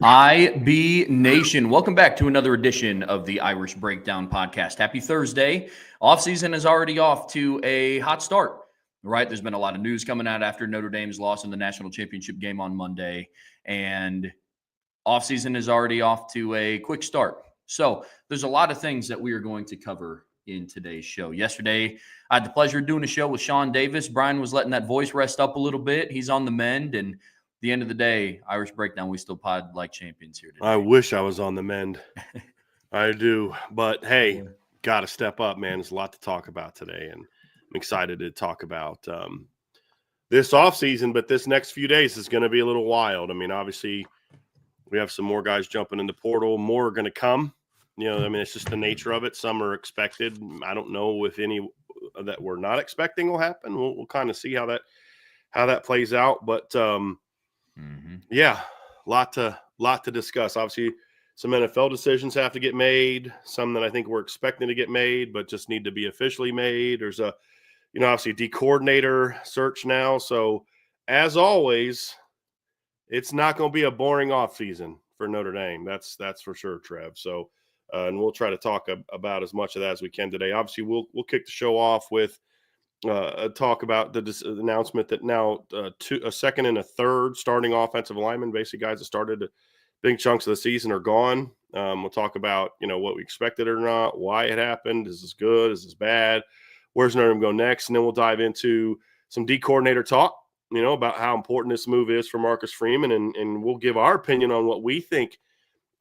IB Nation, welcome back to another edition of the Irish Breakdown Podcast. Happy Thursday. Offseason is already off to a hot start, right? There's been a lot of news coming out after Notre Dame's loss in the national championship game on Monday, and offseason is already off to a quick start. So there's a lot of things that we are going to cover in today's show. Yesterday, I had the pleasure of doing a show with Sean Davis. Bryan was letting that voice rest up a little bit. He's on the mend, and the end of the day, Irish Breakdown, we still pod like champions here today. I wish I was on the mend. I do. But, hey, got to step up, man. There's a lot to talk about today, and I'm excited to talk about this offseason, but this next few days is going to be a little wild. I mean, obviously, we have some more guys jumping in the portal. More are going to come. You know, I mean, it's just the nature of it. Some are expected. I don't know if any that we're not expecting will happen. We'll kind of see how that plays out. But, yeah, lot to discuss. Obviously, some NFL decisions have to get made, some that I think we're expecting to get made, but just need to be officially made. There's obviously a D coordinator search now. So as always, it's not going to be a boring offseason for Notre Dame. That's for sure, Trev. So, and we'll try to talk about as much of that as we can today. Obviously, we'll kick the show off with talk about the announcement that now a second and a third starting offensive linemen, basically guys that started big chunks of the season, are gone. We'll talk about, what we expected or not, why it happened. Is this good? Is this bad? Where's Notre Dame go next? And then we'll dive into some D coordinator talk, about how important this move is for Marcus Freeman. And we'll give our opinion on what we think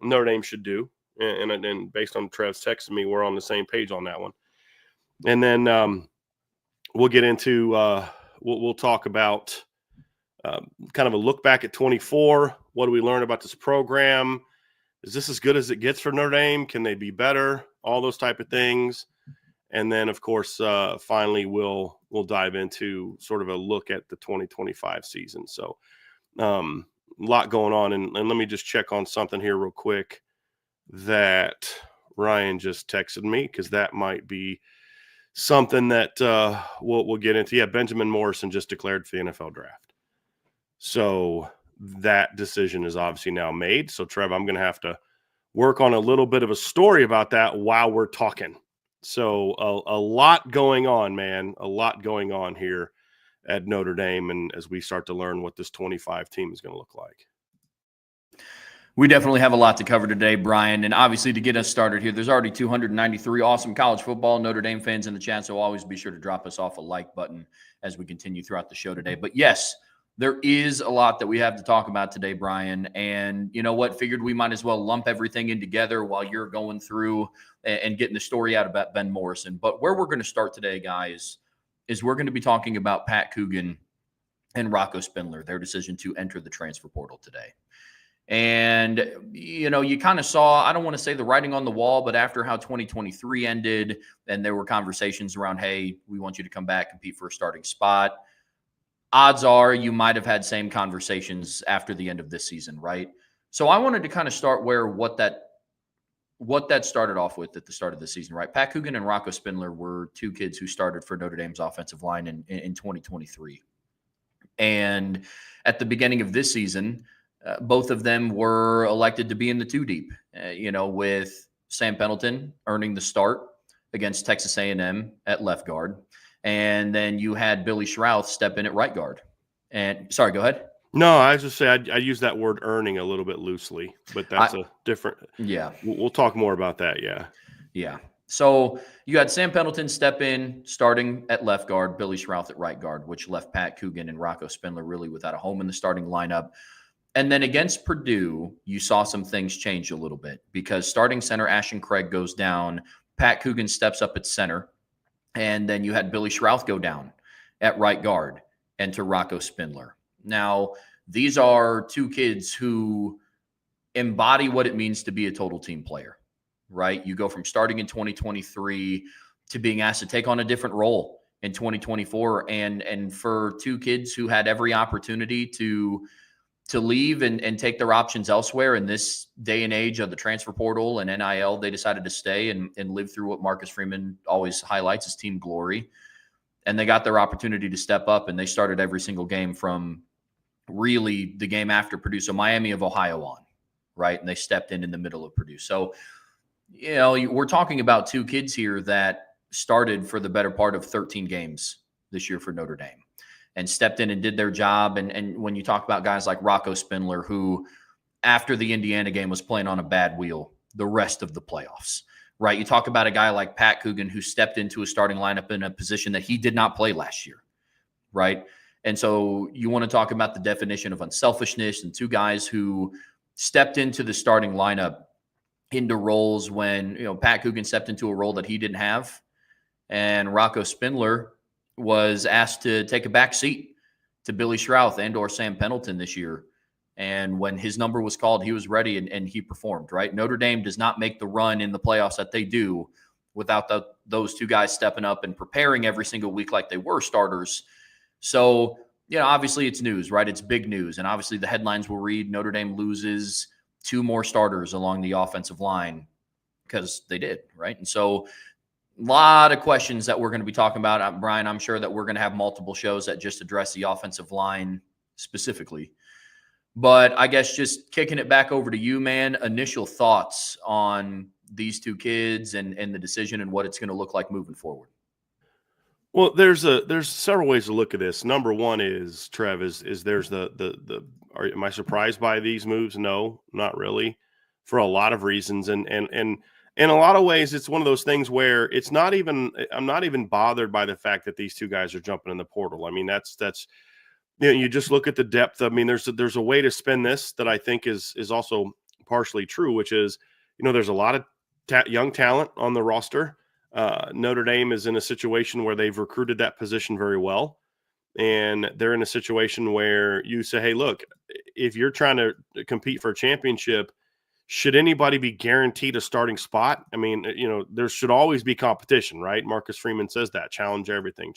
Notre Dame should do. And based on Trev's texting me, we're on the same page on that one. And then we'll get into we'll talk about kind of a look back at 24. What do we learn about this program? Is this as good as it gets for Notre Dame? Can they be better? All those type of things. And then, of course, finally, we'll dive into sort of a look at the 2025 season. So a lot going on. And let me just check on something here real quick that Ryan just texted me, because that might be something that we'll get into. Yeah, Benjamin Morrison just declared for the NFL draft. So that decision is obviously now made. So, Trev, I'm going to have to work on a little bit of a story about that while we're talking. So a lot going on, man. A lot going on here at Notre Dame, and as we start to learn what this 25 team is going to look like. We definitely have a lot to cover today, Bryan. And obviously, to get us started here, there's already 293 awesome college football Notre Dame fans in the chat, so always be sure to drop us off a like button as we continue throughout the show today. But yes, there is a lot that we have to talk about today, Bryan. And you know what? Figured we might as well lump everything in together while you're going through and getting the story out about Ben Morrison. But where we're going to start today, guys, is we're going to be talking about Pat Coogan and Rocco Spindler, their decision to enter the transfer portal today. And, you kind of saw, I don't want to say the writing on the wall, but after how 2023 ended and there were conversations around, hey, we want you to come back, compete for a starting spot. Odds are you might have had same conversations after the end of this season, right? So I wanted to kind of start where what that started off with at the start of the season, right? Pat Coogan and Rocco Spindler were two kids who started for Notre Dame's offensive line in 2023. And at the beginning of this season, both of them were elected to be in the two deep, with Sam Pendleton earning the start against Texas A&M at left guard. And then you had Billy Schrouth step in at right guard. And sorry, go ahead. No, I was just saying I use that word earning a little bit loosely, but that's a different. Yeah. We'll talk more about that. Yeah. Yeah. So you had Sam Pendleton step in, starting at left guard, Billy Schrouth at right guard, which left Pat Coogan and Rocco Spindler really without a home in the starting lineup. And then against Purdue, you saw some things change a little bit because starting center Ashton Craig goes down. Pat Coogan steps up at center. And then you had Billy Schrouth go down at right guard and to Rocco Spindler. Now, these are two kids who embody what it means to be a total team player, right? You go from starting in 2023 to being asked to take on a different role in 2024. And for two kids who had every opportunity to leave and take their options elsewhere in this day and age of the transfer portal and NIL, they decided to stay and live through what Marcus Freeman always highlights as team glory. And they got their opportunity to step up, and they started every single game from really the game after Purdue. So Miami of Ohio on. right? And they stepped in the middle of Purdue. So, we're talking about two kids here that started for the better part of 13 games this year for Notre Dame and stepped in and did their job. And when you talk about guys like Rocco Spindler, who after the Indiana game was playing on a bad wheel the rest of the playoffs, right? You talk about a guy like Pat Coogan, who stepped into a starting lineup in a position that he did not play last year, right? And so you want to talk about the definition of unselfishness and two guys who stepped into the starting lineup into roles when, Pat Coogan stepped into a role that he didn't have. And Rocco Spindler was asked to take a back seat to Billy Schrauth and or Sam Pendleton this year. And when his number was called, he was ready and he performed, right? Notre Dame does not make the run in the playoffs that they do without those two guys stepping up and preparing every single week like they were starters. So, obviously it's news, right? It's big news. And obviously the headlines will read Notre Dame loses 2 more starters along the offensive line because they did, right? And so a lot of questions that we're going to be talking about. Brian, I'm sure that we're going to have multiple shows that just address the offensive line specifically. But I guess just kicking it back over to you, man, initial thoughts on these two kids and the decision and what it's going to look like moving forward. Well, there's several ways to look at this. Number one is, Trev, is there's am I surprised by these moves? No, not really, for a lot of reasons. And in a lot of ways, it's one of those things where I'm not even bothered by the fact that these two guys are jumping in the portal. I mean, that's you just look at the depth. I mean, there's a way to spin this that I think is also partially true, which is, there's a lot of young talent on the roster. Notre Dame is in a situation where they've recruited that position very well. And they're in a situation where you say, hey, look, if you're trying to compete for a championship, should anybody be guaranteed a starting spot? I mean, there should always be competition, right? Marcus Freeman says that, challenge everything.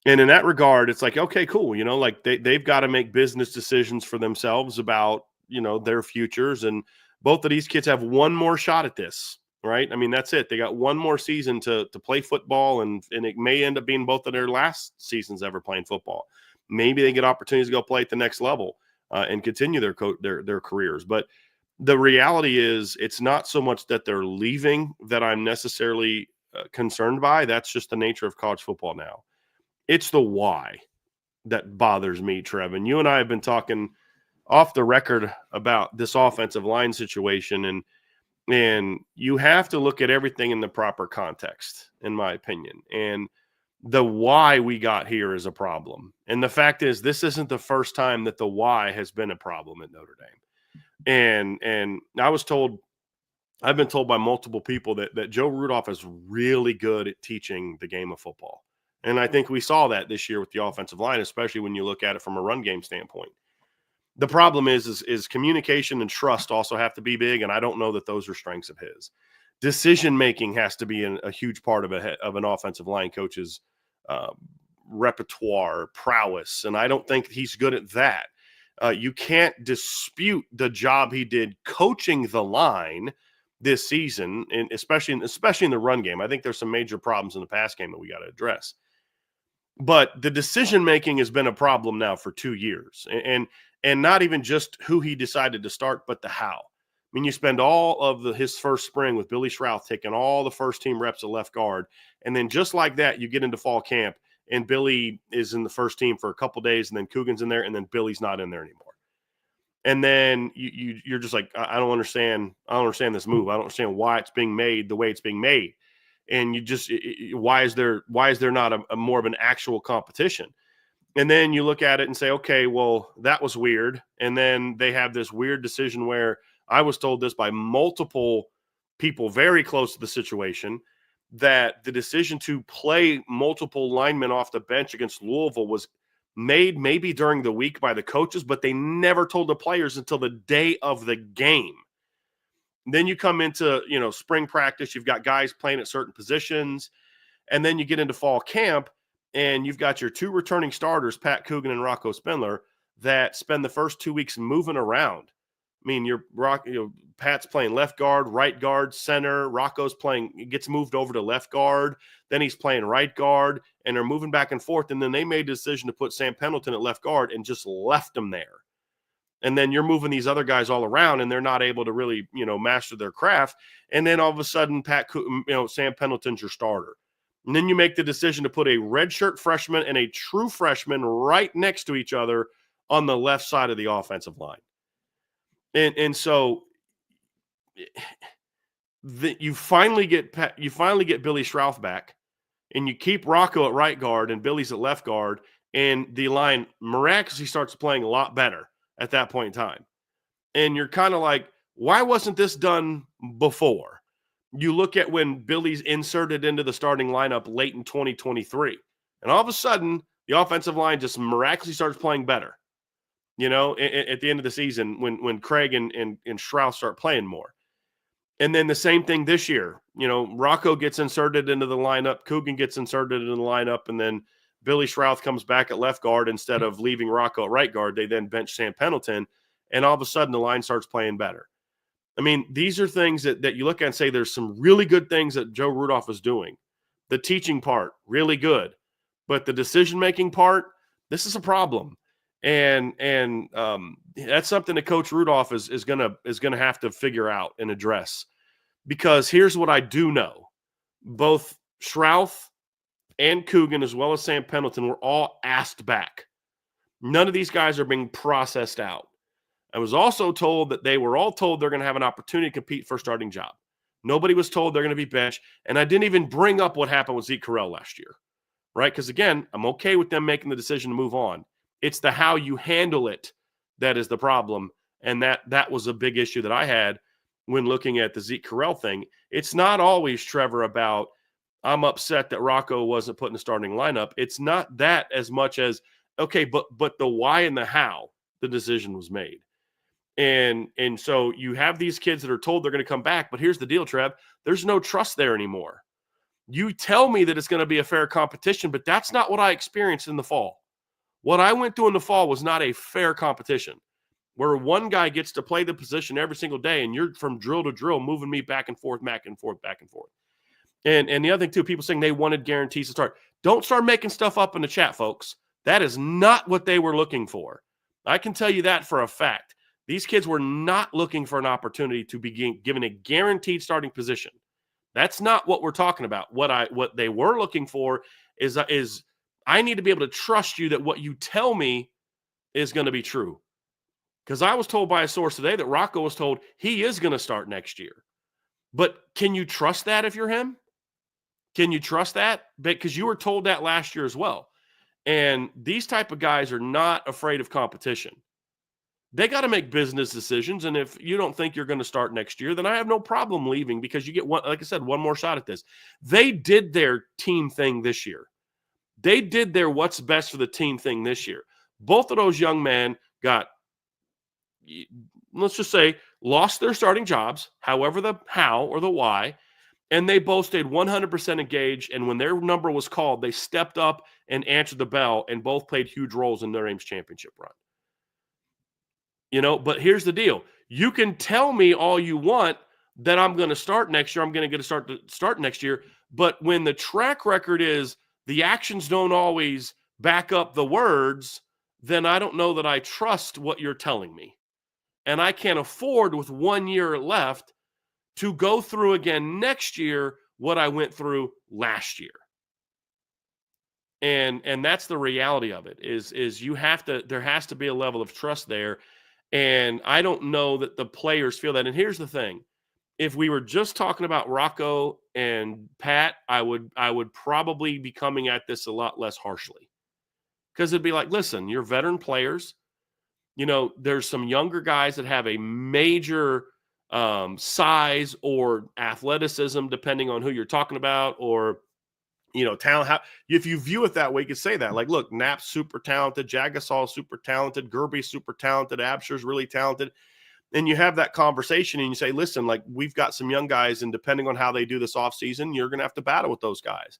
And in that regard, it's like, okay, cool. Like they've got to make business decisions for themselves about, their futures. And both of these kids have one more shot at this. Right. I mean, that's it. They got one more season to play football, and it may end up being both of their last seasons ever playing football. Maybe they get opportunities to go play at the next level and continue their careers. But the reality is, it's not so much that they're leaving that I'm necessarily concerned by. That's just the nature of college football now. It's the why that bothers me, Trev. And you and I have been talking off the record about this offensive line situation, and you have to look at everything in the proper context, in my opinion. And the why we got here is a problem. And the fact is, this isn't the first time that the why has been a problem at Notre Dame. And I've been told by multiple people that Joe Rudolph is really good at teaching the game of football. And I think we saw that this year with the offensive line, especially when you look at it from a run game standpoint. The problem is communication and trust also have to be big, and I don't know that those are strengths of his. Decision-making has to be a huge part of an offensive line coach's repertoire, prowess, and I don't think he's good at that. You can't dispute the job he did coaching the line this season, and especially in the run game. I think there's some major problems in the pass game that we got to address. But the decision-making has been a problem now for 2 years, and not even just who he decided to start, but the how. I mean, you spend all of his first spring with Billy Schrauth taking all the first-team reps at left guard, and then just like that, you get into fall camp, and Billy is in the first team for a couple days, and then Coogan's in there, and then Billy's not in there anymore. And then you're just like, I don't understand this move. I don't understand why it's being made the way it's being made. And why is there not a more of an actual competition? And then you look at it and say, okay, well, that was weird. And then they have this weird decision where I was told this by multiple people very close to the situation, that the decision to play multiple linemen off the bench against Louisville was made maybe during the week by the coaches, but they never told the players until the day of the game. Then you come into, spring practice, you've got guys playing at certain positions, and then you get into fall camp, and you've got your 2 returning starters, Pat Coogan and Rocco Spindler, that spend the first 2 weeks moving around. I mean, Pat's playing left guard, right guard, center. Rocco's gets moved over to left guard. Then he's playing right guard, and they're moving back and forth. And then they made a decision to put Sam Pendleton at left guard and just left him there. And then you're moving these other guys all around and they're not able to really, master their craft. And then all of a sudden, Sam Pendleton's your starter. And then you make the decision to put a redshirt freshman and a true freshman right next to each other on the left side of the offensive line. And so you finally get Billy Schrauth back, and you keep Rocco at right guard and Billy's at left guard, and the line miraculously starts playing a lot better at that point in time. And you're kind of like, why wasn't this done before? You look at when Billy's inserted into the starting lineup late in 2023, and all of a sudden the offensive line just miraculously starts playing better. At the end of the season when Craig and Schrauth start playing more. And then the same thing this year. Rocco gets inserted into the lineup, Coogan gets inserted into the lineup, and then Billy Schrauth comes back at left guard instead of leaving Rocco at right guard. They then bench Sam Pendleton, and all of a sudden the line starts playing better. I mean, these are things that you look at and say there's some really good things that Joe Rudolph is doing. The teaching part, really good. But the decision-making part, this is a problem. And that's something that Coach Rudolph is gonna have to figure out and address. Because here's what I do know. Both Schrauth and Coogan, as well as Sam Pendleton, were all asked back. None of these guys are being processed out. I was also told that they were all told they're going to have an opportunity to compete for a starting job. Nobody was told they're going to be benched. And I didn't even bring up what happened with Zeke Correll last year, right? Because, again, I'm okay with them making the decision to move on. It's the how you handle it that is the problem. And that was a big issue that I had when looking at the Zeke Correll thing. It's not always, Trevor, about I'm upset that Rocco wasn't put in the starting lineup. It's not that as much as, okay, but the why and the how the decision was made. And so you have these kids that are told they're going to come back, but here's the deal, Trev. There's no trust there anymore. You tell me that it's going to be a fair competition, but that's not what I experienced in the fall. What I went through in the fall was not a fair competition where one guy gets to play the position every single day and you're from drill to drill moving me back and forth, back and forth, back and forth. And the other thing, too, people saying they wanted guarantees to start. Don't start making stuff up in the chat, folks. That is not what they were looking for. I can tell you that for a fact. These kids were not looking for an opportunity to be given a guaranteed starting position. That's not what we're talking about. What they were looking for is I need to be able to trust you that what you tell me is going to be true. Because I was told by a source today that Rocco was told he is going to start next year. But can you trust that if you're him? Can you trust that? Because you were told that last year as well. And these type of guys are not afraid of competition. They got to make business decisions. And if you don't think you're going to start next year, then I have no problem leaving because you get one, like I said, one more shot at this. They did their team thing this year. They did their what's best for the team thing this year. Both of those young men got, let's just say, lost their starting jobs, however the how or the why, and they both stayed 100% engaged. And when their number was called, they stepped up and answered the bell, and both played huge roles in Notre Dame's championship run. But here's the deal. You can tell me all you want that I'm going to start next year. I'm going to get to start next year. But when the track record is the actions don't always back up the words, then I don't know that I trust what you're telling me. And I can't afford, with 1 year left, to go through again next year what I went through last year. And that's the reality of it is there has to be a level of trust there. And I don't know that the players feel that. And here's the thing. If we were just talking about Rocco and Pat, I would probably be coming at this a lot less harshly. Because it'd be like, listen, you're veteran players. There's some younger guys that have a major size or athleticism, depending on who you're talking about, or talent. If you view it that way, you could say that. Like, look, Knapp's super talented, Jagasaw super talented, Gerby's super talented, Absher's really talented. And you have that conversation and you say, listen, like, we've got some young guys, and depending on how they do this offseason, you're going to have to battle with those guys.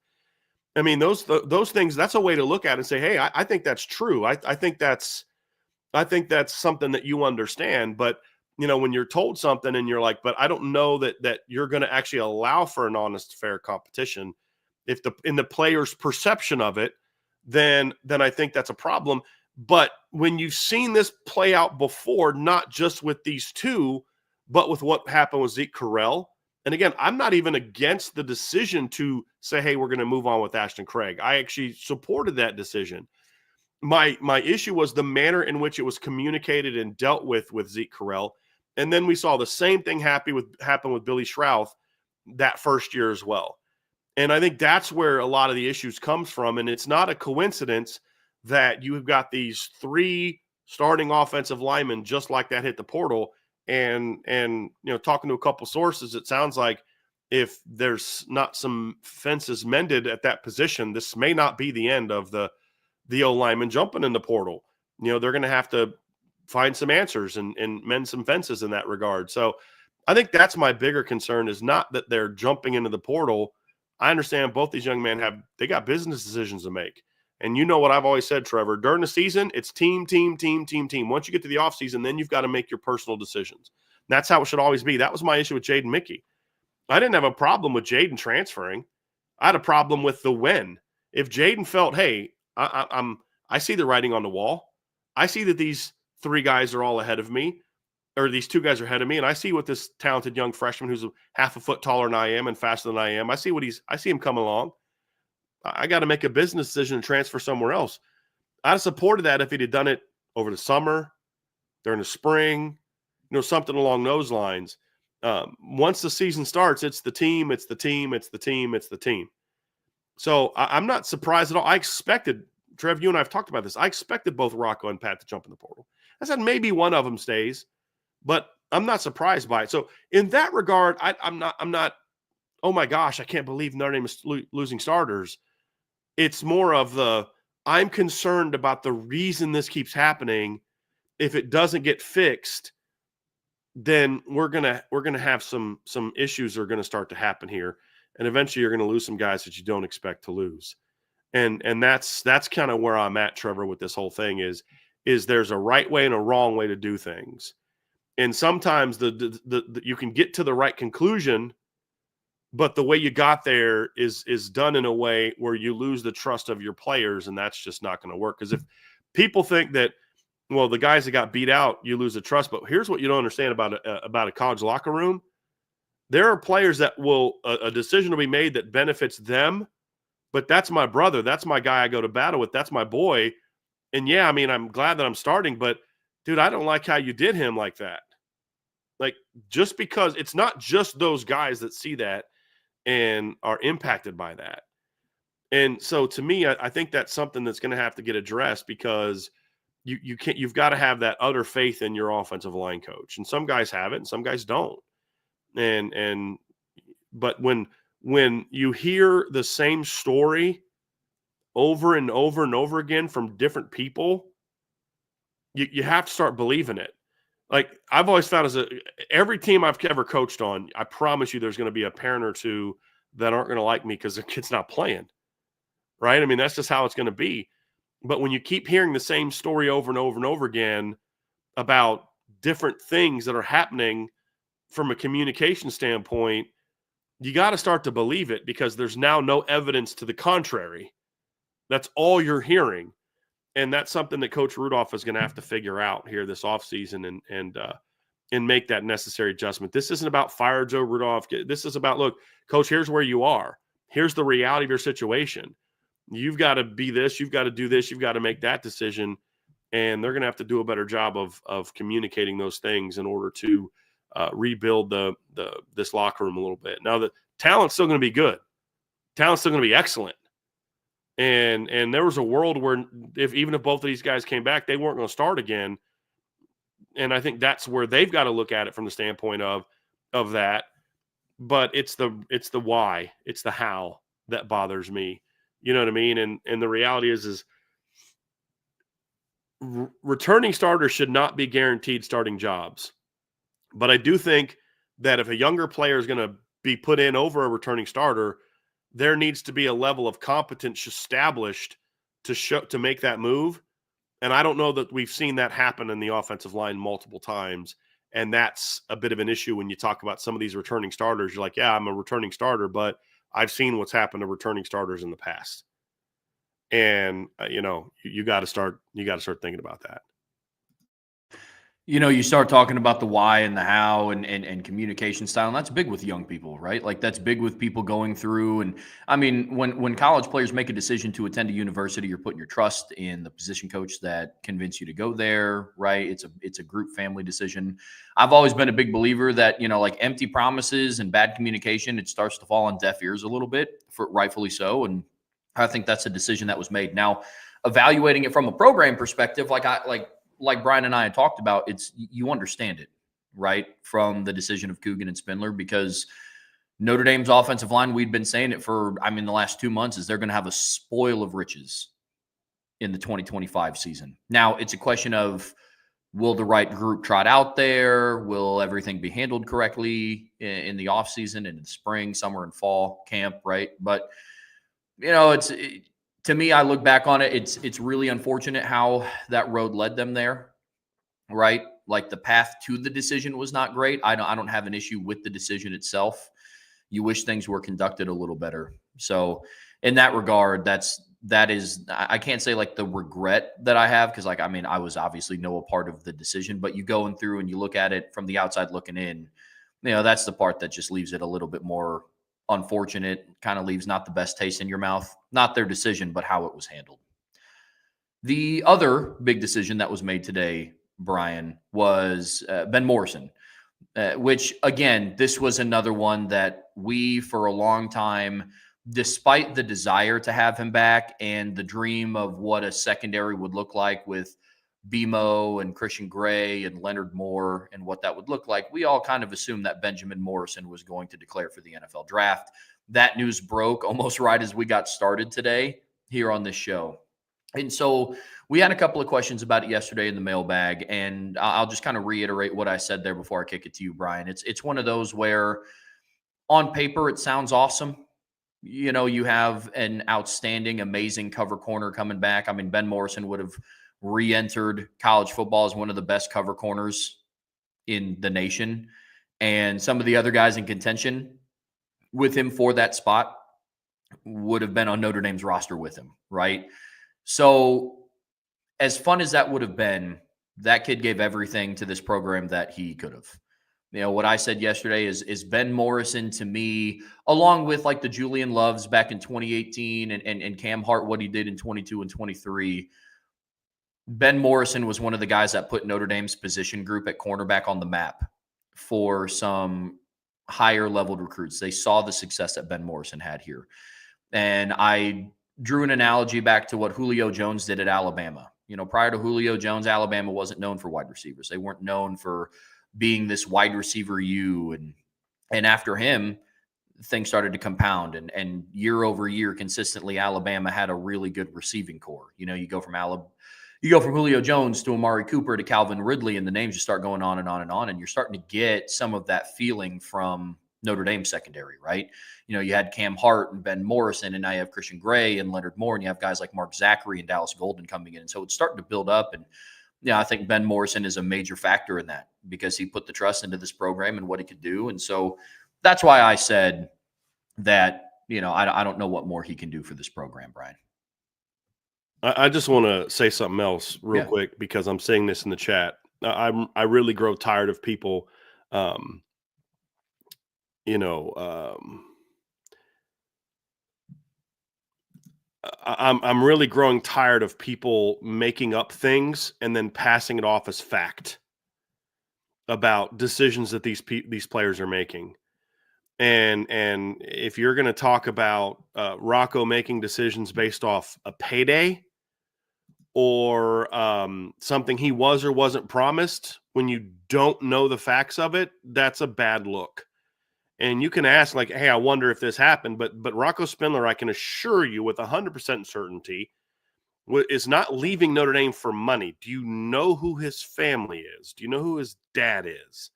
I mean, those things, that's a way to look at it and say, hey, I think that's true. I think that's something that you understand. But, when you're told something and you're like, but I don't know that you're going to actually allow for an honest, fair competition. If in the player's perception of it, then I think that's a problem. But when you've seen this play out before, not just with these two, but with what happened with Zeke Correll. And again, I'm not even against the decision to say, hey, we're going to move on with Ashton Craig. I actually supported that decision. My issue was the manner in which it was communicated and dealt with Zeke Correll. And then we saw the same thing happen with Billy Schrouth that first year as well. And I think that's where a lot of the issues comes from. And it's not a coincidence that you have got these 3 starting offensive linemen just like that hit the portal. And talking to a couple sources, it sounds like if there's not some fences mended at that position, this may not be the end of the O lineman jumping in the portal. They're going to have to find some answers and mend some fences in that regard. So I think that's my bigger concern, is not that they're jumping into the portal. I understand both these young men they got business decisions to make. And you know what I've always said, Trevor, during the season, it's team. Once you get to the offseason, then you've got to make your personal decisions. And that's how it should always be. That was my issue with Jaden Mickey. I didn't have a problem with Jaden transferring. I had a problem with the when. If Jaden felt, hey, I see the writing on the wall. I see that these 3 guys are all ahead of me, or these 2 guys are ahead of me, and I see what this talented young freshman who's half a foot taller than I am and faster than I am, I see him coming along. I got to make a business decision to transfer somewhere else. I'd have supported that if he'd have done it over the summer, during the spring, something along those lines. Once the season starts, it's the team. So I'm not surprised at all. I expected, Trev, you and I have talked about this. I expected both Rocco and Pat to jump in the portal. I said maybe one of them stays, but I'm not surprised by it. So in that regard, I'm not, oh my gosh, I can't believe Notre Dame is losing starters. It's more of I'm concerned about the reason this keeps happening. If it doesn't get fixed, then we're gonna have some issues that are going to start to happen here, and eventually you're going to lose some guys that you don't expect to lose. And that's kind of where I'm at, Trevor, with this whole thing is there's a right way and a wrong way to do things, and sometimes the you can get to the right conclusion, but the way you got there is done in a way where you lose the trust of your players, and that's just not going to work. Because if people think that, well, the guys that got beat out, you lose the trust. But here's what you don't understand about a college locker room. There are players that a decision will be made that benefits them, but that's my brother. That's my guy I go to battle with. That's my boy. And yeah, I mean, I'm glad that I'm starting, but dude, I don't like how you did him like that. Like, just because it's not just those guys that see that and are impacted by that. And so to me, I think that's something that's going to have to get addressed, because you've got to have that utter faith in your offensive line coach. And some guys have it and some guys don't. But when you hear the same story over and over and over again from different people, you have to start believing it. Like, I've always found every team I've ever coached on, I promise you there's going to be a parent or 2 that aren't going to like me because their kid's not playing, right? I mean, that's just how it's going to be. But when you keep hearing the same story over and over and over again about different things that are happening from a communication standpoint, you got to start to believe it, because there's now no evidence to the contrary. That's all you're hearing. And that's something that Coach Rudolph is going to have to figure out here this offseason and make that necessary adjustment. This isn't about fire Joe Rudolph. This is about, look, Coach, here's where you are. Here's the reality of your situation. You've got to be this. You've got to do this. You've got to make that decision. And they're going to have to do a better job of communicating those things in order to rebuild this locker room a little bit. Now, the talent's still going to be good. Talent's still going to be excellent. And there was a world where even if both of these guys came back, they weren't going to start again. And I think that's where they've got to look at it from the standpoint of that. But it's the why, it's the how that bothers me. You know what I mean? And the reality is returning starters should not be guaranteed starting jobs. But I do think that if a younger player is going to be put in over a returning starter, there needs to be a level of competence established to make that move. And I don't know that we've seen that happen in the offensive line multiple times. And that's a bit of an issue when you talk about some of these returning starters. You're like, yeah, I'm a returning starter, but I've seen what's happened to returning starters in the past. And you got to start thinking about that. You start talking about the why and the how and communication style, and that's big with young people, right? Like that's big with people going through. And I mean, when college players make a decision to attend a university, you're putting your trust in the position coach that convinced you to go there, right? It's a group family decision. I've always been a big believer that, like empty promises and bad communication, it starts to fall on deaf ears a little bit, for rightfully so. And I think that's a decision that was made. Now, evaluating it from a program perspective, like Bryan and I had talked about, it's you understand it, right, from the decision of Coogan and Spindler, because Notre Dame's offensive line, we'd been saying it for, the last 2 months, is they're going to have a spoil of riches in the 2025 season. Now, it's a question of, will the right group trot out there? Will everything be handled correctly in the offseason and in the spring, summer, and fall camp, right? But, to me, I look back on it, it's really unfortunate how that road led them there, right? Like the path to the decision was not great. I don't have an issue with the decision itself. You wish things were conducted a little better. So in that regard, that is, I can't say like the regret that I have, because I was obviously no part of the decision, but you going through and you look at it from the outside looking in, that's the part that just leaves it a little bit more unfortunate, kind of leaves not the best taste in your mouth, not their decision, but how it was handled. The other big decision that was made today, Bryan, was Ben Morrison, which again, this was another one that we, for a long time, despite the desire to have him back and the dream of what a secondary would look like with BMO and Christian Gray and Leonard Moore and what that would look like, we all kind of assumed that Benjamin Morrison was going to declare for the NFL draft. That news broke almost right as we got started today here on this show. And so we had a couple of questions about it yesterday in the mailbag, and I'll just kind of reiterate what I said there before I kick it to you, Bryan. It's one of those where on paper it sounds awesome. You have an outstanding, amazing cover corner coming back. Ben Morrison would have re-entered college football as one of the best cover corners in the nation. And some of the other guys in contention with him for that spot would have been on Notre Dame's roster with him, right? So as fun as that would have been, that kid gave everything to this program that he could have. What I said yesterday is Ben Morrison, to me, along with like the Julian Loves back in 2018 and Cam Hart, what he did in 22 and 23, Ben Morrison was one of the guys that put Notre Dame's position group at cornerback on the map for some higher leveled recruits. They saw the success that Ben Morrison had here. And I drew an analogy back to what Julio Jones did at Alabama. Prior to Julio Jones, Alabama wasn't known for wide receivers. They weren't known for being this wide receiver and after him, things started to compound, and year over year, consistently, Alabama had a really good receiving core. You go from Julio Jones to Amari Cooper to Calvin Ridley, and the names just start going on and on and on, and you're starting to get some of that feeling from Notre Dame secondary, right? You had Cam Hart and Ben Morrison, and now you have Christian Gray and Leonard Moore, and you have guys like Mark Zachary and Dallas Golden coming in. And so it's starting to build up. And I think Ben Morrison is a major factor in that because he put the trust into this program and what he could do. And so that's why I said that, I don't know what more he can do for this program, Bryan. I just want to say something else real quick, because I'm saying this in the chat. I really grow tired of people, I'm really growing tired of people making up things and then passing it off as fact about decisions that these players are making. And if you're going to talk about Rocco making decisions based off a payday or something he was or wasn't promised when you don't know the facts of it, that's a bad look. And you can ask, like, hey, I wonder if this happened. But Rocco Spindler, I can assure you with 100% certainty, is not leaving Notre Dame for money. Do you know who his family is? Do you know who his dad is?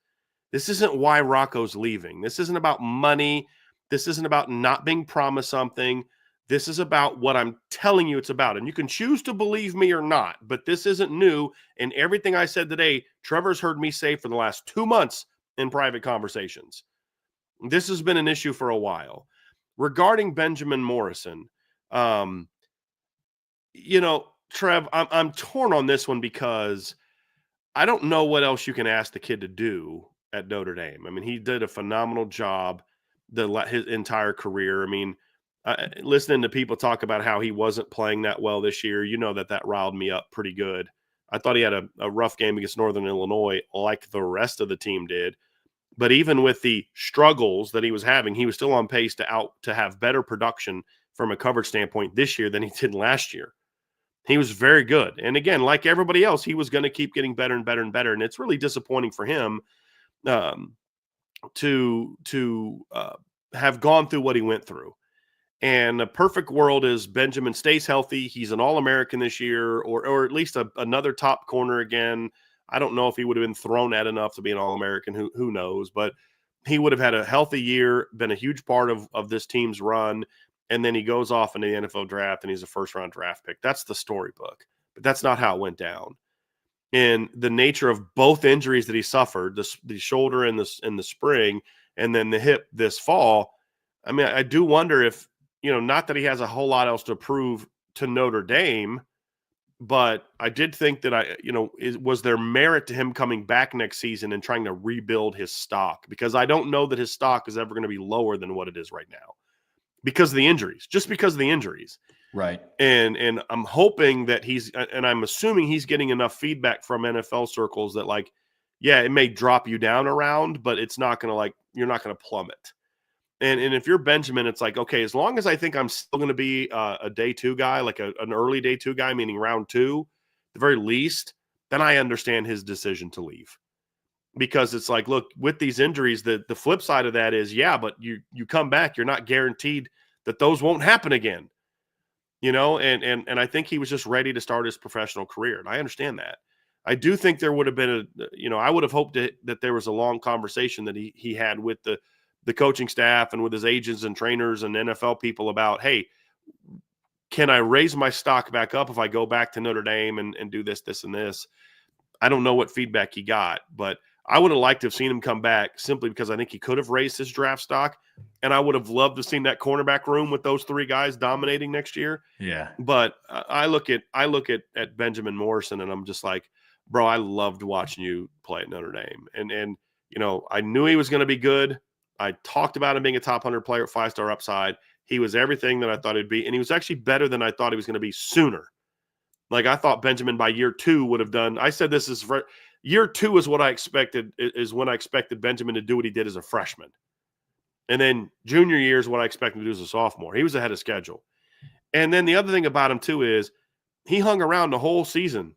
This isn't why Rocco's leaving. This isn't about money. This isn't about not being promised something. This is about what I'm telling you it's about. And you can choose to believe me or not, but this isn't new. And everything I said today, Trevor's heard me say for the last 2 months in private conversations. This has been an issue for a while. Regarding Benjamin Morrison, Trev, I'm torn on this one because I don't know what else you can ask the kid to do at Notre Dame. I mean, he did a phenomenal job his entire career. I mean, listening to people talk about how he wasn't playing that well this year, that riled me up pretty good. I thought he had a rough game against Northern Illinois like the rest of the team did. But even with the struggles that he was having, he was still on pace to have better production from a coverage standpoint this year than he did last year. He was very good. And again, like everybody else, he was going to keep getting better and better and better. And it's really disappointing for him to have gone through what he went through. And the perfect world is Benjamin stays healthy. He's an All-American this year, or at least another top corner again. I don't know if he would have been thrown at enough to be an All-American. Who knows? But he would have had a healthy year, been a huge part of this team's run, and then he goes off into the NFL draft, and he's a first-round draft pick. That's the storybook. But that's not how it went down. And the nature of both injuries that he suffered, the shoulder in the spring, and then the hip this fall, I mean, I do wonder if, not that he has a whole lot else to prove to Notre Dame, but I did think that was there merit to him coming back next season and trying to rebuild his stock? Because I don't know that his stock is ever going to be lower than what it is right now because of the injuries, just because of the injuries. Right. And I'm hoping that and I'm assuming he's getting enough feedback from NFL circles that it may drop you down a round, but it's not going to you're not going to plummet. And if you're Benjamin, it's okay, as long as I think I'm still going to be a day two guy, like an early day two guy, meaning round two, at the very least, then I understand his decision to leave. Because it's look, with these injuries, the flip side of that is, but you come back, you're not guaranteed that those won't happen again. And I think he was just ready to start his professional career. And I understand that. I do think there would have been I would have hoped that there was a long conversation that he had with the coaching staff and with his agents and trainers and NFL people about, hey, can I raise my stock back up if I go back to Notre Dame and do this, and this? I don't know what feedback he got, but I would have liked to have seen him come back simply because I think he could have raised his draft stock, and I would have loved to have seen that cornerback room with those three guys dominating next year. Yeah. But I look at Benjamin Morrison, and I'm just bro, I loved watching you play at Notre Dame. And I knew he was going to be good. I talked about him being a top 100 player at 5-star upside. He was everything that I thought he'd be, and he was actually better than I thought he was going to be sooner. I thought Benjamin by year 2 would have done. I said this is for year 2 is what I expected. Is when I expected Benjamin to do what he did as a freshman, and then junior year is what I expected him to do as a sophomore. He was ahead of schedule. And then the other thing about him too is he hung around the whole season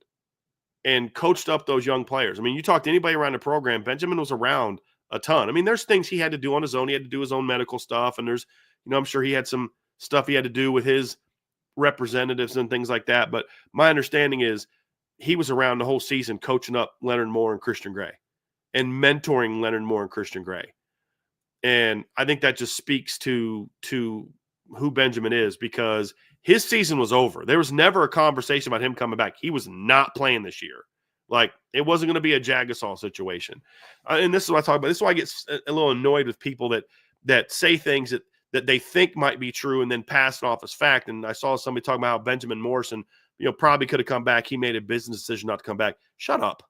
and coached up those young players. I mean, you talk to anybody around the program, Benjamin was around a ton. I mean, there's things he had to do on his own. He had to do his own medical stuff. And there's, I'm sure he had some stuff he had to do with his representatives and things like that. But my understanding is he was around the whole season coaching up Leonard Moore and Christian Gray and mentoring Leonard Moore and Christian Gray. And I think that just speaks to who Benjamin is, because his season was over. There was never a conversation about him coming back. He was not playing this year. It wasn't going to be a Jagasol situation. And this is what I talk about. This is why I get a little annoyed with people that say things that they think might be true and then pass it off as fact. And I saw somebody talking about how Benjamin Morrison, probably could have come back. He made a business decision not to come back. Shut up.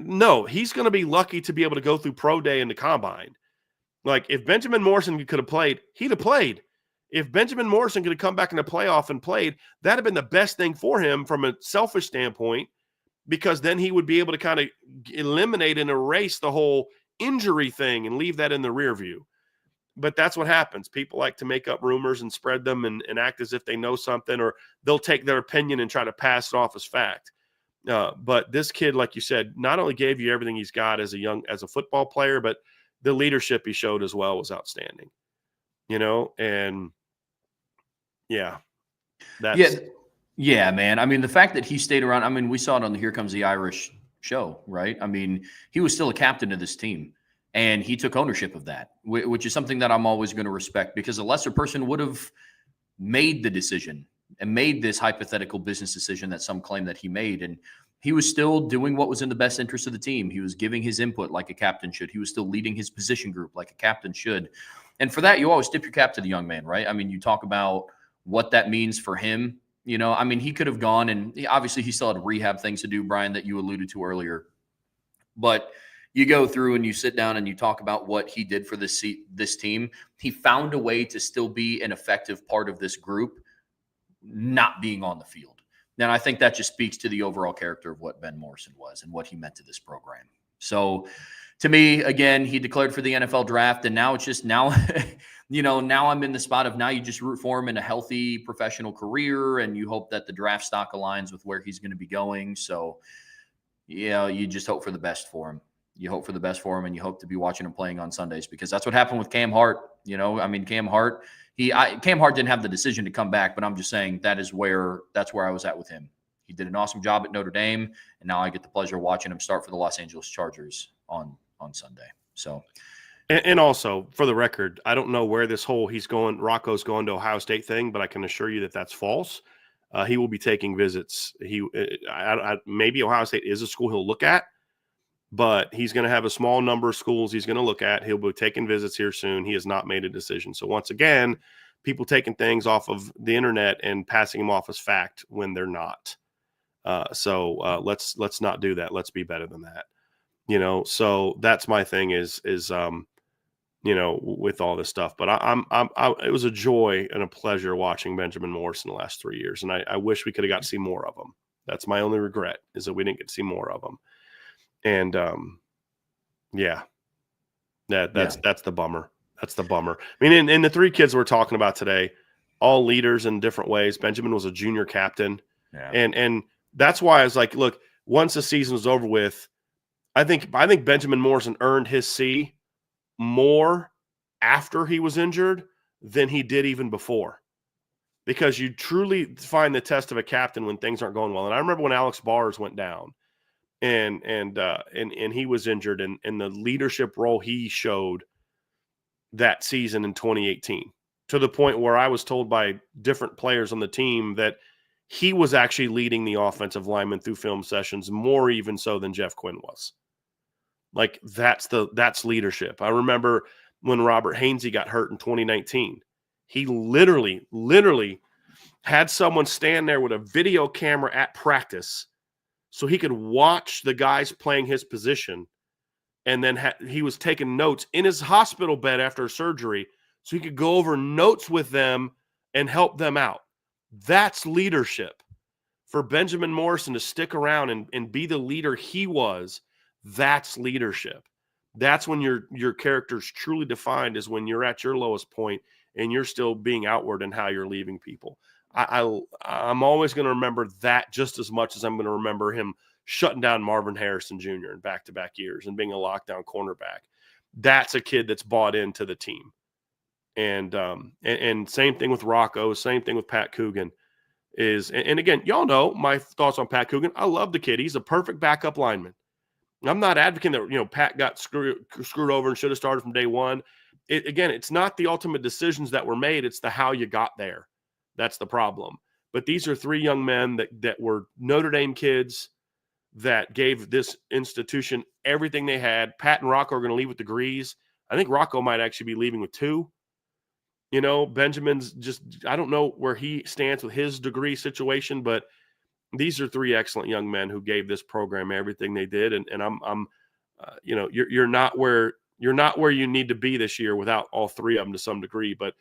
No, he's going to be lucky to be able to go through pro day and the combine. If Benjamin Morrison could have played, he'd have played. If Benjamin Morrison could have come back in the playoff and played, that'd have been the best thing for him from a selfish standpoint, because then he would be able to kind of eliminate and erase the whole injury thing and leave that in the rear view. But that's what happens. People like to make up rumors and spread them and act as if they know something, or they'll take their opinion and try to pass it off as fact. But this kid, like you said, not only gave you everything he's got as a football player, but the leadership he showed as well was outstanding. And yeah, yeah, man. I mean, the fact that he stayed around, I mean, we saw it on the Here Comes the Irish show, right? I mean, he was still a captain of this team, and he took ownership of that, which is something that I'm always going to respect, because a lesser person would have made the decision and made this hypothetical business decision that some claim that he made. And he was still doing what was in the best interest of the team. He was giving his input like a captain should. He was still leading his position group like a captain should. And for that, you always tip your cap to the young man, right? I mean, you talk about what that means for him. You know, I mean, he could have gone and obviously he still had rehab things to do, Bryan, that you alluded to earlier. But you go through and you sit down and you talk about what he did for this team. He found a way to still be an effective part of this group, not being on the field. And I think that just speaks to the overall character of what Ben Morrison was and what he meant to this program. So to me, again, he declared for the NFL draft, and now it's just now, now I'm in the spot of now you just root for him in a healthy professional career, and you hope that the draft stock aligns with where he's going to be going. So, you just hope for the best for him. You hope for the best for him, and you hope to be watching him playing on Sundays, because that's what happened with Cam Hart. Cam Hart, Cam Hart didn't have the decision to come back, but I'm just saying that's where I was at with him. He did an awesome job at Notre Dame, and now I get the pleasure of watching him start for the Los Angeles Chargers on Sunday. So, and also for the record, I don't know where Rocco's going to Ohio State thing, but I can assure you that that's false. He will be taking visits. Maybe Ohio State is a school he'll look at, but he's going to have a small number of schools he's going to look at. He'll be taking visits here soon. He has not made a decision. So once again, people taking things off of the internet and passing them off as fact when they're not. So let's not do that. Let's be better than that. So that's my thing is with all this stuff. But it was a joy and a pleasure watching Benjamin Morrison the last 3 years, and I wish we could have got to see more of him. That's my only regret, is that we didn't get to see more of him. And that's the bummer. That's the bummer. I mean, and the three kids we're talking about today, all leaders in different ways. Benjamin was a junior captain, and that's why I was like, look, once the season was over with, I think Benjamin Morrison earned his C more after he was injured than he did even before, because you truly find the test of a captain when things aren't going well. And I remember when Alex Bars went down and he was injured, and the leadership role he showed that season in 2018, to the point where I was told by different players on the team that he was actually leading the offensive lineman through film sessions more even so than Jeff Quinn was. Like, that's leadership. I remember when Robert Hainsey got hurt in 2019, he literally had someone stand there with a video camera at practice so he could watch the guys playing his position. And then he was taking notes in his hospital bed after surgery so he could go over notes with them and help them out. That's leadership. For Benjamin Morrison to stick around and be the leader he was, that's leadership. That's when your character's truly defined, is when you're at your lowest point and you're still being outward in how you're leaving people. I'm always going to remember that just as much as I'm going to remember him shutting down Marvin Harrison Jr. in back-to-back years and being a lockdown cornerback. That's a kid that's bought into the team. And same thing with Rocco, same thing with Pat Coogan. And again, y'all know my thoughts on Pat Coogan. I love the kid. He's a perfect backup lineman. I'm not advocating that, Pat got screwed over and should have started from day one. It's not the ultimate decisions that were made. It's the how you got there. That's the problem. But these are three young men that were Notre Dame kids that gave this institution everything they had. Pat and Rocco are going to leave with degrees. I think Rocco might actually be leaving with 2. Benjamin's just, I don't know where he stands with his degree situation, but these are 3 excellent young men who gave this program everything they did. And I'm you're not where you need to be this year without all 3 of them to some degree. But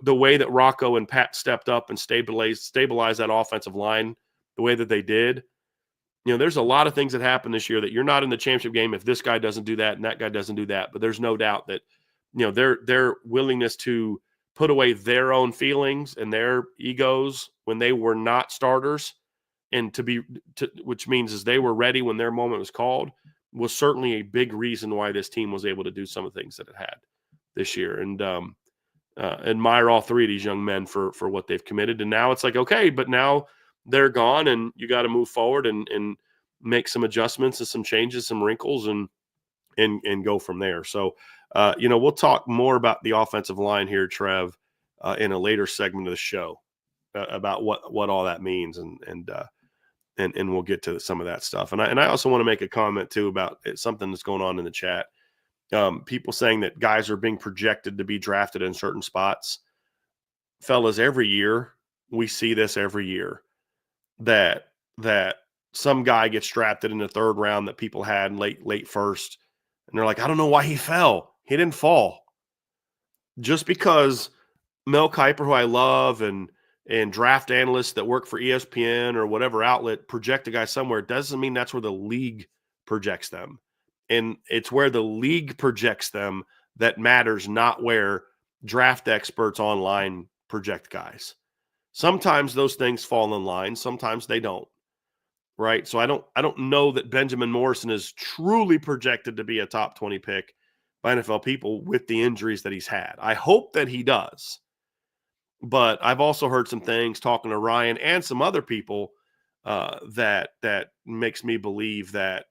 the way that Rocco and Pat stepped up and stabilized that offensive line, the way that they did, there's a lot of things that happen this year that you're not in the championship game if this guy doesn't do that and that guy doesn't do that. But there's no doubt that, their willingness to put away their own feelings and their egos when they were not starters, and which means is they were ready when their moment was called, was certainly a big reason why this team was able to do some of the things that it had this year. And admire all 3 of these young men for what they've committed. And now it's like, okay, but now they're gone and you got to move forward and make some adjustments and some changes, some wrinkles, and go from there. So, we'll talk more about the offensive line here, Trev, in a later segment of the show about what all that means. And we'll get to some of that stuff. And I also want to make a comment too about something that's going on in the chat. People saying that guys are being projected to be drafted in certain spots. fellas, every year we see this every year that some guy gets drafted in the third round that people had late first, and they're like, I don't know why he fell. He didn't fall. Just because Mel Kiper, who I love, and draft analysts that work for ESPN or whatever outlet project a guy somewhere doesn't mean that's where the league projects them. And it's where the league projects them that matters, not where draft experts online project guys. Sometimes those things fall in line, sometimes they don't. Right? So I don't know that Benjamin Morrison is truly projected to be a top 20 pick by NFL people with the injuries that he's had. I hope that he does. But I've also heard some things talking to Ryan and some other people that makes me believe that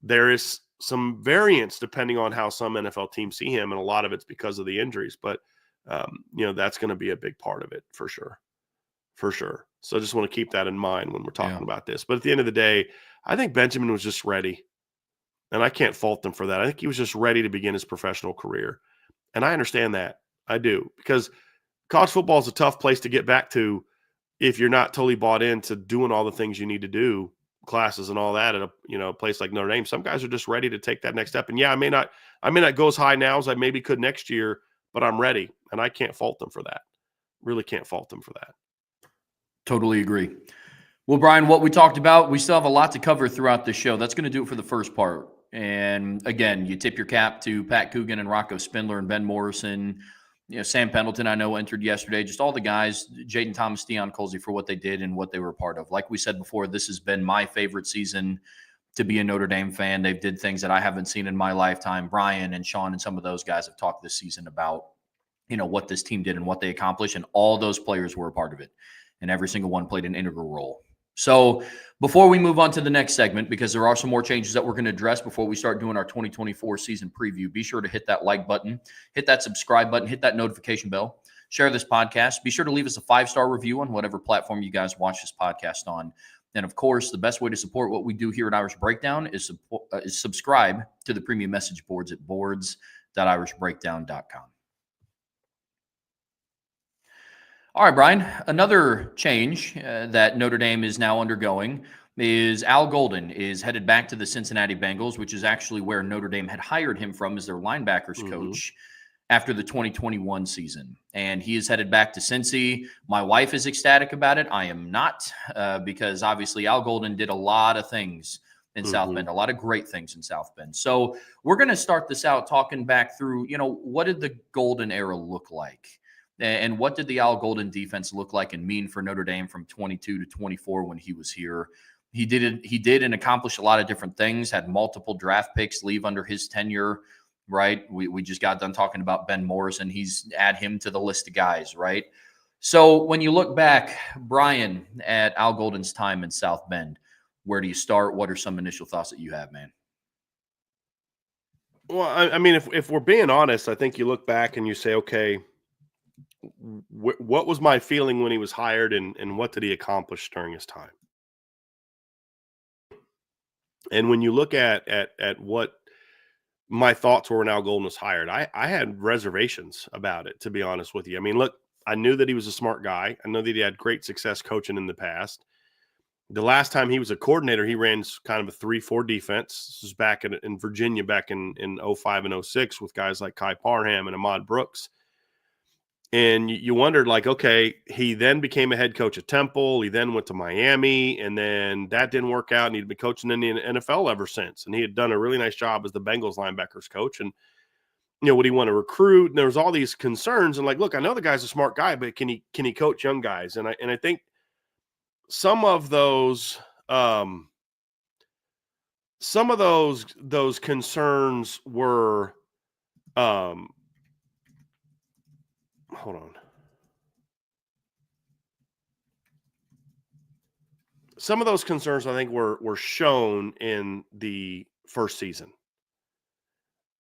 there is some variance depending on how some NFL teams see him, and a lot of it's because of the injuries. But that's going to be a big part of it for sure. For sure. So I just want to keep that in mind when we're talking about this. But at the end of the day, I think Benjamin was just ready. And I can't fault him for that. I think he was just ready to begin his professional career. And I understand that. I do. Because college football is a tough place to get back to if you're not totally bought into doing all the things you need to do, classes and all that at a place like Notre Dame. Some guys are just ready to take that next step. And yeah, I may not go as high now as I maybe could next year, but I'm ready. And I can't fault them for that. Really can't fault them for that. Totally agree. Well, Bryan, what we talked about, we still have a lot to cover throughout the show. That's going to do it for the first part. And again, you tip your cap to Pat Coogan and Rocco Spindler and Ben Morrison. Sam Pendleton, I know, entered yesterday. Just all the guys, Jaden Thomas, Deion Colsey, for what they did and what they were a part of. Like we said before, this has been my favorite season to be a Notre Dame fan. They've did things that I haven't seen in my lifetime. Brian and Sean and some of those guys have talked this season about, what this team did and what they accomplished. And all those players were a part of it. And every single one played an integral role. So before we move on to the next segment, because there are some more changes that we're going to address before we start doing our 2024 season preview, be sure to hit that like button, hit that subscribe button, hit that notification bell, share this podcast. Be sure to leave us a 5-star review on whatever platform you guys watch this podcast on. And of course, the best way to support what we do here at Irish Breakdown is subscribe to the premium message boards at boards.irishbreakdown.com. All right, Bryan, another change that Notre Dame is now undergoing is Al Golden is headed back to the Cincinnati Bengals, which is actually where Notre Dame had hired him from as their linebackers coach after the 2021 season. And he is headed back to Cincy. My wife is ecstatic about it. I am not, because obviously Al Golden did a lot of things in South Bend, a lot of great things in South Bend. So we're going to start this out talking back through, what did the Golden era look like? And what did the Al Golden defense look like and mean for Notre Dame from 22 to 24 when he was here? He did and accomplished a lot of different things, had multiple draft picks leave under his tenure, right? We just got done talking about Ben Morrison. He's add him to the list of guys, right? So when you look back, Bryan, at Al Golden's time in South Bend, where do you start? What are some initial thoughts that you have, man? Well, I mean, if we're being honest, I think you look back and you say, okay, what was my feeling when he was hired, and what did he accomplish during his time? And when you look at what my thoughts were when Al Golden was hired, I had reservations about it, to be honest with you. I mean, look, I knew that he was a smart guy. I know that he had great success coaching in the past. The last time he was a coordinator, he ran kind of a 3-4 defense. This was back in Virginia back in 05 and 06 with guys like Kai Parham and Ahmad Brooks. And you wondered, like, okay, he then became a head coach at Temple. He then went to Miami, and then that didn't work out, and he'd been coaching in the NFL ever since. And he had done a really nice job as the Bengals linebackers coach. And, would he want to recruit? And there was all these concerns. And, like, look, I know the guy's a smart guy, but can he coach young guys? And I think some of those concerns were hold on. Some of those concerns, I think, were shown in the first season,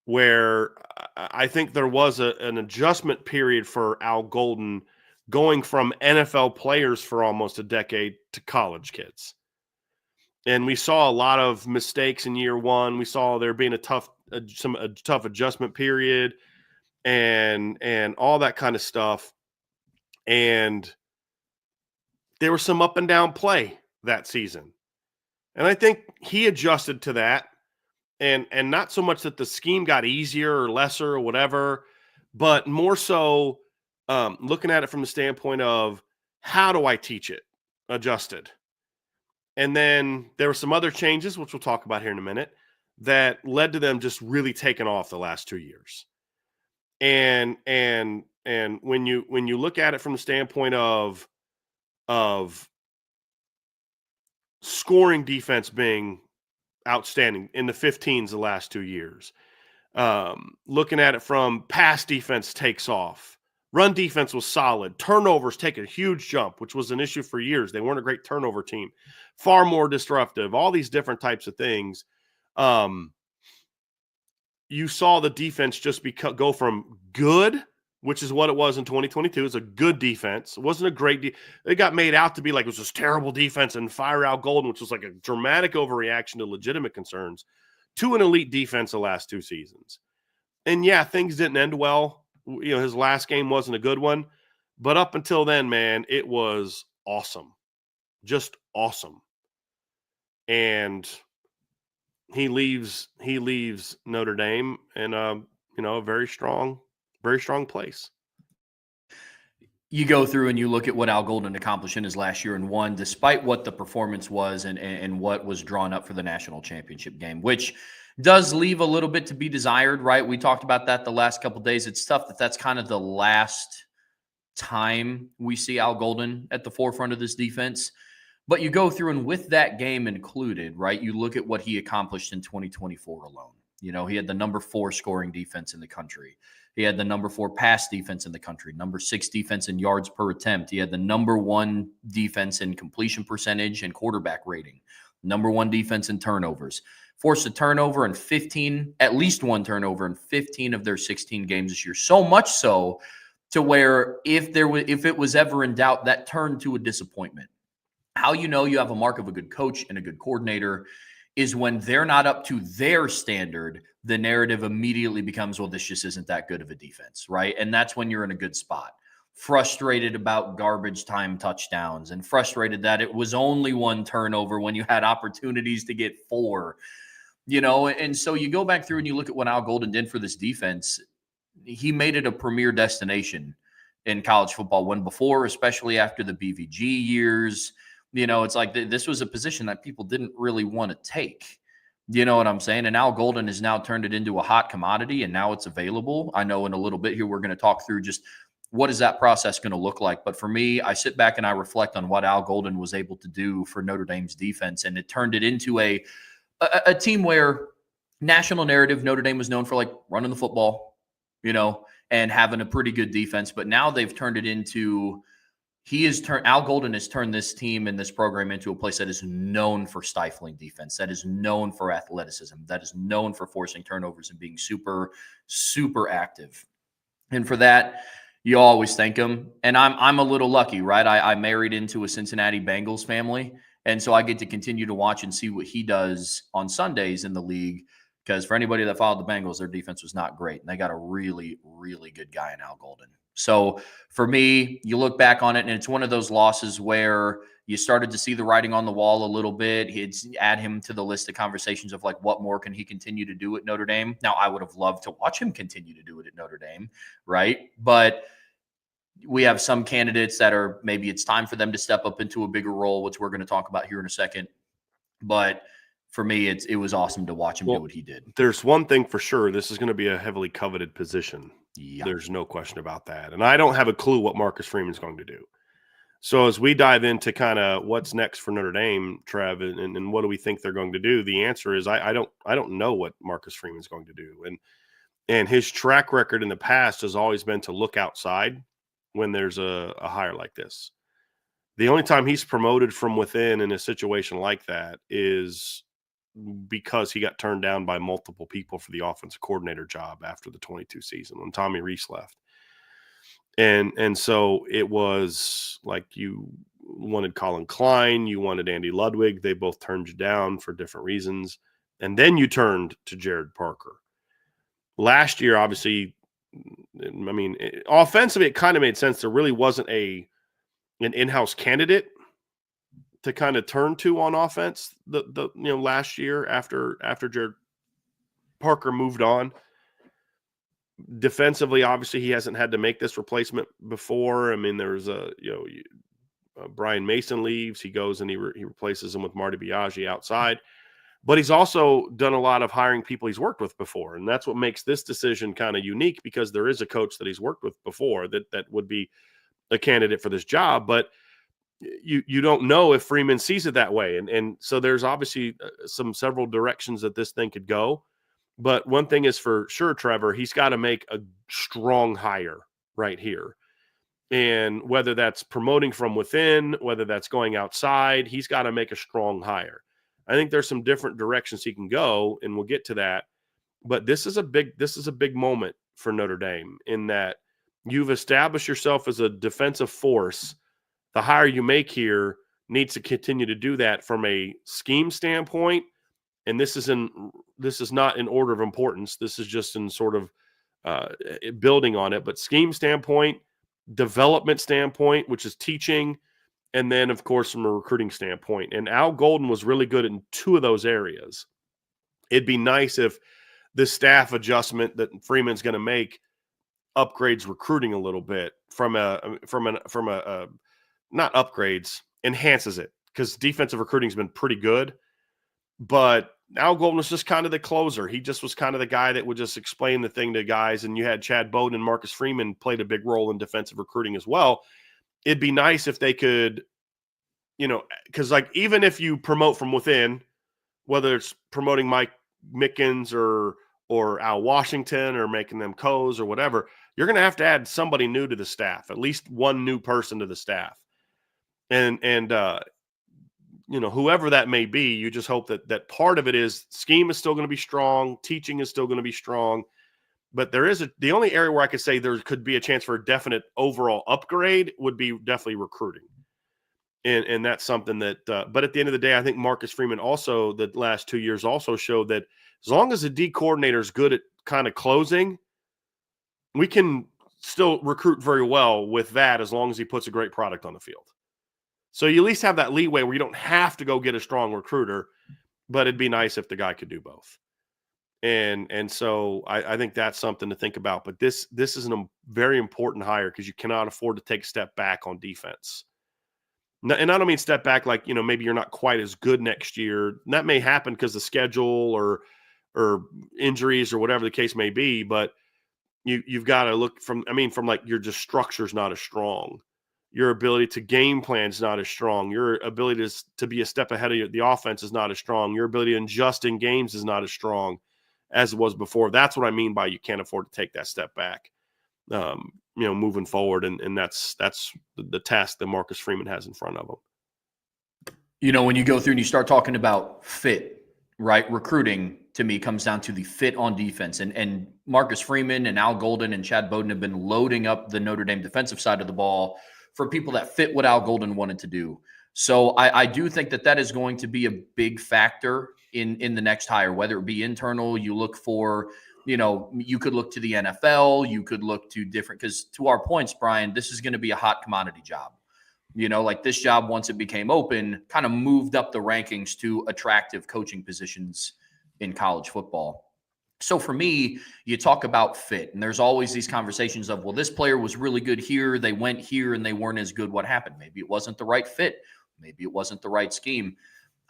where I think there was an adjustment period for Al Golden going from NFL players for almost a decade to college kids. And we saw a lot of mistakes in year one. We saw there being a tough adjustment period and all that kind of stuff. And there was some up and down play that season. And I think he adjusted to that. And not so much that the scheme got easier or lesser or whatever, but more so looking at it from the standpoint of how do I teach it? Adjusted. And then there were some other changes, which we'll talk about here in a minute, that led to them just really taking off the last 2 years. And when you look at it from the standpoint of scoring defense being outstanding in the 15s the last 2 years, looking at it from pass defense takes off, run defense was solid, turnovers take a huge jump, which was an issue for years. They weren't a great turnover team, far more disruptive, all these different types of things. You saw the defense just go from good, which is what it was in 2022. It's a good defense. It wasn't a great it got made out to be like it was this terrible defense and fire Al Golden, which was like a dramatic overreaction to legitimate concerns, to an elite defense the last 2 seasons. And yeah, things didn't end well. You know, his last game wasn't a good one, but up until then, man, it was awesome. Just awesome. And he leaves Notre Dame in a very strong place. You go through and you look at what Al Golden accomplished in his last year and won, despite what the performance was and what was drawn up for the national championship game, which does leave a little bit to be desired, right? We talked about that the last couple of days. It's tough that's kind of the last time we see Al Golden at the forefront of this defense. But you go through and with that game included, right, you look at what he accomplished in 2024 alone. You know, he had the number 4 scoring defense in the country. He had the number 4 pass defense in the country, number 6 defense in yards per attempt. He had the number 1 defense in completion percentage and quarterback rating, number 1 defense in turnovers. Forced a turnover in 15, at least 1 turnover in 15 of their 16 games this year. So much so to where if it was ever in doubt, that turned to a disappointment. How you know you have a mark of a good coach and a good coordinator is when they're not up to their standard, the narrative immediately becomes, well, this just isn't that good of a defense, right? And that's when you're in a good spot. Frustrated about garbage time touchdowns and frustrated that it was only 1 turnover when you had opportunities to get 4, you know? And so you go back through and you look at what Al Golden did for this defense. He made it a premier destination in college football when before, especially after the BVG years. You know, it's like this was a position that people didn't really want to take. You know what I'm saying? And Al Golden has now turned it into a hot commodity, and now it's available. I know in a little bit here we're going to talk through just what is that process going to look like. But for me, I sit back and I reflect on what Al Golden was able to do for Notre Dame's defense, and it turned it into a team where national narrative, Notre Dame was known for like running the football, you know, and having a pretty good defense. But now they've turned it into Al Golden has turned this team and this program into a place that is known for stifling defense, that is known for athleticism, that is known for forcing turnovers and being super, super active. And for that, you always thank him. And I'm a little lucky, right? I married into a Cincinnati Bengals family. And so I get to continue to watch and see what he does on Sundays in the league. Because for anybody that followed the Bengals, their defense was not great. And they got a really, really good guy in Al Golden. So for me, you look back on it, and it's one of those losses where you started to see the writing on the wall a little bit. He'd add him to the list of conversations of like, what more can he continue to do at Notre Dame? Now, I would have loved to watch him continue to do it at Notre Dame, right? But we have some candidates that are maybe it's time for them to step up into a bigger role, which we're going to talk about here in a second. But for me, it was awesome to watch him do what he did. There's one thing for sure. This is going to be a heavily coveted position. Yeah. There's no question about that. And I don't have a clue what Marcus Freeman's going to do. So as we dive into kind of what's next for Notre Dame, Trev, and what do we think they're going to do, the answer is I don't know what Marcus Freeman's going to do. And his track record in the past has always been to look outside when there's a hire like this. The only time he's promoted from within in a situation like that is because he got turned down by multiple people for the offensive coordinator job after the 22 season when Tommy Rees left. And so it was like you wanted Colin Klein, you wanted Andy Ludwig. They both turned you down for different reasons. And then you turned to Jared Parker. Last year, obviously, I mean, offensively, it kind of made sense. There really wasn't an in-house candidate to kind of turn to on offense. Last year after Jared Parker moved on. Defensively, obviously, he hasn't had to make this replacement before. I mean, there's Brian Mason leaves. He goes and he replaces him with Marty Biaggi outside. But he's also done a lot of hiring people he's worked with before. And that's what makes this decision kind of unique, because there is a coach that he's worked with before that would be a candidate for this job. But you don't know if Freeman sees it that way. And so there's obviously several directions that this thing could go. But one thing is for sure, Trevor, he's got to make a strong hire right here. And whether that's promoting from within, whether that's going outside, he's got to make a strong hire. I think there's some different directions he can go, and we'll get to that. But this is a big moment for Notre Dame, in that you've established yourself as a defensive force. The hire you make here needs to continue to do that from a scheme standpoint. And this is not in order of importance. This is just in sort of building on it. But scheme standpoint, development standpoint, which is teaching, and then, of course, from a recruiting standpoint. And Al Golden was really good in two of those areas. It'd be nice if the staff adjustment that Freeman's going to make upgrades recruiting a little bit not upgrades, enhances it, because defensive recruiting has been pretty good. But Al Golden was just kind of the closer. He just was kind of the guy that would just explain the thing to guys. And you had Chad Bowden and Marcus Freeman played a big role in defensive recruiting as well. It'd be nice if they could, because like even if you promote from within, whether it's promoting Mike Mickens or Al Washington or making them co's or whatever, you're going to have to add somebody new to the staff, at least one new person to the staff. And whoever that may be, you just hope that part of it is scheme is still going to be strong, teaching is still going to be strong. But the only area where I could say there could be a chance for a definite overall upgrade would be definitely recruiting. And that's something that, but at the end of the day, I think Marcus Freeman also, the last 2 years also showed that as long as the D coordinator is good at kind of closing, we can still recruit very well with that, as long as he puts a great product on the field. So you at least have that leeway where you don't have to go get a strong recruiter, but it'd be nice if the guy could do both. And so I think that's something to think about. But this is a very important hire, because you cannot afford to take a step back on defense. And I don't mean step back like, maybe you're not quite as good next year. And that may happen because of schedule or injuries or whatever the case may be. But you've got to look from like your just structure's not as strong. Your ability to game plan is not as strong. Your ability to be a step ahead of the offense is not as strong. Your ability to adjust in games is not as strong as it was before. That's what I mean by you can't afford to take that step back, moving forward. And that's the task that Marcus Freeman has in front of him. When you go through and you start talking about fit, right? Recruiting, to me, comes down to the fit on defense. And Marcus Freeman and Al Golden and Chad Bowden have been loading up the Notre Dame defensive side of the ball for people that fit what Al Golden wanted to do. So I do think that is going to be a big factor in the next hire, whether it be internal. You look for, you could look to the NFL, you could look to different, because to our points, Brian, this is going to be a hot commodity job. Like this job, once it became open, kind of moved up the rankings to attractive coaching positions in college football. So for me, you talk about fit, and there's always these conversations of, well, this player was really good here, they went here and they weren't as good. What happened? Maybe it wasn't the right fit. Maybe it wasn't the right scheme.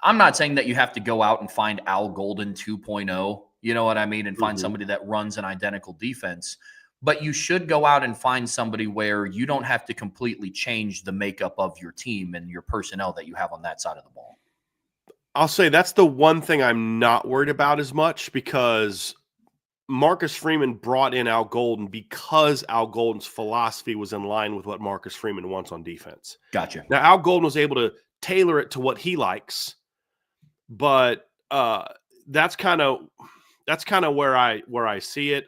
I'm not saying that you have to go out and find Al Golden 2.0, you know what I mean, and find somebody that runs an identical defense. But you should go out and find somebody where you don't have to completely change the makeup of your team and your personnel that you have on that side of the ball. I'll say that's the one thing I'm not worried about as much, because Marcus Freeman brought in Al Golden because Al Golden's philosophy was in line with what Marcus Freeman wants on defense. Gotcha. Now, Al Golden was able to tailor it to what he likes, but that's kind of where I see it.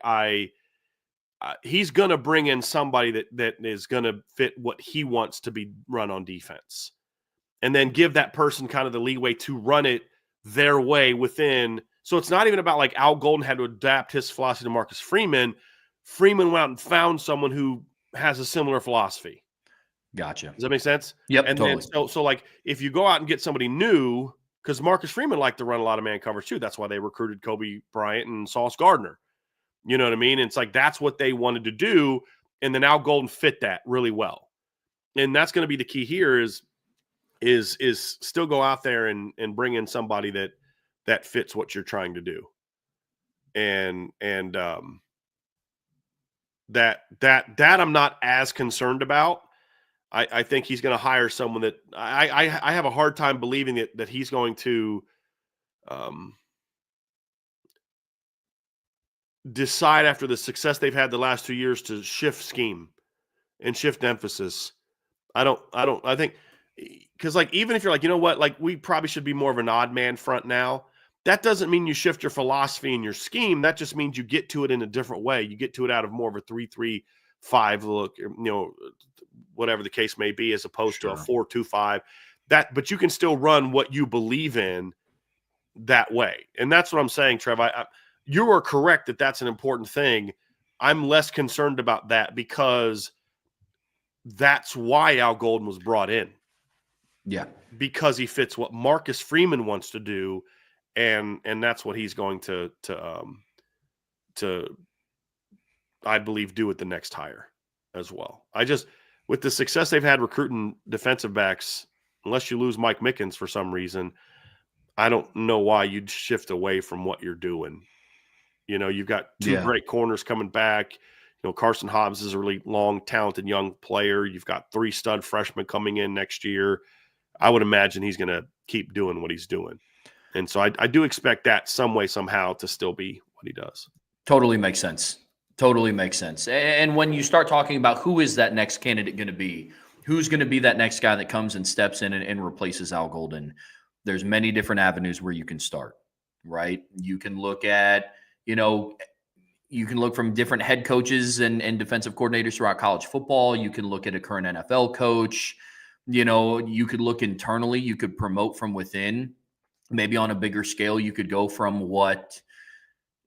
He's going to bring in somebody that is going to fit what he wants to be run on defense, and then give that person kind of the leeway to run it their way within. So it's not even about like Al Golden had to adapt his philosophy to Marcus Freeman. Freeman went out and found someone who has a similar philosophy. Gotcha. Does that make sense? Yep, And totally. then so like if you go out and get somebody new, because Marcus Freeman liked to run a lot of man coverage too. That's why they recruited Kobe Bryant and Sauce Gardner. You know what I mean? It's like that's what they wanted to do, and then Al Golden fit that really well. And that's going to be the key here is still go out there and bring in somebody that fits what you're trying to do. And that I'm not as concerned about. I think he's going to hire someone that I have a hard time believing that he's going to decide after the success they've had the last 2 years to shift scheme and shift emphasis. I think because like even if you're like, you know what, like we probably should be more of an odd man front now. That doesn't mean you shift your philosophy and your scheme. That just means you get to it in a different way. You get to it out of more of a 3-3-5 look, whatever the case may be, as opposed to a 4-2-5. But you can still run what you believe in that way. And that's what I'm saying, Trev. You are correct that that's an important thing. I'm less concerned about that because that's why Al Golden was brought in. Yeah. Because he fits what Marcus Freeman wants to do. And that's what he's going to I believe do at the next hire as well. With the success they've had recruiting defensive backs, unless you lose Mike Mickens for some reason, I don't know why you'd shift away from what you're doing. You've got two great corners coming back. Carson Hobbs is a really long, talented young player. You've got 3 stud freshmen coming in next year. I would imagine he's going to keep doing what he's doing. And so I do expect that some way, somehow to still be what he does. Totally makes sense. Totally makes sense. And when you start talking about who is that next candidate going to be, who's going to be that next guy that comes and steps in and replaces Al Golden, there's many different avenues where you can start, right? You can look at, you can look from different head coaches and defensive coordinators throughout college football. You can look at a current NFL coach. You could look internally. You could promote from within. Maybe on a bigger scale, you could go from what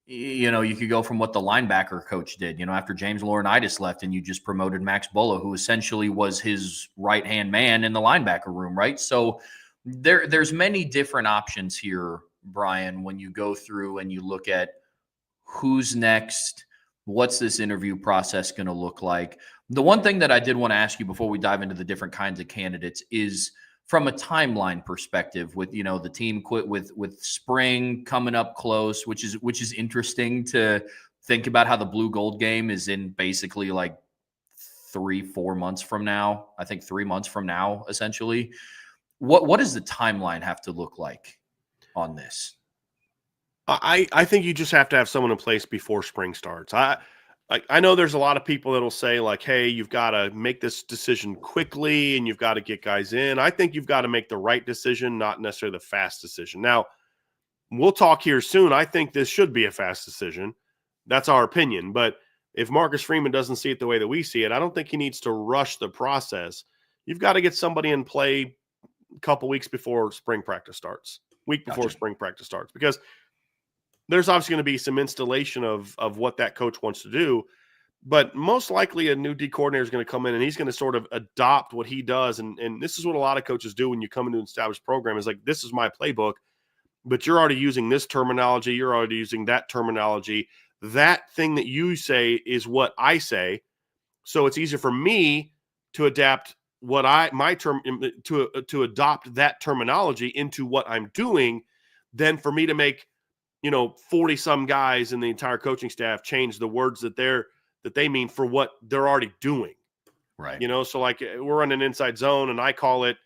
the linebacker coach did, after James Laurinaitis left and you just promoted Max Bulla, who essentially was his right-hand man in the linebacker room, right? So there's many different options here, Bryan, when you go through and you look at who's next, what's this interview process going to look like. The one thing that I did want to ask you before we dive into the different kinds of candidates is from a timeline perspective with, the team quit with spring coming up close, which is interesting to think about how the blue gold game is in basically like 3-4 months from now. I think 3 months from now, essentially. What does the timeline have to look like on this? I think you just have to have someone in place before spring starts. I know there's a lot of people that'll say like, hey, you've got to make this decision quickly and you've got to get guys in. I think you've got to make the right decision, not necessarily the fast decision. Now, we'll talk here soon. I think this should be a fast decision. That's our opinion. But if Marcus Freeman doesn't see it the way that we see it, I don't think he needs to rush the process. You've got to get somebody in play a couple weeks before spring practice starts, before spring practice starts, because there's obviously going to be some installation of what that coach wants to do, but most likely a new D coordinator is going to come in and he's going to sort of adopt what he does. And this is what a lot of coaches do when you come into an established program is like, this is my playbook, but you're already using this terminology. You're already using that terminology. That thing that you say is what I say. So it's easier for me to adapt to adopt that terminology into what I'm doing than for me to make 40 some guys in the entire coaching staff change the words that they mean for what they're already doing. Right. So like we're running inside zone and I call it,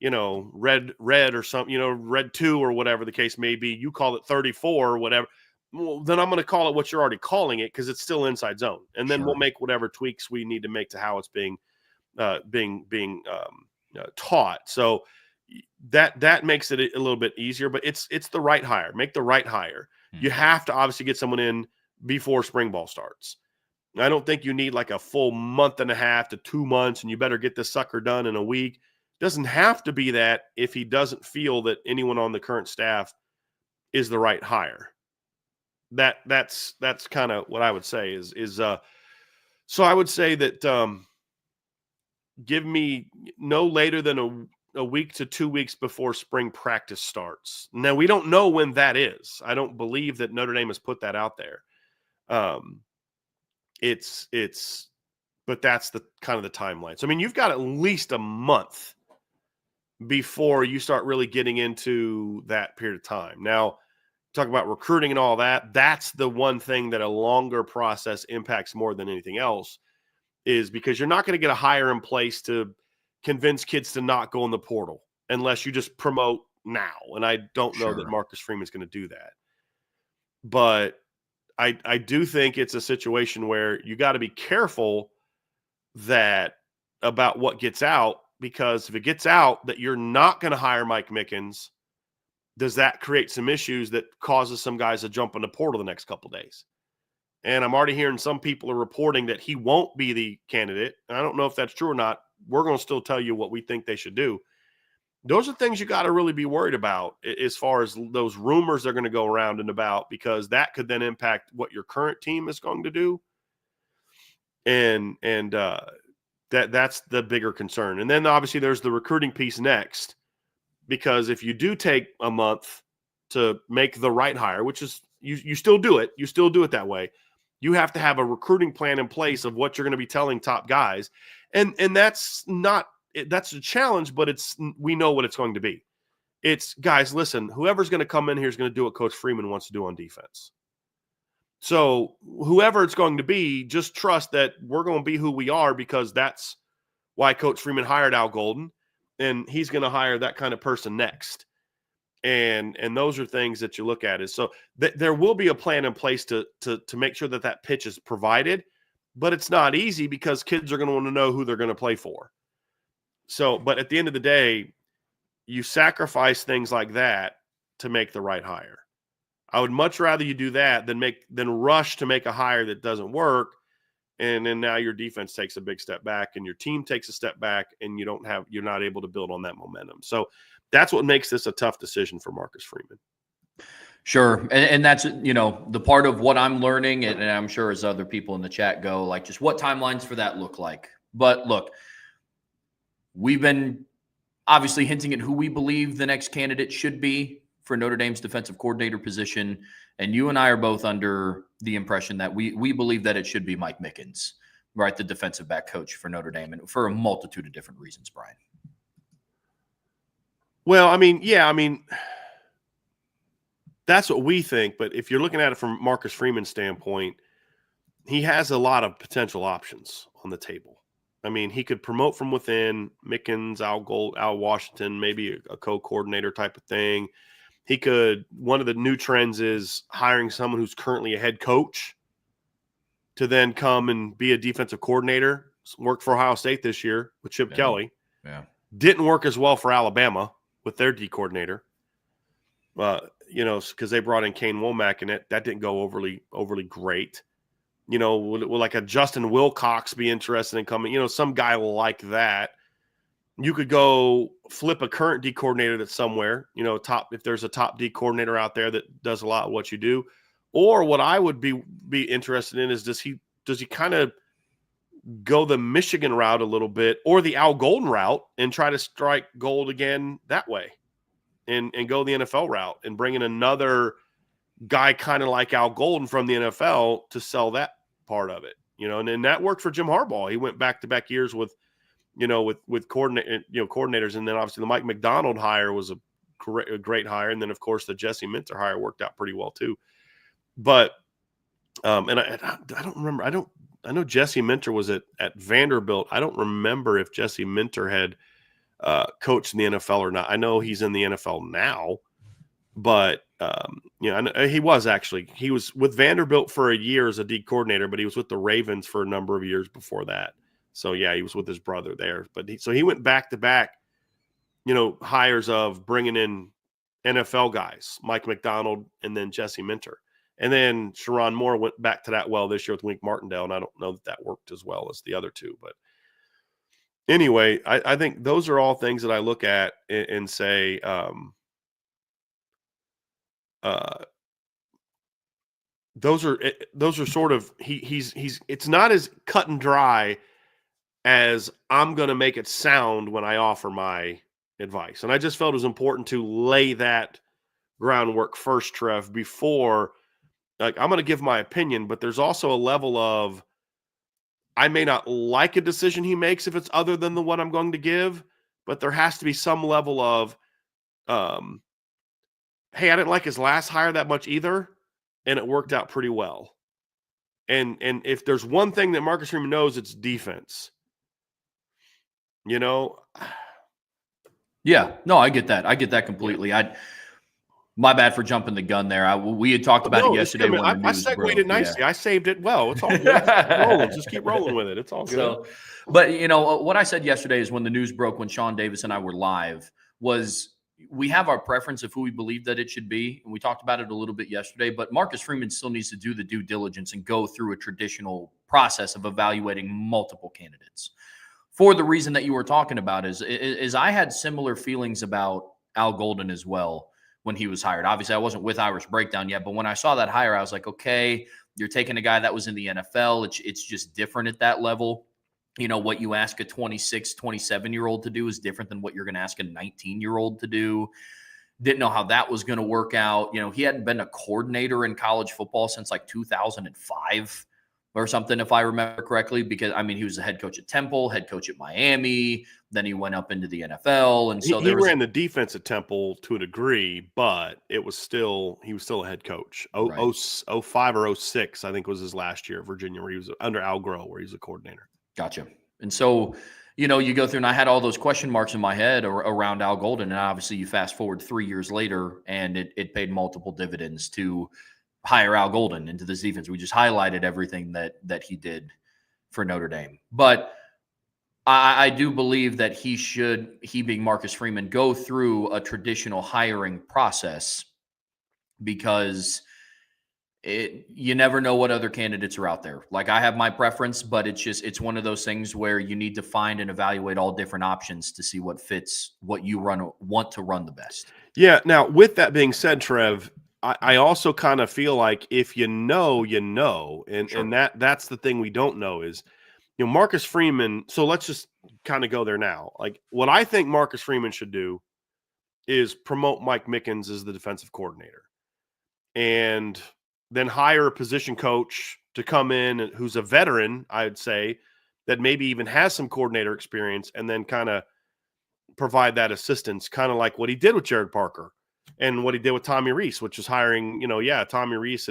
red or something, red 2 or whatever the case may be. You call it 34 or whatever. Well, then I'm going to call it what you're already calling it because it's still inside zone. And then we'll make whatever tweaks we need to make to how it's being taught. So that makes it a little bit easier, but it's the right hire. Make the right hire. You have to obviously get someone in before spring ball starts. I don't think you need like a full month and a half to 2 months and you better get this sucker done in a week. Doesn't have to be that if he doesn't feel that anyone on the current staff is the right hire. That's kind of what I would say is So I would say that give me no later than a week to 2 weeks before spring practice starts. Now, we don't know when that is. I don't believe that Notre Dame has put that out there. But that's the kind of the timeline. So, I mean, you've got at least a month before you start really getting into that period of time. Now, talk about recruiting and all that. That's the one thing that a longer process impacts more than anything else, is because you're not going to get a hire in place to convince kids to not go in the portal unless you just promote now. And I don't know that Marcus Freeman is going to do that. But I do think it's a situation where you got to be careful that about what gets out, because if it gets out that you're not going to hire Mike Mickens, does that create some issues that causes some guys to jump in the portal the next couple of days? And I'm already hearing some people are reporting that he won't be the candidate. And I don't know if that's true or not. We're going to still tell you what we think they should do. Those are things you got to really be worried about as far as those rumors are going to go around and about, because that could then impact what your current team is going to do. And that's the bigger concern. And then obviously there's the recruiting piece next, because if you do take a month to make the right hire, which is you still do it, that way. You have to have a recruiting plan in place of what you're going to be telling top guys. And that's a challenge, but we know what it's going to be. It's, guys, listen, whoever's going to come in here is going to do what Coach Freeman wants to do on defense. So whoever it's going to be, just trust that we're going to be who we are, because that's why Coach Freeman hired Al Golden, and he's going to hire that kind of person next. And those are things that you look at. Is so there will be a plan in place to make sure that pitch is provided, but it's not easy because kids are going to want to know who they're going to play for. So, but at the end of the day, you sacrifice things like that to make the right hire. I would much rather you do that than rush to make a hire that doesn't work, and then now your defense takes a big step back and your team takes a step back, and you're not able to build on that momentum. So that's what makes this a tough decision for Marcus Freeman. Sure. And that's, the part of what I'm learning, and I'm sure as other people in the chat go, like, just what timelines for that look like. But look, we've been obviously hinting at who we believe the next candidate should be for Notre Dame's defensive coordinator position. And you and I are both under the impression that we believe that it should be Mike Mickens, right? The defensive back coach for Notre Dame, and for a multitude of different reasons, Bryan. Well, that's what we think. But if you're looking at it from Marcus Freeman's standpoint, he has a lot of potential options on the table. I mean, he could promote from within, Mickens, Al Washington, maybe a co-coordinator type of thing. He could, one of the new trends is hiring someone who's currently a head coach to then come and be a defensive coordinator. Worked for Ohio State this year with Chip Kelly. Yeah. Didn't work as well for Alabama with their D coordinator. Because they brought in Kane Womack, and that didn't go overly great. Will like a Justin Wilcox be interested in coming? Some guy like that. You could go flip a current D coordinator that's somewhere, if there's a top D coordinator out there that does a lot of what you do. Or what I would be interested in is, does he kind of go the Michigan route a little bit, or the Al Golden route, and try to strike gold again that way, and go the NFL route and bring in another guy kind of like Al Golden from the NFL to sell that part of it, and that worked for Jim Harbaugh. He went back-to-back years with coordinators, and then obviously the Mike Macdonald hire was a great hire, and then of course the Jesse Minter hire worked out pretty well too. But and I don't remember. I know Jesse Minter was at Vanderbilt. I don't remember if Jesse Minter had coached in the NFL or not. I know he's in the NFL now, but he was with Vanderbilt for a year as a D coordinator, but he was with the Ravens for a number of years before that. So yeah, he was with his brother there. But he went back to back, hires of bringing in NFL guys, Mike Macdonald and then Jesse Minter. And then Sharon Moore went back to that well this year with Wink Martindale, and I don't know that worked as well as the other two. But anyway, I think those are all things that I look at and say, those are sort of he's it's not as cut and dry as I'm going to make it sound when I offer my advice. And I just felt it was important to lay that groundwork first, Trev, before, like, I'm going to give my opinion, but there's also a level of, I may not like a decision he makes if it's other than the one I'm going to give, but there has to be some level of, hey, I didn't like his last hire that much either, and it worked out pretty well. And if there's one thing that Marcus Freeman knows, it's defense. You know? Yeah, no, I get that. I get that completely. Yeah. My bad for jumping the gun there. We had talked about it yesterday when the news I segued broke. it nicely. Yeah. I saved it well. It's all good. Just keep rolling with it. It's all good. So, but what I said yesterday is when the news broke, when Sean Davis and I were live, was we have our preference of who we believe that it should be, and we talked about it a little bit yesterday. But Marcus Freeman still needs to do the due diligence and go through a traditional process of evaluating multiple candidates. For the reason that you were talking about is I had similar feelings about Al Golden as well when he was hired. Obviously, I wasn't with Irish Breakdown yet, but when I saw that hire, I was like, okay, you're taking a guy that was in the NFL. It's just different at that level. What you ask a 26, 27-year-old to do is different than what you're going to ask a 19-year-old to do. Didn't know how that was going to work out. He hadn't been a coordinator in college football since like 2005 or something, if I remember correctly, because, he was the head coach at Temple, head coach at Miami. Then he went up into the NFL. And so he ran the defense at Temple to a degree, but he was still a head coach. 05 or 06, I think, was his last year at Virginia, where he was under Al Groh, where he was a coordinator. Gotcha. And so, you go through, and I had all those question marks in my head around Al Golden. And obviously you fast forward 3 years later, and it paid multiple dividends to hire Al Golden into this defense. We just highlighted everything that he did for Notre Dame. But I do believe that he being Marcus Freeman, go through a traditional hiring process, because you never know what other candidates are out there. Like, I have my preference, but it's one of those things where you need to find and evaluate all different options to see what fits what you want to run the best. Yeah. Now, with that being said, Trev, I also kind of feel like if you know, and Sure. and that's the thing we don't know is, Marcus Freeman. So let's just kind of go there now. Like, what I think Marcus Freeman should do is promote Mike Mickens as the defensive coordinator, and then hire a position coach to come in who's a veteran, I'd say, that maybe even has some coordinator experience, and then kind of provide that assistance, kind of like what he did with Jared Parker. And what he did with Tommy Rees, which is hiring, Tommy Rees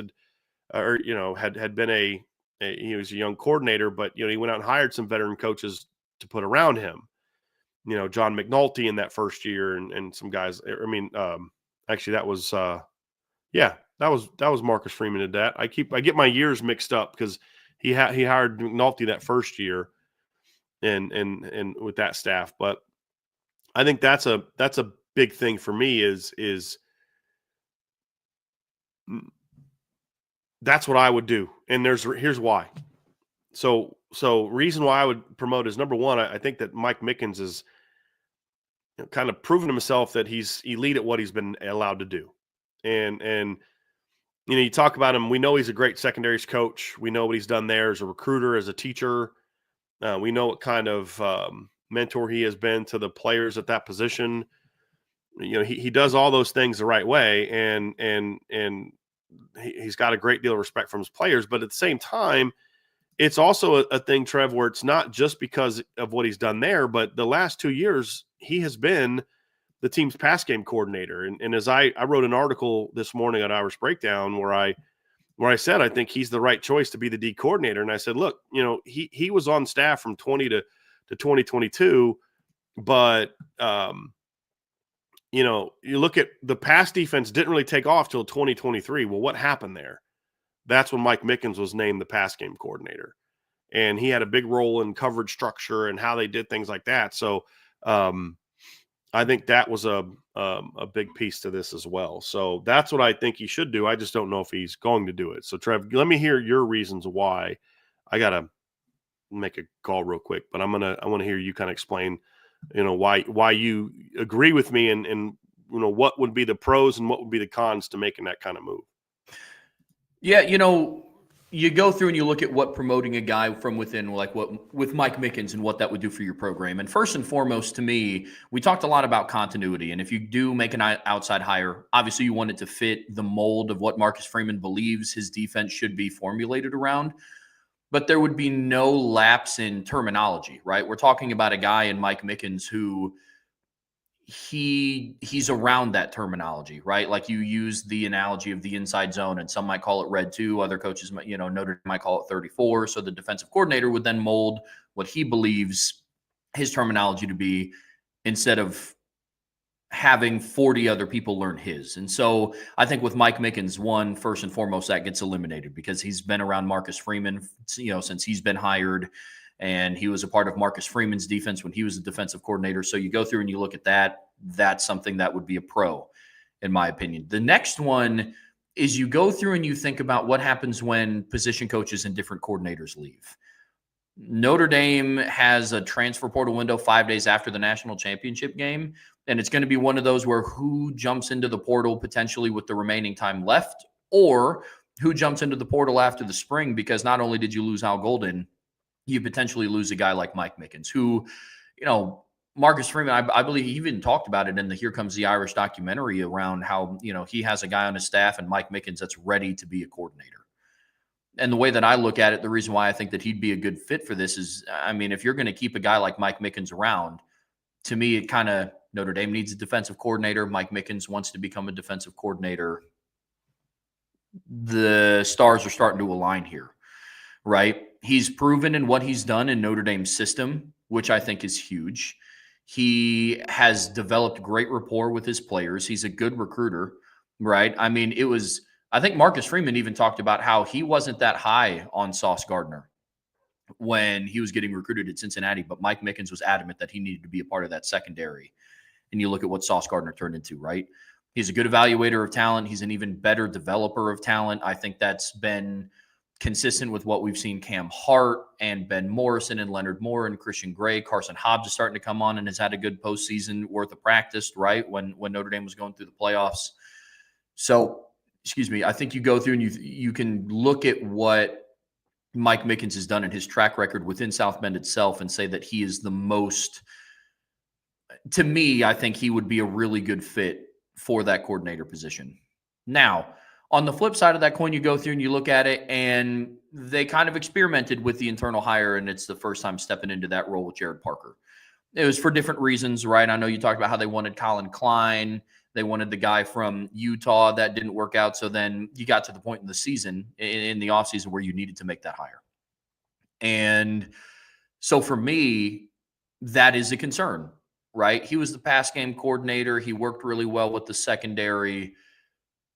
had been he was a young coordinator, but, he went out and hired some veteran coaches to put around him, John McNulty in that first year and some guys. Actually that was, that was Marcus Freeman did that. I get my years mixed up because he hired McNulty that first year and with that staff. But I think that's a big thing for me is that's what I would do. And here's why. So reason why I would promote is, number one, I think that Mike Mickens is kind of proven himself that he's elite at what he's been allowed to do. And you talk about him. We know he's a great secondaries coach. We know what he's done there as a recruiter, as a teacher. We know what kind of mentor he has been to the players at that position. He does all those things the right way, and he's got a great deal of respect from his players. But at the same time, it's also a thing, Trev, where it's not just because of what he's done there, but the last 2 years he has been the team's pass game coordinator. And as I wrote an article this morning on Irish Breakdown where I said I think he's the right choice to be the D coordinator. And I said, look, he was on staff from 20 to 2022, but you look at the pass defense didn't really take off till 2023. Well, what happened there? That's when Mike Mickens was named the pass game coordinator, and he had a big role in coverage structure and how they did things like that. So I think that was a big piece to this as well. So that's what I think he should do. I just don't know if he's going to do it. So Trev, let me hear your reasons why. I got to make a call real quick, but I want to hear you kind of explain, why you agree with me and what would be the pros and what would be the cons to making that kind of move. Yeah, you go through and you look at what promoting a guy from within, like what with Mike Mickens and what that would do for your program. And first and foremost, to me, we talked a lot about continuity. And if you do make an outside hire, obviously you want it to fit the mold of what Marcus Freeman believes his defense should be formulated around. But there would be no lapse in terminology, right? We're talking about a guy in Mike Mickens who he's around that terminology, right? Like you use the analogy of the inside zone, and some might call it red 2, other coaches might, Notre Dame might call it 34. So the defensive coordinator would then mold what he believes his terminology to be, instead of having 40 other people learn his. And so I think with Mike Mickens, first and foremost, that gets eliminated because he's been around Marcus Freeman, since he's been hired. And he was a part of Marcus Freeman's defense when he was a defensive coordinator. So you go through and you look at that. That's something that would be a pro, in my opinion. The next one is you go through and you think about what happens when position coaches and different coordinators leave. Notre Dame has a transfer portal window 5 days after the national championship game. And it's going to be one of those where who jumps into the portal potentially with the remaining time left, or who jumps into the portal after the spring, because not only did you lose Al Golden, you potentially lose a guy like Mike Mickens, who, Marcus Freeman, I believe he even talked about it in the Here Comes the Irish documentary around how, he has a guy on his staff and Mike Mickens that's ready to be a coordinator. And the way that I look at it, the reason why I think that he'd be a good fit for this is, if you're going to keep a guy like Mike Mickens around, to me, it kind of, Notre Dame needs a defensive coordinator. Mike Mickens wants to become a defensive coordinator. The stars are starting to align here, right? He's proven in what he's done in Notre Dame's system, which I think is huge. He has developed great rapport with his players. He's a good recruiter, right? I think Marcus Freeman even talked about how he wasn't that high on Sauce Gardner when he was getting recruited at Cincinnati, but Mike Mickens was adamant that he needed to be a part of that secondary. And you look at what Sauce Gardner turned into, right? He's a good evaluator of talent. He's an even better developer of talent. I think that's been consistent with what we've seen Cam Hart and Ben Morrison and Leonard Moore and Christian Gray. Carson Hobbs is starting to come on and has had a good postseason worth of practice, right? When Notre Dame was going through the playoffs. So, I think you go through and you can look at what Mike Mickens has done in his track record within South Bend itself and say that he is the most, to me, I think he would be a really good fit for that coordinator position. Now, on the flip side of that coin, you go through and you look at it, and they kind of experimented with the internal hire, and it's the first time stepping into that role with Jared Parker. It was for different reasons, right? I know you talked about how they wanted Colin Klein. They wanted the guy from Utah. That didn't work out. So then you got to the point in the season, in the offseason, where you needed to make that hire. And so for me, that is a concern, right? He was the pass game coordinator. He worked really well with the secondary,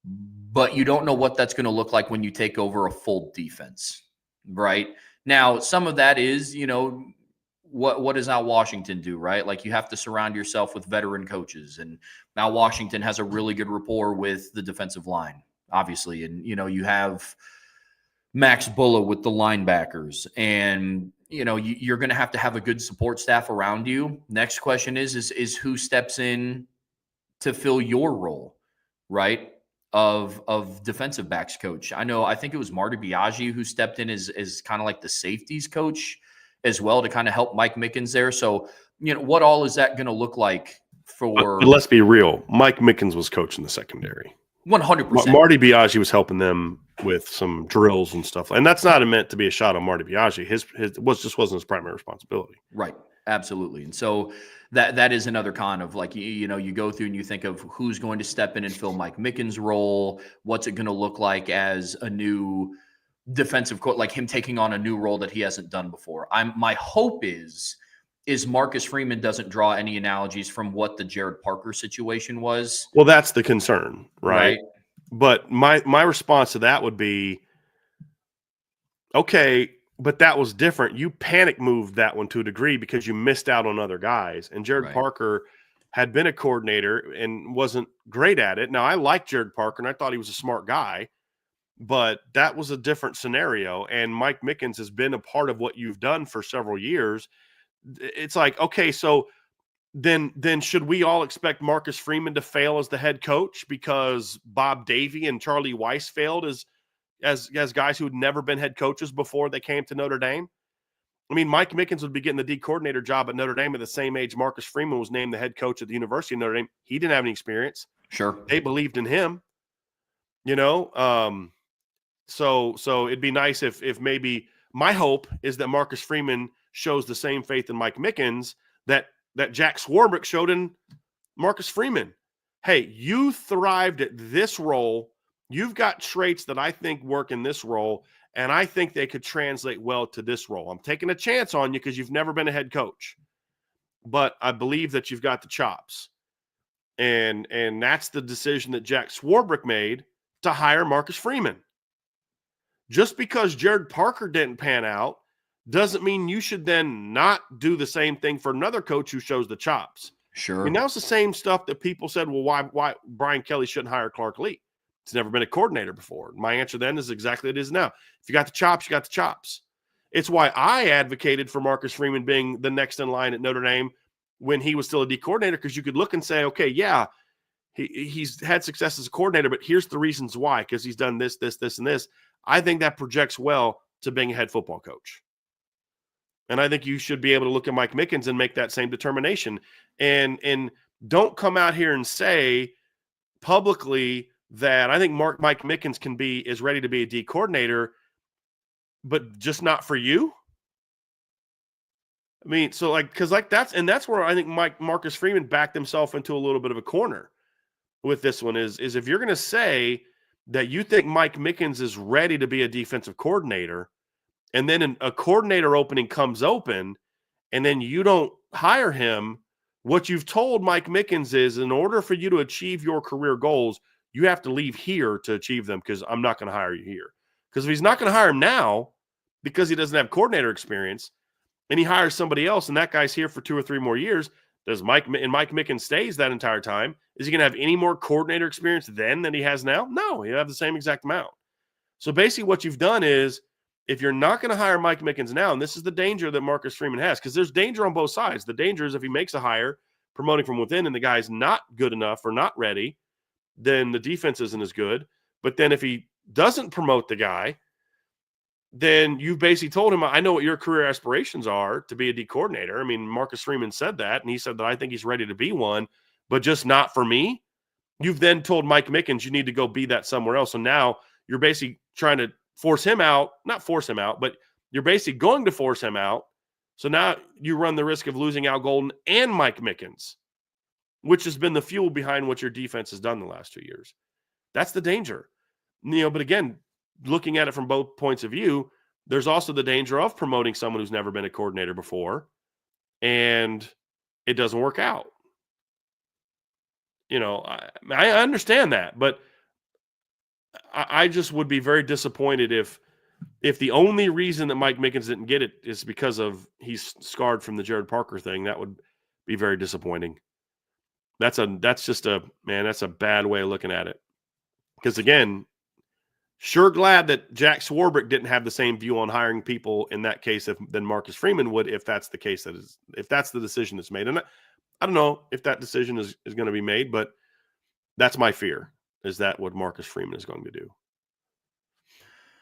but you don't know what that's going to look like when you take over a full defense, right? Now, some of that is, what does Al Washington do, right? Like, you have to surround yourself with veteran coaches, and Al Washington has a really good rapport with the defensive line, obviously. And, you have Max Bulla with the linebackers, and, you're going to have a good support staff around you. Next question is who steps in to fill your role, right? Of defensive backs coach. I think it was Marty Biaggi who stepped in as kind of like the safeties coach as well, to kind of help Mike Mickens there. So, what all is that going to look like for? But let's be real. Mike Mickens was coaching the secondary. 100%. Marty Biaggi was helping them with some drills and stuff, and that's not meant to be a shot on Marty Biaggi. His just wasn't his primary responsibility. Right. Absolutely. And so that is another con of, like, you go through and you think of who's going to step in and fill Mike Mickens' role. What's it going to look like as a new defensive coach, like him taking on a new role that he hasn't done before? My hope is Marcus Freeman doesn't draw any analogies from what the Jared Parker situation was. Well, that's the concern, right? But my response to that would be, okay, but that was different. You panic moved that one to a degree because you missed out on other guys. And Jared Parker had been a coordinator and wasn't great at it. Now, I like Jared Parker, and I thought he was a smart guy, but that was a different scenario. And Mike Mickens has been a part of what you've done for several years. It's like, okay, so then should we all expect Marcus Freeman to fail as the head coach because Bob Davie and Charlie Weiss failed as as guys who had never been head coaches before they came to Notre Dame. I mean, Mike Mickens would be getting the D coordinator job at Notre Dame at the same age Marcus Freeman was named the head coach at the University of Notre Dame. He didn't have any experience. Sure. They believed in him, you know. So it'd be nice if maybe my hope is that Marcus Freeman shows the same faith in Mike Mickens that Jack Swarbrick showed in Marcus Freeman. Hey, you thrived at this role. You've got traits that I think work in this role, and I think they could translate well to this role. I'm taking a chance on you because you've never been a head coach, but I believe that you've got the chops. And that's the decision that Jack Swarbrick made to hire Marcus Freeman. Just because Jared Parker didn't pan out doesn't mean you should then not do the same thing for another coach who shows the chops. Sure. I mean, that was the same stuff that people said, well, why Brian Kelly shouldn't hire Clark Lee? He's never been a coordinator before. My answer then is exactly what it is now. If you got the chops, you got the chops. It's why I advocated for Marcus Freeman being the next in line at Notre Dame when he was still a D coordinator, because you could look and say, okay, yeah, he's had success as a coordinator, but here's the reasons why, because he's done this, this, this, and this. I think that projects well to being a head football coach. And I think you should be able to look at Mike Mickens and make that same determination. And don't come out here and say publicly that I think Mike Mickens is ready to be a D coordinator, but just not for you. I mean, so that's where I think Marcus Freeman backed himself into a little bit of a corner with this one is if you're going to say that you think Mike Mickens is ready to be a defensive coordinator, and then a coordinator opening comes open, and then you don't hire him, what you've told Mike Mickens is in order for you to achieve your career goals, you have to leave here to achieve them because I'm not going to hire you here. Because if he's not going to hire him now because he doesn't have coordinator experience and he hires somebody else and that guy's here for 2 or 3 more years, does Mike Mickens stays that entire time? Is he going to have any more coordinator experience then than he has now? No, he'll have the same exact amount. So basically what you've done is if you're not going to hire Mike Mickens now, and this is the danger that Marcus Freeman has, because there's danger on both sides. The danger is if he makes a hire, promoting from within, and the guy's not good enough or not ready, then the defense isn't as good. But then if he doesn't promote the guy, then you've basically told him, I know what your career aspirations are to be a D coordinator. I mean, Marcus Freeman said that, and he said that I think he's ready to be one, but just not for me. You've then told Mike Mickens you need to go be that somewhere else. So now you're basically trying to force him out, not force him out, but you're basically going to force him out. So now you run the risk of losing Al Golden and Mike Mickens, which has been the fuel behind what your defense has done the last 2 years. That's the danger. But again, looking at it from both points of view, there's also the danger of promoting someone who's never been a coordinator before and it doesn't work out. I understand that, but I just would be very disappointed if the only reason that Mike Mickens didn't get it is because of he's scarred from the Jared Parker thing. That would be very disappointing. That's a bad way of looking at it. Because again, sure glad that Jack Swarbrick didn't have the same view on hiring people in that case than Marcus Freeman would, if that's the case, if that's the decision that's made. And I don't know if that decision is going to be made, but that's my fear. Is that what Marcus Freeman is going to do?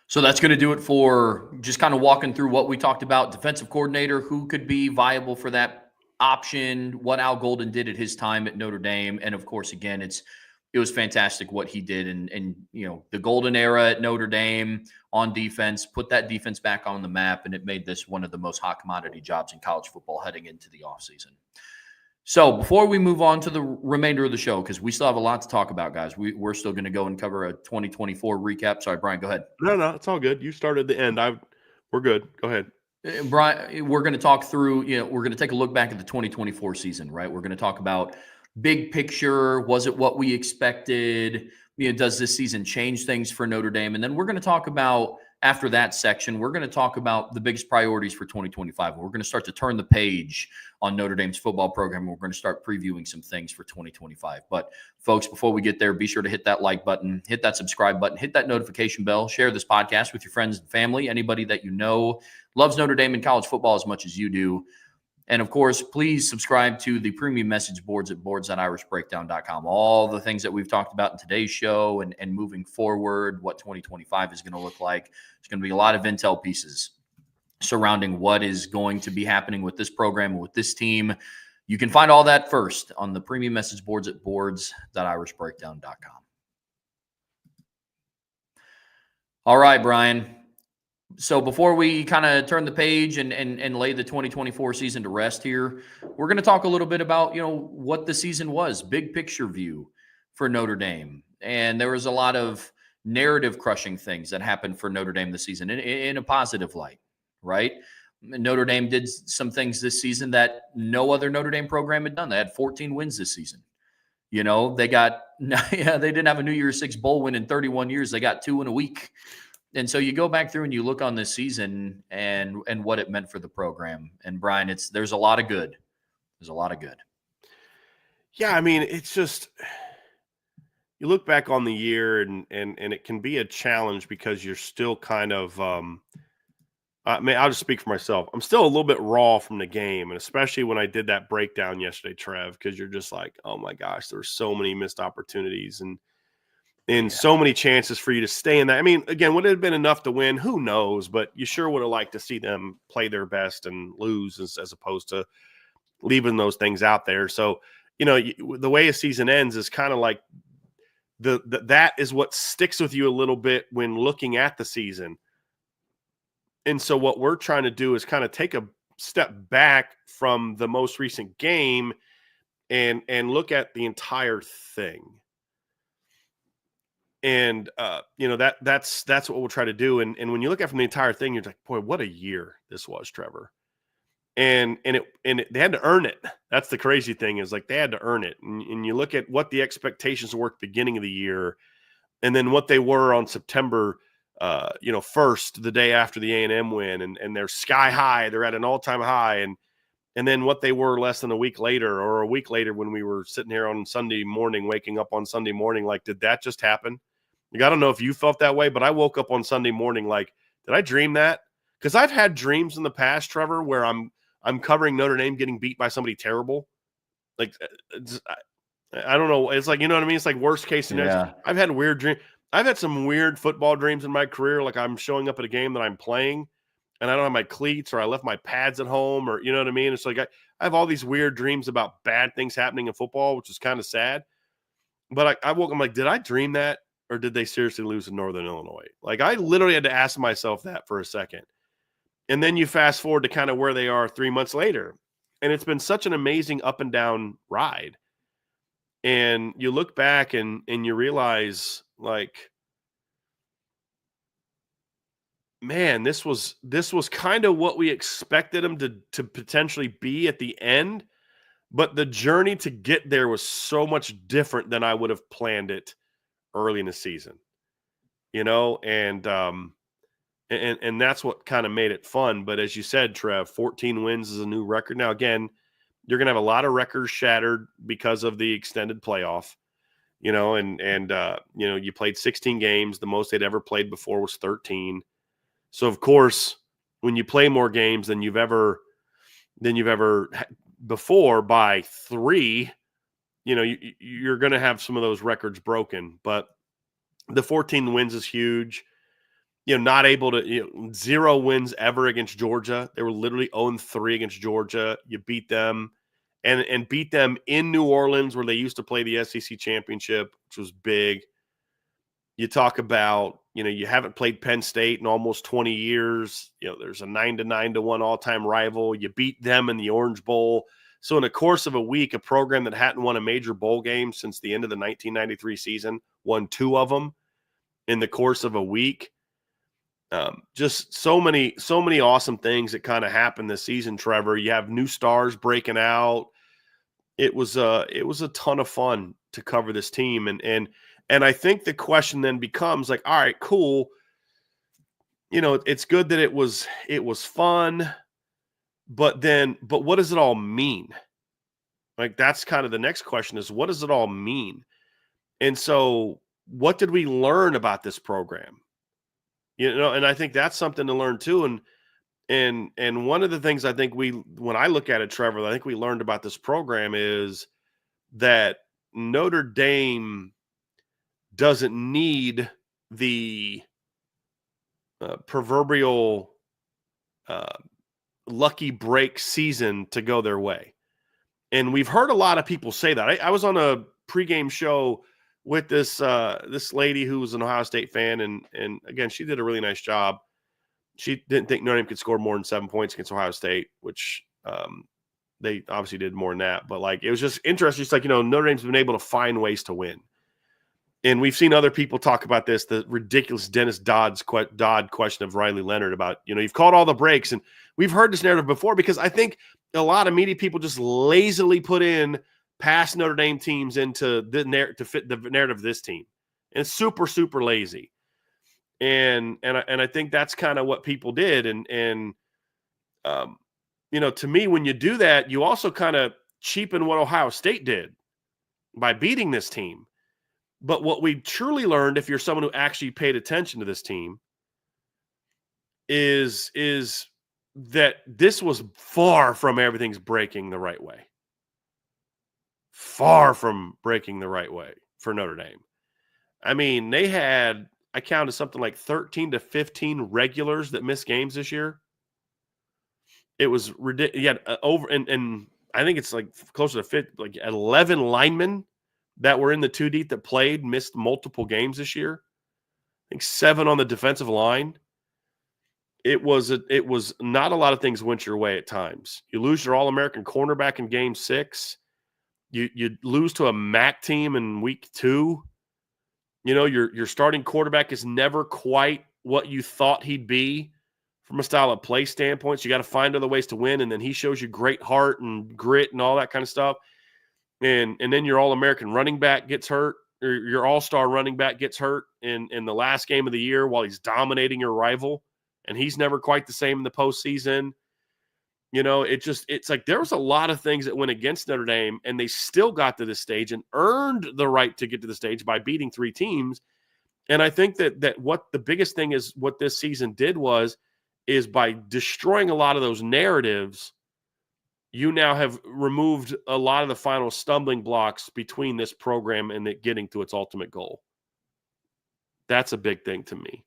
So that's going to do it for just kind of walking through what we talked about. Defensive coordinator, who could be viable for that option, what Al Golden did at his time at Notre Dame. And of course, again, it was fantastic what he did. And the golden era at Notre Dame on defense, put that defense back on the map, and it made this one of the most hot commodity jobs in college football heading into the offseason. So before we move on to the remainder of the show, because we still have a lot to talk about, guys, we're still going to go and cover a 2024 recap. Sorry, Brian, go ahead. No, it's all good. You started the end. We're good. Go ahead. Brian, we're going to talk through, we're going to take a look back at the 2024 season, right? We're going to talk about big picture. Was it what we expected? Does this season change things for Notre Dame? And then we're going to talk about, after that section, we're going to talk about the biggest priorities for 2025. We're going to start to turn the page on Notre Dame's football program. We're going to start previewing some things for 2025. But folks, before we get there, be sure to hit that like button, hit that subscribe button, hit that notification bell, share this podcast with your friends and family, anybody that you know loves Notre Dame and college football as much as you do. And of course, please subscribe to the premium message boards at boards.irishbreakdown.com. All the things that we've talked about in today's show and moving forward, what 2025 is going to look like. There's going to be a lot of intel pieces surrounding what is going to be happening with this program and with this team. You can find all that first on the premium message boards at boards.irishbreakdown.com. All right, Bryan. So before we kind of turn the page and lay the 2024 season to rest here, we're going to talk a little bit about, what the season was, big picture view for Notre Dame. And there was a lot of narrative crushing things that happened for Notre Dame this season in a positive light, right? Notre Dame did some things this season that no other Notre Dame program had done. They had 14 wins this season. They didn't have a New Year's Six bowl win in 31 years. They got 2 in a week. And so you go back through and you look on this season and what it meant for the program. And Bryan, there's a lot of good. There's a lot of good. Yeah, I mean, it's just you look back on the year and it can be a challenge because you're still kind of I'll just speak for myself. I'm still a little bit raw from the game, and especially when I did that breakdown yesterday, Trev, because you're just like, oh my gosh, there were so many missed opportunities and so many chances for you to stay in that. I mean, again, would it have been enough to win? Who knows? But you sure would have liked to see them play their best and lose as opposed to leaving those things out there. So, the way a season ends is kind of like that is what sticks with you a little bit when looking at the season. And so what we're trying to do is kind of take a step back from the most recent game and look at the entire thing. And, that's what we'll try to do. And when you look at from the entire thing, you're like, boy, what a year this was, Trevor. And they had to earn it. That's the crazy thing is like they had to earn it. And you look at what the expectations were at the beginning of the year and then what they were on September 1st, the day after the A&M win, and they're sky high. They're at an all-time high. And then what they were less than a week later or a week later when we were sitting here on Sunday morning, waking up on Sunday morning, like, did that just happen? Like, I don't know if you felt that way, but I woke up on Sunday morning like, did I dream that? Because I've had dreams in the past, Trevor, where I'm covering Notre Dame getting beat by somebody terrible. Like, I don't know. It's like, you know what I mean? It's like worst case scenario. Yeah. I've had weird dreams. I've had some weird football dreams in my career. Like I'm showing up at a game that I'm playing and I don't have my cleats or I left my pads at home or, you know what I mean? It's like I have all these weird dreams about bad things happening in football, which is kind of sad. But I woke up, I'm like, did I dream that? Or did they seriously lose in Northern Illinois? Like I literally had to ask myself that for a second. And then you fast forward to kind of where they are 3 months later. And it's been such an amazing up and down ride. And you look back and you realize like, man, this was kind of what we expected them to potentially be at the end. But the journey to get there was so much different than I would have planned it early in the season, and that's what kind of made it fun. But as you said, Trev, 14 wins is a new record. Now, again, you're going to have a lot of records shattered because of the extended playoff, you played 16 games. The most they'd ever played before was 13. So of course, when you play more games than you've ever before by 3, you're going to have some of those records broken, but the 14 wins is huge. Not able to, 0 wins ever against Georgia. They were literally 0-3 against Georgia. You beat them and beat them in New Orleans where they used to play the SEC championship, which was big. You talk about, you haven't played Penn State in almost 20 years. There's a 9-1 all-time rival. You beat them in the Orange Bowl. So in the course of a week, a program that hadn't won a major bowl game since the end of the 1993 season won 2 of them in the course of a week. Just so many awesome things that kind of happened this season, Trevor. You have new stars breaking out. It was a ton of fun to cover this team. And I think the question then becomes like, all right, cool. It's good that it was fun, but what does it all mean? Like, that's kind of the next question is, what does it all mean? And so what did we learn about this program? And I think that's something to learn too. And one of the things I think when I look at it, Trevor, I think we learned about this program is that Notre Dame doesn't need the proverbial lucky break season to go their way. And we've heard a lot of people say that. I was on a pregame show with this lady who was an Ohio State fan, and again, she did a really nice job. She didn't think Notre Dame could score more than 7 points against Ohio State, which they obviously did more than that. But like, it was just interesting. It's like, Notre Dame's been able to find ways to win. And we've seen other people talk about this, the ridiculous Dennis Dodd question of Riley Leonard about, you've called all the breaks. And we've heard this narrative before because I think a lot of media people just lazily put in past Notre Dame teams into to fit the narrative of this team. And it's super, super lazy. And I think that's kind of what people did. And to me, when you do that, you also kind of cheapen what Ohio State did by beating this team. But what we truly learned, if you're someone who actually paid attention to this team, is that this was far from everything's breaking the right way. Far from breaking the right way for Notre Dame. I mean, they had, I counted something like 13 to 15 regulars that missed games this year. It was ridiculous. Yeah, over and I think it's like closer to 50, like 11 linemen that were in the 2 deep that played missed multiple games this year. I think 7 on the defensive line. It was not a lot of things went your way at times. You lose your All-American cornerback in Game 6. You lose to a MAC team in week 2. Your starting quarterback is never quite what you thought he'd be from a style of play standpoint. So you got to find other ways to win, and then he shows you great heart and grit and all that kind of stuff. And then your All-American running back gets hurt, or your all-star running back gets hurt in the last game of the year while he's dominating your rival, and he's never quite the same in the postseason. It's like there was a lot of things that went against Notre Dame, and they still got to this stage and earned the right to get to the stage by beating 3 teams. And I think that what the biggest thing is what this season did is by destroying a lot of those narratives, you now have removed a lot of the final stumbling blocks between this program and it getting to its ultimate goal. That's a big thing to me.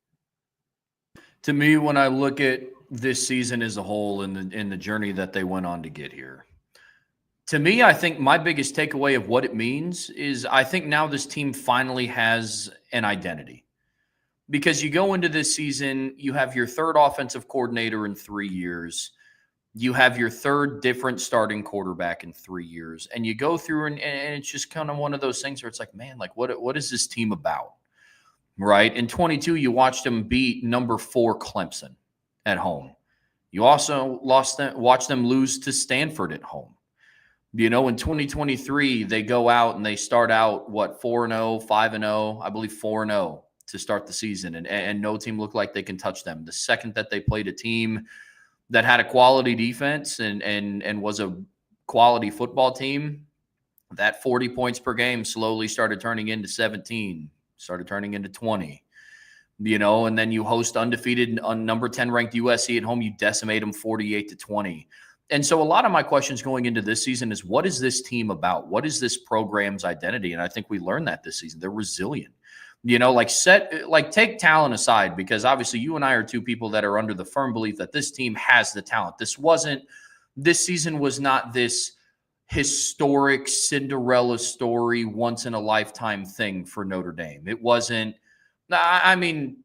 To me, when I look at this season as a whole and the journey that they went on to get here, to me, I think my biggest takeaway of what it means is I think now this team finally has an identity. Because you go into this season, you have your 3rd offensive coordinator in 3 years. You have your 3rd different starting quarterback in 3 years. And you go through and it's just kind of one of those things where it's like, man, like what is this team about? Right? In 22, you watched them beat number 4 Clemson at home. You also watched them lose to Stanford at home. In 2023, they go out and they start out, 4-0, 5-0, I believe 4-0 to start the season. And no team looked like they can touch them. The second that they played a team that had a quality defense and was a quality football team, that 40 points per game slowly started turning into 17, started turning into 20, and then you host undefeated number 10 ranked USC at home. You decimate them 48-20. And so a lot of my questions going into this season is, what is this team about? What is this program's identity? And I think we learned that this season. They're resilient. Take talent aside, because obviously you and I are 2 people that are under the firm belief that this team has the talent. This season was not this historic Cinderella story, once in a lifetime thing for Notre Dame. It wasn't, I mean,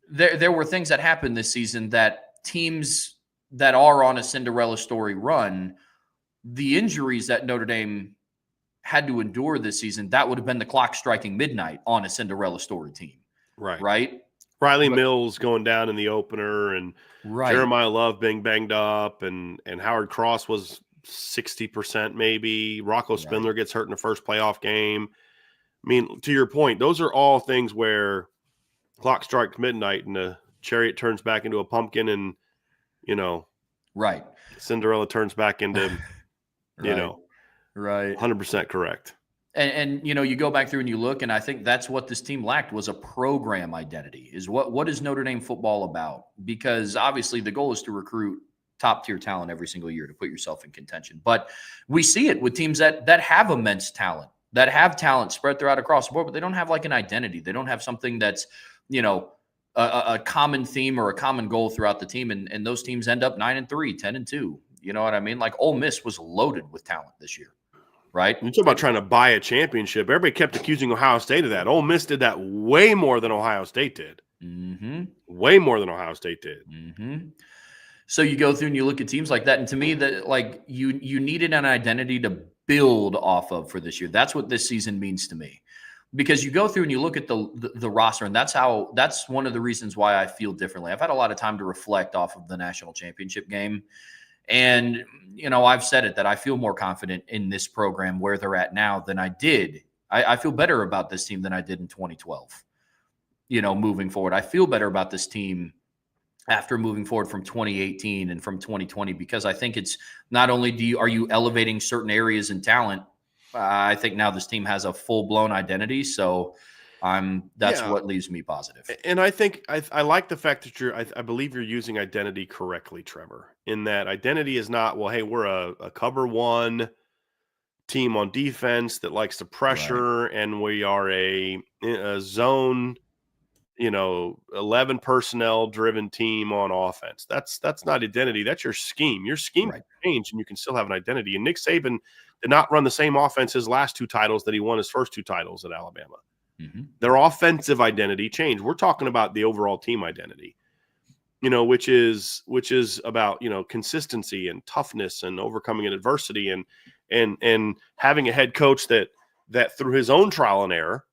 there were things that happened this season that teams that are on a Cinderella story run, the injuries that Notre Dame had to endure this season, that would have been the clock striking midnight on a Cinderella story team. Right. Riley Mills going down in the opener, and Jeremiah Love being banged up, and Howard Cross was 60% maybe. Rocco Spindler gets hurt in the first playoff game. I mean, to your point, those are all things where clock strikes midnight and the chariot turns back into a pumpkin, and Cinderella turns back into 100% correct. And you go back through and you look, and I think that's what this team lacked was a program identity. Is what is Notre Dame football about? Because obviously the goal is to recruit top tier talent every single year to put yourself in contention. But we see it with teams that have immense talent, that have talent spread throughout across the board, but they don't have like an identity. They don't have something that's a common theme or a common goal throughout the team. And those teams end up 9-3, 10-2. You know what I mean? Like Ole Miss was loaded with talent this year. Right. You talk about trying to buy a championship. Everybody kept accusing Ohio State of that. Ole Miss did that way more than Ohio State did. Mm-hmm. Way more than Ohio State did. Mm-hmm. So you go through and you look at teams like that, and to me, that like you needed an identity to build off of for this year. That's what this season means to me, because you go through and you look at the roster, and that's one of the reasons why I feel differently. I've had a lot of time to reflect off of the national championship game. And, I've said it that I feel more confident in this program where they're at now than I did. I feel better about this team than I did in 2012. Moving forward, I feel better about this team after moving forward from 2018 and from 2020, because I think it's not only are you elevating certain areas in talent, I think now this team has a full-blown identity. So that's what leaves me positive. And I think I like the fact that I believe you're using identity correctly, Trevor, in that identity is not, well, hey, we're a cover one team on defense that likes to pressure, right, and we are a zone, 11 personnel driven team on offense. That's not identity. That's your scheme. Your scheme can change and you can still have an identity. And Nick Saban did not run the same offense his last two titles that he won his first two titles at Alabama. Mm-hmm. Their offensive identity changed. We're talking about the overall team identity, which is about, consistency and toughness and overcoming adversity and having a head coach that through his own trial and error,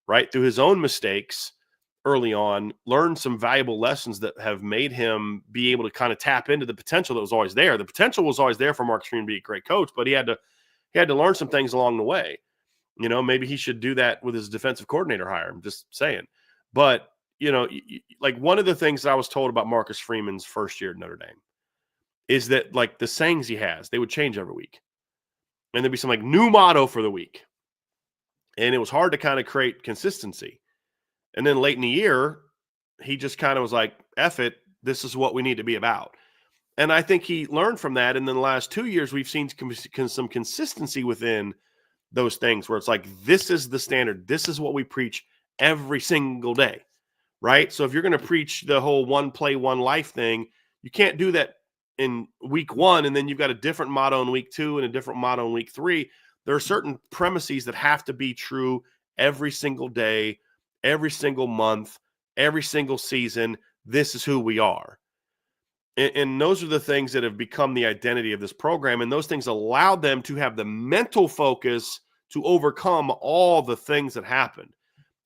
right, through his own mistakes early on, learned some valuable lessons that have made him be able to kind of tap into the potential that was always there. The potential was always there for Marcus Freeman to be a great coach, but he had to learn some things along the way. Maybe he should do that with his defensive coordinator hire. I'm just saying. But, like one of the things that I was told about Marcus Freeman's first year at Notre Dame is that like the sayings he has, they would change every week. And there'd be some like new motto for the week. And it was hard to kind of create consistency. And then late in the year, he just kind of was like, F it, this is what we need to be about. And I think he learned from that. And then the last 2 years, we've seen some consistency within those things where it's like, this is the standard. This is what we preach every single day, right? So if you're going to preach the whole one play, one life thing, you can't do that in week one. And then you've got a different motto in week 2 and a different motto in week 3. There are certain premises that have to be true every single day, every single month, every single season. This is who we are. And those are the things that have become the identity of this program. And those things allowed them to have the mental focus to overcome all the things that happened.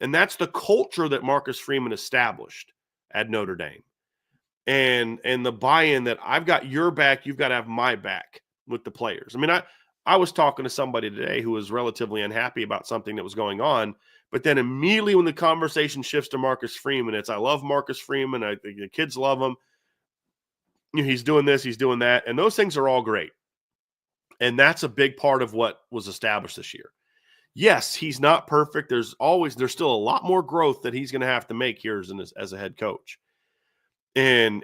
And that's the culture that Marcus Freeman established at Notre Dame. And the buy-in that I've got your back, you've got to have my back with the players. I mean, I was talking to somebody today who was relatively unhappy about something that was going on. But then immediately when the conversation shifts to Marcus Freeman, it's I love Marcus Freeman. I think the kids love him. He's doing this, he's doing that. And those things are all great. And that's a big part of what was established this year. Yes, he's not perfect. There's still a lot more growth that he's going to have to make here as a head coach. And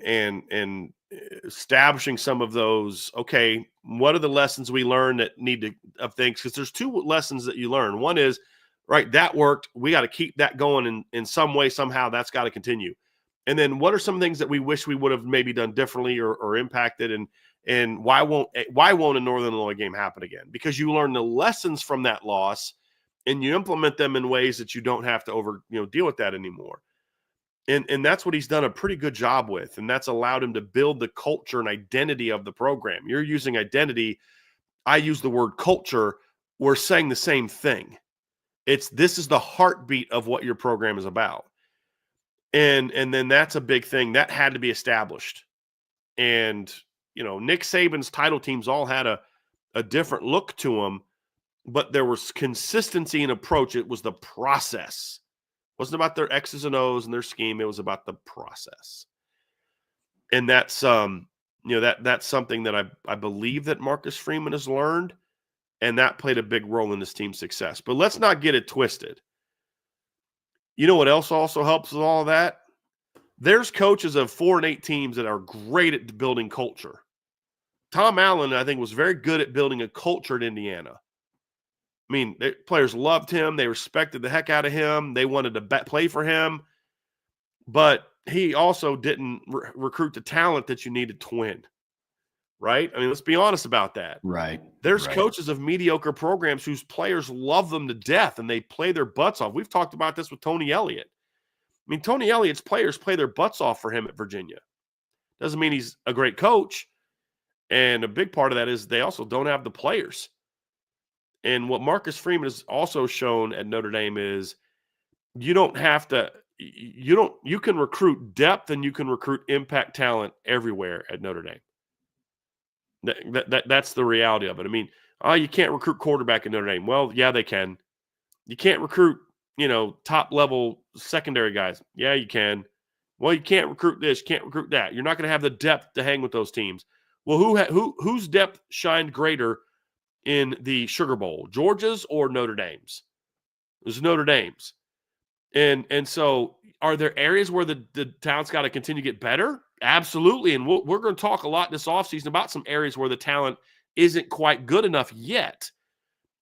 establishing some of those, okay, what are the lessons we learn that need to of things? Because there's 2 lessons that you learn. One is, right, that worked. We got to keep that going in some way, somehow. That's got to continue. And then what are some things that we wish we would have maybe done differently or impacted? And why won't a Northern Illinois game happen again? Because you learn the lessons from that loss and you implement them in ways that you don't have to deal with that anymore. And that's what he's done a pretty good job with. And that's allowed him to build the culture and identity of the program. You're using identity. I use the word culture. We're saying the same thing. This is the heartbeat of what your program is about. And then that's a big thing that had to be established. And, Nick Saban's title teams all had a different look to them, but there was consistency in approach. It was the process. It wasn't about their X's and O's and their scheme. It was about the process. And that's, that's something that I believe that Marcus Freeman has learned. and that played a big role in this team's success. But let's not get it twisted. You know what else also helps with all of that? There's coaches of 4-8 teams that are great at building culture. Tom Allen, I think, was very good at building a culture at Indiana. I mean, players loved him. They respected the heck out of him. They wanted to play for him. But he also didn't recruit the talent that you needed to win, right? I mean, let's be honest about that. Right. There's coaches of mediocre programs whose players love them to death, and they play their butts off. We've talked about this with Tony Elliott. I mean, Tony Elliott's players play their butts off for him at Virginia. Doesn't mean he's a great coach. And a big part of that is they also don't have the players. And what Marcus Freeman has also shown at Notre Dame is you don't have to – you can recruit depth and you can recruit impact talent everywhere at Notre Dame. That's the reality of it. I mean, you can't recruit quarterback at Notre Dame. Well, yeah, they can. You can't recruit, top-level secondary guys. Yeah, you can. Well, you can't recruit this, you can't recruit that. You're not going to have the depth to hang with those teams. Well, whose depth shined greater in the Sugar Bowl, Georgia's or Notre Dame's? It was Notre Dame's. And so are there areas where the talent's got to continue to get better? Absolutely. And we're going to talk a lot this offseason about some areas where the talent isn't quite good enough yet.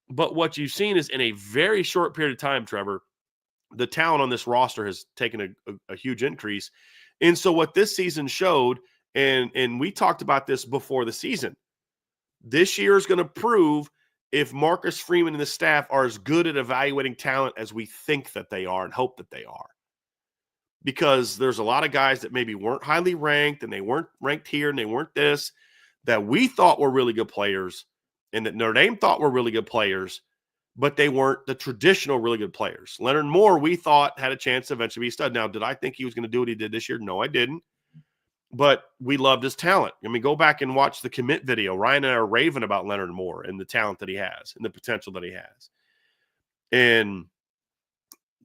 But what you've seen is in a very short period of time, Trevor, the talent on this roster has taken a huge increase. And so what this season showed, and we talked about this before the season, this year is going to prove if Marcus Freeman and the staff are as good at evaluating talent as we think that they are and hope that they are. Because there's a lot of guys that maybe weren't highly ranked and they weren't ranked here and they weren't this, that we thought were really good players and that Notre Dame thought were really good players, but they weren't the traditional really good players. Leonard Moore, we thought, had a chance to eventually be a stud. Now, did I think he was going to do what he did this year? No, I didn't. But we loved his talent. I mean, go back and watch the commit video. Ryan and I are raving about Leonard Moore and the talent that he has and the potential that he has. And,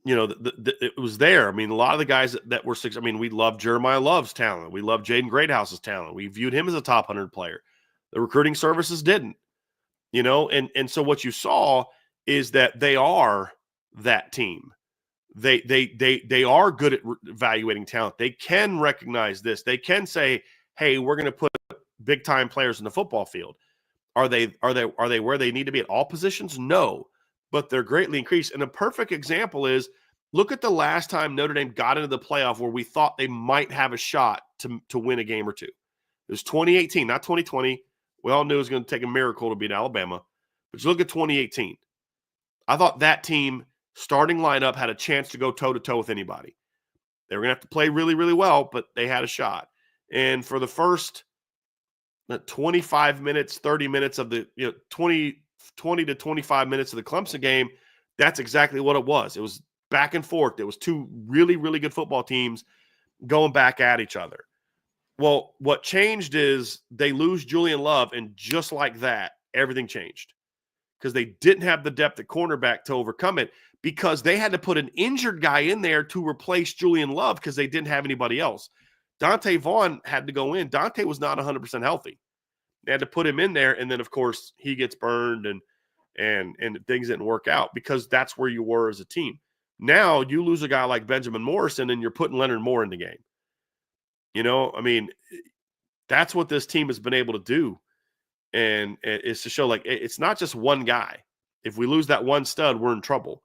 it was there. I mean, a lot of the guys that were six. I mean, we loved Jeremiah Love's talent. We loved Jaden Greathouse's talent. We viewed him as a top 100 player. The recruiting services didn't, and so what you saw is that they are that team. They are good at evaluating talent. They can recognize this. They can say, "Hey, we're going to put big time players in the football field." Are they where they need to be at all positions? No, but they're greatly increased. And a perfect example is look at the last time Notre Dame got into the playoff where we thought they might have a shot to win a game or two. It was 2018, not 2020. We all knew it was going to take a miracle to beat Alabama. But you look at 2018. I thought that team starting lineup had a chance to go toe-to-toe with anybody. They were going to have to play really, really well, but they had a shot. And for the first 25 minutes, 30 minutes of the 20 to 25 minutes of the Clemson game, that's exactly what it was. It was back and forth. It was two really, really good football teams going back at each other. Well, what changed is they lose Julian Love, and just like that, everything changed because they didn't have the depth at cornerback to overcome it because they had to put an injured guy in there to replace Julian Love because they didn't have anybody else. Dante Vaughn had to go in. Dante was not 100% healthy. They had to put him in there, and then, of course, he gets burned and things didn't work out because that's where you were as a team. Now you lose a guy like Benjamin Morrison, and you're putting Leonard Moore in the game. I mean, that's what this team has been able to do, and it's to show, like, it's not just one guy. If we lose that one stud, we're in trouble.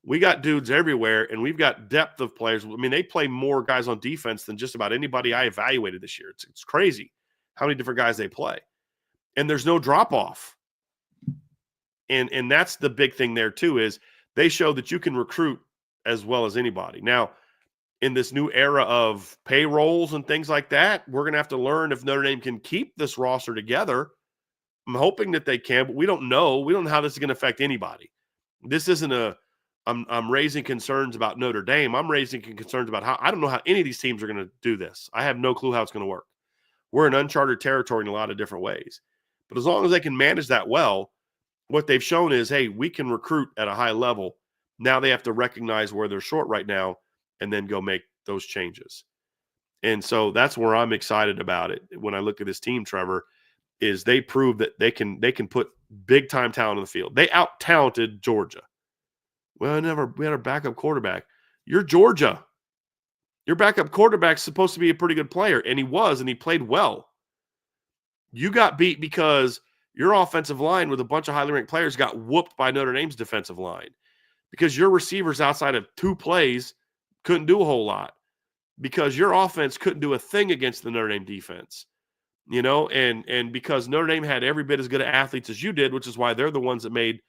We got dudes everywhere, and we've got depth of players. I mean, they play more guys on defense than just about anybody I evaluated this year. It's crazy how many different guys they play. And there's no drop-off. And that's the big thing there, too, is they show that you can recruit as well as anybody. Now, in this new era of payrolls and things like that, we're going to have to learn if Notre Dame can keep this roster together. I'm hoping that they can, but we don't know. We don't know how this is going to affect anybody. This isn't I'm raising concerns about Notre Dame. I'm raising concerns about I don't know how any of these teams are going to do this. I have no clue how it's going to work. We're in uncharted territory in a lot of different ways. But as long as they can manage that well, what they've shown is, hey, we can recruit at a high level. Now they have to recognize where they're short right now and then go make those changes. And so that's where I'm excited about it when I look at this team, Trevor. is they prove that they can put big time talent on the field. They out talented Georgia. Well, we had our backup quarterback. You're Georgia. Your backup quarterback's supposed to be a pretty good player, and he was, and he played well. You got beat because your offensive line with a bunch of highly ranked players got whooped by Notre Dame's defensive line because your receivers outside of 2 plays couldn't do a whole lot because your offense couldn't do a thing against the Notre Dame defense. And because Notre Dame had every bit as good of athletes as you did, which is why they're the ones that made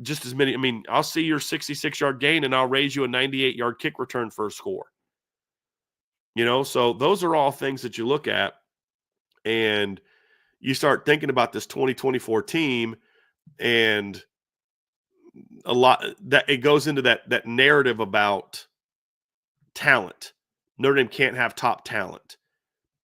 just as many. I mean, I'll see your 66-yard gain and I'll raise you a 98-yard kick return for a score. So those are all things that you look at and you start thinking about this 2024 team, and a lot that it goes into that narrative about talent. Notre Dame can't have top talent.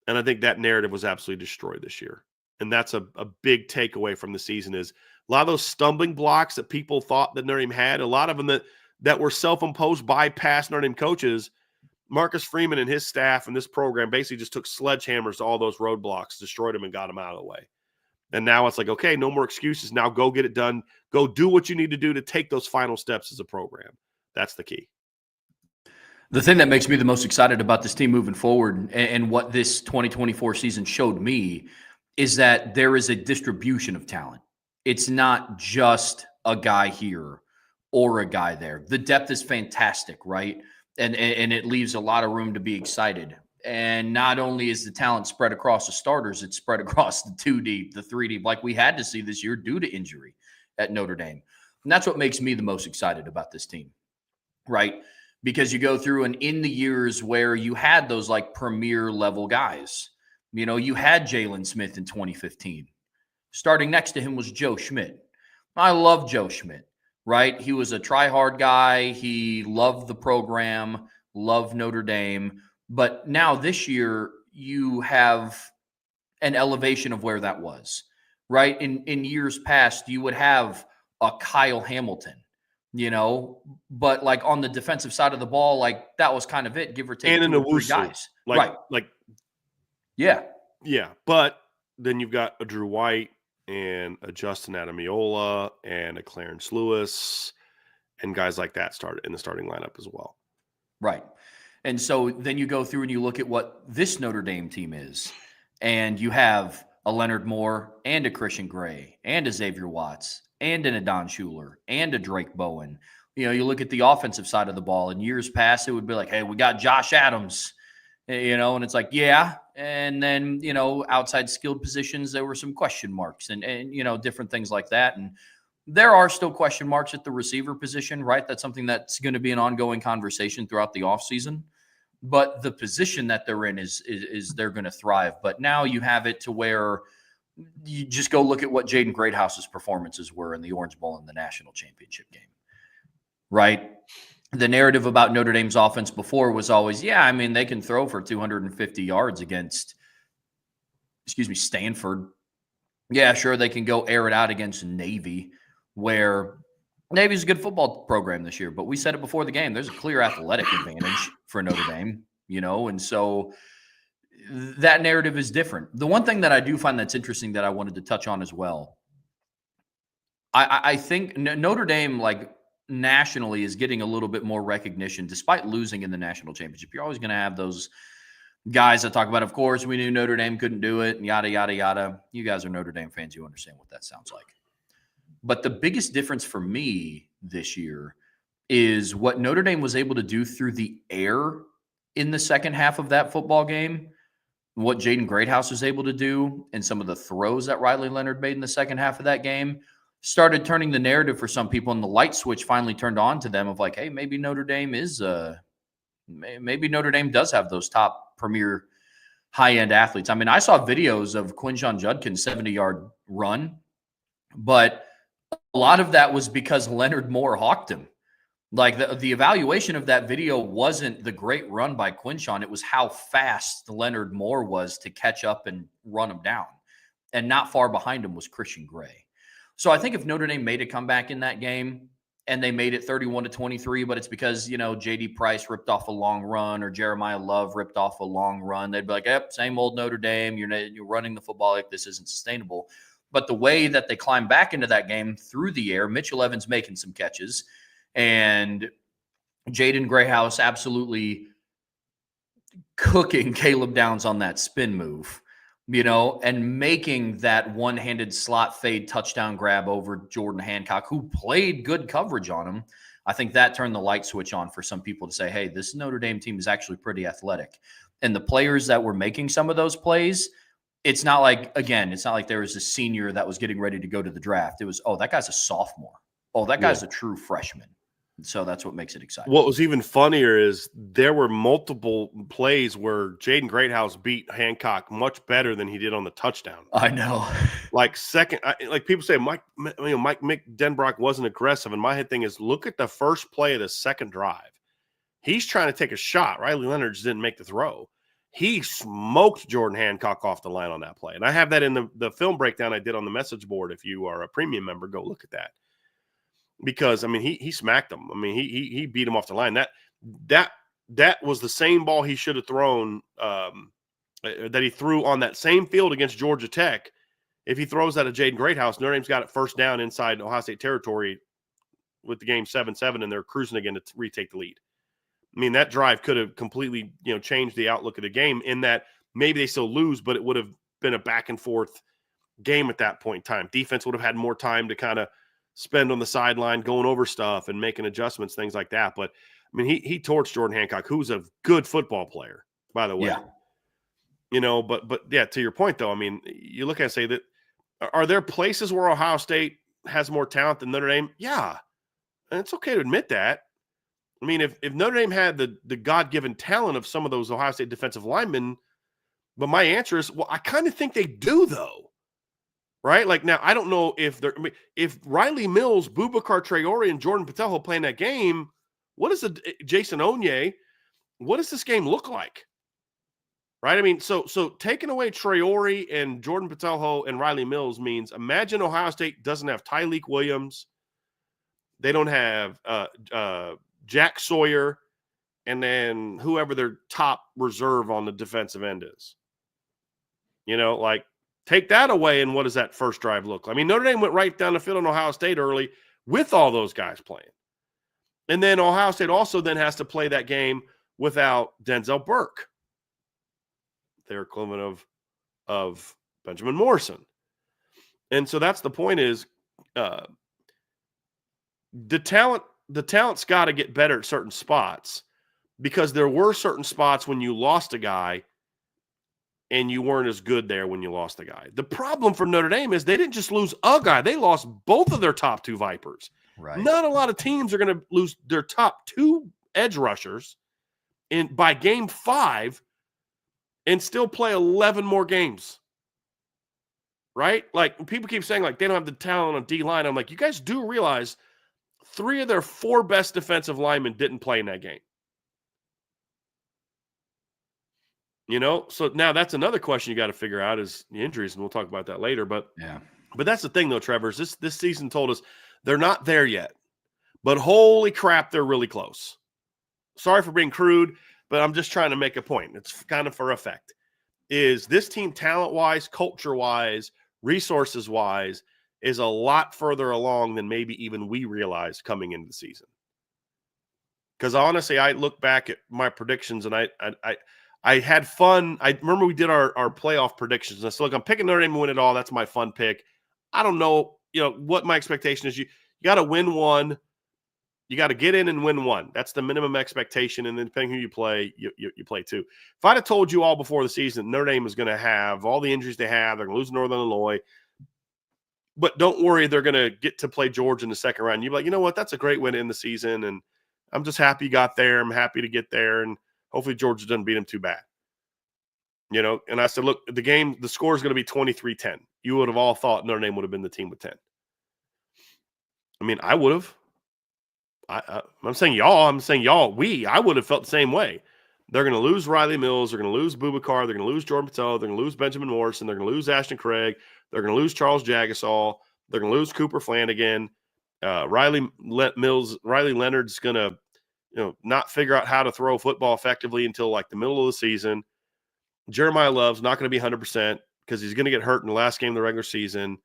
And I think that narrative was absolutely destroyed this year. And that's a big takeaway from the season is a lot of those stumbling blocks that people thought that Notre Dame had, a lot of them that were self-imposed by past Notre Dame coaches. Marcus Freeman and his staff and this program basically just took sledgehammers to all those roadblocks, destroyed them, and got them out of the way. And now it's like, okay, no more excuses. Now go get it done. Go do what you need to do to take those final steps as a program. That's the key. The thing that makes me the most excited about this team moving forward and what this 2024 season showed me is that there is a distribution of talent. It's not just a guy here or a guy there. The depth is fantastic, right? And it leaves a lot of room to be excited. And not only is the talent spread across the starters, it's spread across the 2 deep, the 3 deep, like we had to see this year due to injury at Notre Dame. And that's what makes me the most excited about this team, right? Because you go through and in the years where you had those like premier level guys, you had Jalen Smith in 2015. Starting next to him was Joe Schmidt. I love Joe Schmidt, right? He was a try-hard guy. He loved the program, loved Notre Dame. But now this year, you have an elevation of where that was, right? In years past, you would have a Kyle Hamilton, but like on the defensive side of the ball, like that was kind of it, give or take and 2 or 3 guys. Right. Yeah. Yeah. But then you've got a Drew White and a Justin Adamiola and a Clarence Lewis and guys like that started in the starting lineup as well. Right. And so then you go through and you look at what this Notre Dame team is, and you have a Leonard Moore and a Christian Gray and a Xavier Watts and an Adon Schuler and a Drake Bowen. You look at the offensive side of the ball. In years past, it would be like, hey, we got Josh Adams, and it's like, yeah. And then, outside skilled positions, there were some question marks and different things like that. And there are still question marks at the receiver position, right? That's something that's going to be an ongoing conversation throughout the offseason. But the position that they're in is they're going to thrive. But now you have it to where you just go look at what Jaden Greathouse's performances were in the Orange Bowl and the national championship game, right? The narrative about Notre Dame's offense before was always, they can throw for 250 yards against, Stanford. Yeah, sure, they can go air it out against Navy, where Navy's a good football program this year, but we said it before the game. There's a clear athletic advantage for Notre Dame, and so that narrative is different. The one thing that I do find that's interesting that I wanted to touch on as well, I think Notre Dame, like nationally, is getting a little bit more recognition despite losing in the national championship. You're always going to have those guys that talk about, of course, we knew Notre Dame couldn't do it, and yada, yada, yada. You guys are Notre Dame fans. You understand what that sounds like. But the biggest difference for me this year is what Notre Dame was able to do through the air in the second half of that football game, what Jaden Greathouse was able to do, and some of the throws that Riley Leonard made in the second half of that game started turning the narrative for some people, and the light switch finally turned on to them of like, hey, maybe Notre Dame maybe Notre Dame does have those top premier high-end athletes. I mean, I saw videos of Quinshon Judkin's 70-yard run, but a lot of that was because Leonard Moore hawked him. Like the evaluation of that video wasn't the great run by Quinshon. It was how fast Leonard Moore was to catch up and run him down. And not far behind him was Christian Gray. So I think if Notre Dame made a comeback in that game, and they made it 31-23, but it's because, J.D. Price ripped off a long run or Jeremiah Love ripped off a long run. They'd be like, yep, same old Notre Dame. You're running the football like this isn't sustainable. But the way that they climb back into that game through the air, Mitchell Evans making some catches, and Jaden Grayhouse absolutely cooking Caleb Downs on that spin move, and making that one-handed slot fade touchdown grab over Jordan Hancock, who played good coverage on him. I think that turned the light switch on for some people to say, hey, this Notre Dame team is actually pretty athletic. And the players that were making some of those plays, it's not like there was a senior that was getting ready to go to the draft. It was, oh, that guy's a sophomore. Oh, that guy's a true freshman. So that's what makes it exciting. What was even funnier is there were multiple plays where Jaden Greathouse beat Hancock much better than he did on the touchdown. I know. Like people say Mike Denbrock wasn't aggressive. And my head thing is, look at the first play of the second drive. He's trying to take a shot. Riley Leonard just didn't make the throw. He smoked Jordan Hancock off the line on that play. And I have that in the film breakdown I did on the message board. If you are a premium member, go look at that. Because, he smacked him. He beat him off the line. That was the same ball he should have thrown, that he threw on that same field against Georgia Tech. If he throws that at Jaden Greathouse, Notre Dame's got it first down inside Ohio State territory with the game 7-7, and they're cruising again to retake the lead. That drive could have completely, changed the outlook of the game in that maybe they still lose, but it would have been a back and forth game at that point in time. Defense would have had more time to kind of spend on the sideline, going over stuff and making adjustments, things like that. But he torched Jordan Hancock, who's a good football player, by the way. Yeah. But yeah, to your point though, you look at it and say that, are there places where Ohio State has more talent than Notre Dame? Yeah. And it's okay to admit that. If Notre Dame had the God-given talent of some of those Ohio State defensive linemen, but my answer is, well, I kind of think they do though. Right? Like now, I don't know if Riley Mills, Boubacar Traore, and Jordan Patelho playing that game, what is Jason Onye? What does this game look like? Right? So taking away Traore and Jordan Patelho and Riley Mills means, imagine Ohio State doesn't have Tyleek Williams. They don't have Jack Sawyer, and then whoever their top reserve on the defensive end is. Take that away, and what does that first drive look like? Notre Dame went right down the field on Ohio State early with all those guys playing. And then Ohio State also then has to play that game without Denzel Burke, their equivalent of Benjamin Morrison. And so that's the point is the talent's got to get better at certain spots, because there were certain spots when you lost a guy and you weren't as good there when you lost the guy. The problem for Notre Dame is they didn't just lose a guy. They lost both of their top two Vipers. Right. Not a lot of teams are going to lose their top two edge rushers by game 5 and still play 11 more games. Right? Like, people keep saying, like, they don't have the talent on D-line. I'm like, you guys do realize 3 of their 4 best defensive linemen didn't play in that game. So now that's another question you got to figure out is the injuries, and we'll talk about that later. But that's the thing, though, Trevor, is this season told us they're not there yet. But holy crap, they're really close. Sorry for being crude, but I'm just trying to make a point. It's kind of for effect. Is this team talent-wise, culture-wise, resources-wise, is a lot further along than maybe even we realized coming into the season. Because honestly, I look back at my predictions and I had fun. I remember we did our playoff predictions. And I said, look, I'm picking Notre Dame to win it all. That's my fun pick. I don't know, what my expectation is. You got to win one. You got to get in and win one. That's the minimum expectation. And then depending who you play, you play two. If I'd have told you all before the season, Notre Dame is going to have all the injuries they have. They're going to lose Northern Illinois. But don't worry, they're going to get to play Georgia in the second round. You'd be like, you know what? That's a great win in the season. And I'm just happy you got there. I'm happy to get there. And hopefully Georgia doesn't beat them too bad. And I said, look, the score is going to be 23-10. You would have all thought Notre Dame would have been the team with 10. I would have. I'm saying y'all. I would have felt the same way. They're going to lose Riley Mills. They're going to lose Boubacar. They're going to lose Jordan Patel. They're going to lose Benjamin Morrison. They're going to lose Ashton Craig. They're going to lose Charles Jagasol. They're going to lose Cooper Flanagan. Riley Leonard's going to, not figure out how to throw football effectively until like the middle of the season. Jeremiah Love's not going to be 100% because he's going to get hurt in the last game of the regular season.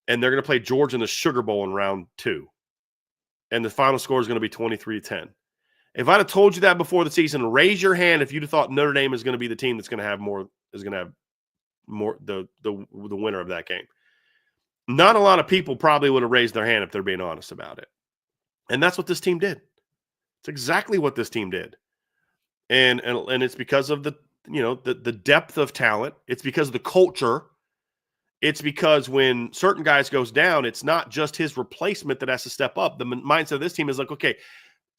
And they're going to play Georgia in the Sugar Bowl in round 2. And the final score is going to be 23-10. If I'd have told you that before the season, raise your hand if you'd have thought Notre Dame is going to be the team that's going to have more, the winner of that game. Not a lot of people probably would have raised their hand if they're being honest about it. And that's what this team did. It's exactly what this team did. And it's because of the depth of talent. It's because of the culture. It's because when certain guys goes down, it's not just his replacement that has to step up. The mindset of this team is like, okay,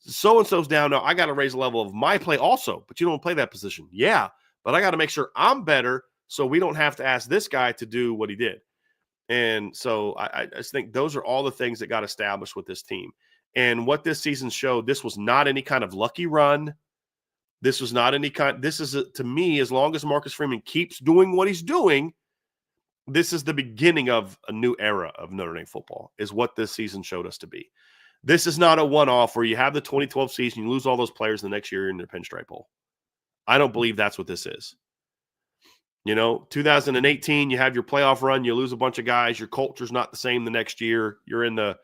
so-and-so's down now. I got to raise the level of my play also, but you don't play that position. Yeah, but I got to make sure I'm better so we don't have to ask this guy to do what he did. And so I just think those are all the things that got established with this team. And what this season showed, this was not any kind of lucky run. This was not any kind. This is, to me, as long as Marcus Freeman keeps doing what he's doing, this is the beginning of a new era of Notre Dame football, is what this season showed us to be. This is not a one-off where you have the 2012 season, you lose all those players the next year in the Pinstripe Bowl. I don't believe that's what this is. 2018, you have your playoff run, you lose a bunch of guys, your culture's not the same the next year. You're in the,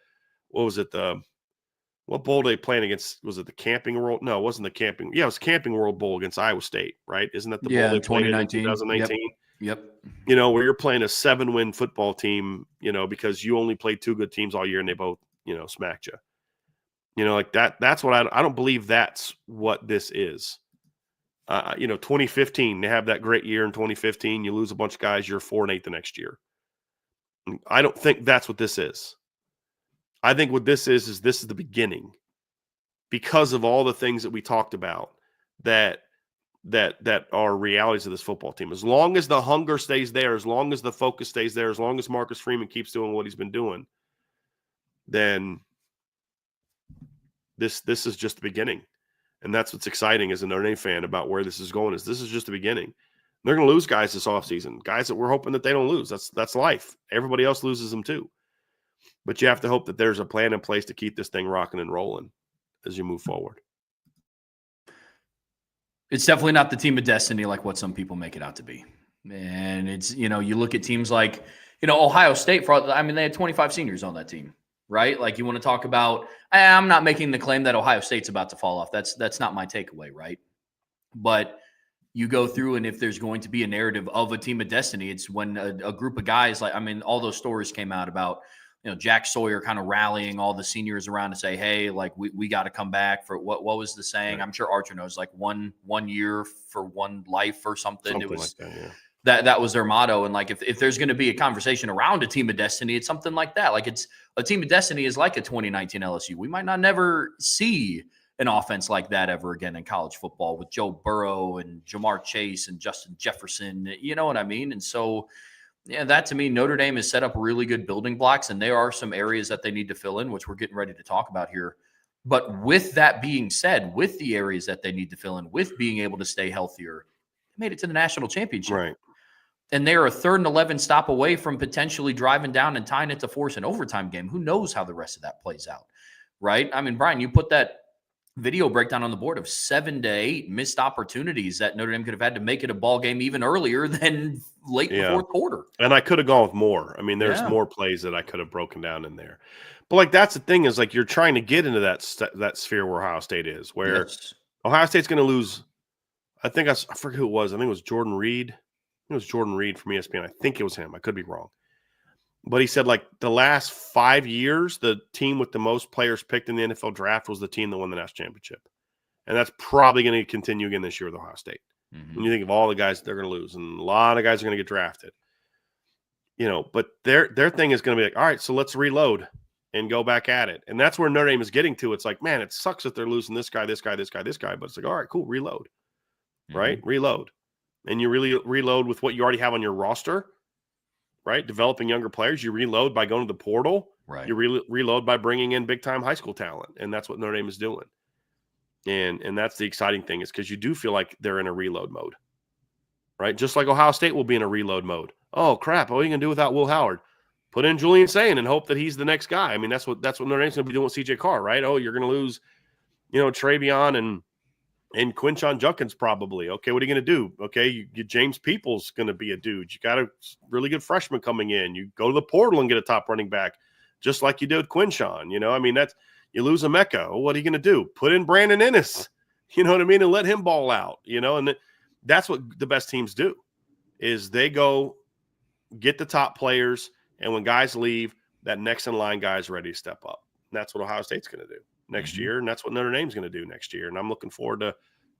what bowl they playing against? Was it the Camping World? No, it wasn't the Camping. Yeah, it was Camping World Bowl against Iowa State, right? Isn't that the bowl they played in 2019? Yep. Where you're playing a 7-win football team, because you only played 2 good teams all year and they both, smacked you. Like that. That's what I don't believe that's what this is. 2015, they have that great year in 2015. You lose a bunch of guys, you're 4-8 the next year. I don't think that's what this is. I think what this is this is the beginning, because of all the things that we talked about that are realities of this football team. As long as the hunger stays there, as long as the focus stays there, as long as Marcus Freeman keeps doing what he's been doing, then this is just the beginning. And that's what's exciting as a Notre Dame fan about where this is going, is this is just the beginning. They're going to lose guys this offseason, guys that we're hoping that they don't lose. That's life. Everybody else loses them too. But you have to hope that there's a plan in place to keep this thing rocking and rolling as you move forward. It's definitely not the team of destiny like what some people make it out to be. And it's, you look at teams like, Ohio State, they had 25 seniors on that team, right? Like, you want to talk about, I'm not making the claim that Ohio State's about to fall off. That's not my takeaway, right? But you go through, and if there's going to be a narrative of a team of destiny, it's when a group of guys, all those stories came out about, Jack Sawyer kind of rallying all the seniors around to say, hey, like, we got to come back for what was the saying? Right. I'm sure Archer knows, like one year for one life or something. It was like that was their motto. And like, if there's going to be a conversation around a team of destiny, it's something like that. Like, it's a team of destiny is like a 2019 LSU. We might not never see an offense like that ever again in college football with Joe Burrow and Jamar Chase and Justin Jefferson. You know what I mean? And so, yeah, that to me, Notre Dame has set up really good building blocks, and there are some areas that they need to fill in, which we're getting ready to talk about here. But with that being said, with the areas that they need to fill in, with being able to stay healthier, they made it to the national championship. Right. And they're a 3rd and 11 stop away from potentially driving down and tying it to force an overtime game. Who knows how the rest of that plays out, right? Brian, you put that video breakdown on the board of 7 to 8 missed opportunities that Notre Dame could have had to make it a ball game even earlier than late in the fourth quarter. And I could have gone with more. There's more plays that I could have broken down in there. But like, that's the thing, is like, you're trying to get into that sphere where Ohio State is, where Ohio State's going to lose. I forget who it was. I think it was Jordan Reed. It was Jordan Reed from ESPN. I think it was him. I could be wrong. But he said, like, the last 5 years, the team with the most players picked in the NFL draft was the team that won the national championship. And that's probably going to continue again this year with Ohio State. Mm-hmm. When you think of all the guys they're going to lose, and a lot of guys are going to get drafted. But their thing is going to be like, all right, so let's reload and go back at it. And that's where Notre Dame is getting to. It's like, man, it sucks that they're losing this guy, this guy, this guy, this guy. But it's like, all right, cool, reload. Mm-hmm. Right? Reload. And you really reload with what you already have on your roster. Right, developing younger players. You reload by going to the portal. Right, you reload by bringing in big time high school talent, and that's what Notre Dame is doing. And that's the exciting thing, is because you do feel like they're in a reload mode, right? Just like Ohio State will be in a reload mode. Oh crap! What are you gonna do without Will Howard? Put in Julian Sayin and hope that he's the next guy. I mean, that's what Notre Dame's going to be doing with CJ Carr, right? Oh, you're going to lose, Travion and Quinshon Judkins probably. Okay, what are you going to do? Okay, you James Peoples going to be a dude. You got a really good freshman coming in. You go to the portal and get a top running back, just like you did with Quinshon. I mean, you lose a Mecca. Well, what are you going to do? Put in Brandon Ennis, you know what I mean, and let him ball out. And that's what the best teams do, is they go get the top players, and when guys leave, that next in line guy is ready to step up. And that's what Ohio State's going to do next year, and that's what Notre Dame's going to do next year. And I'm looking forward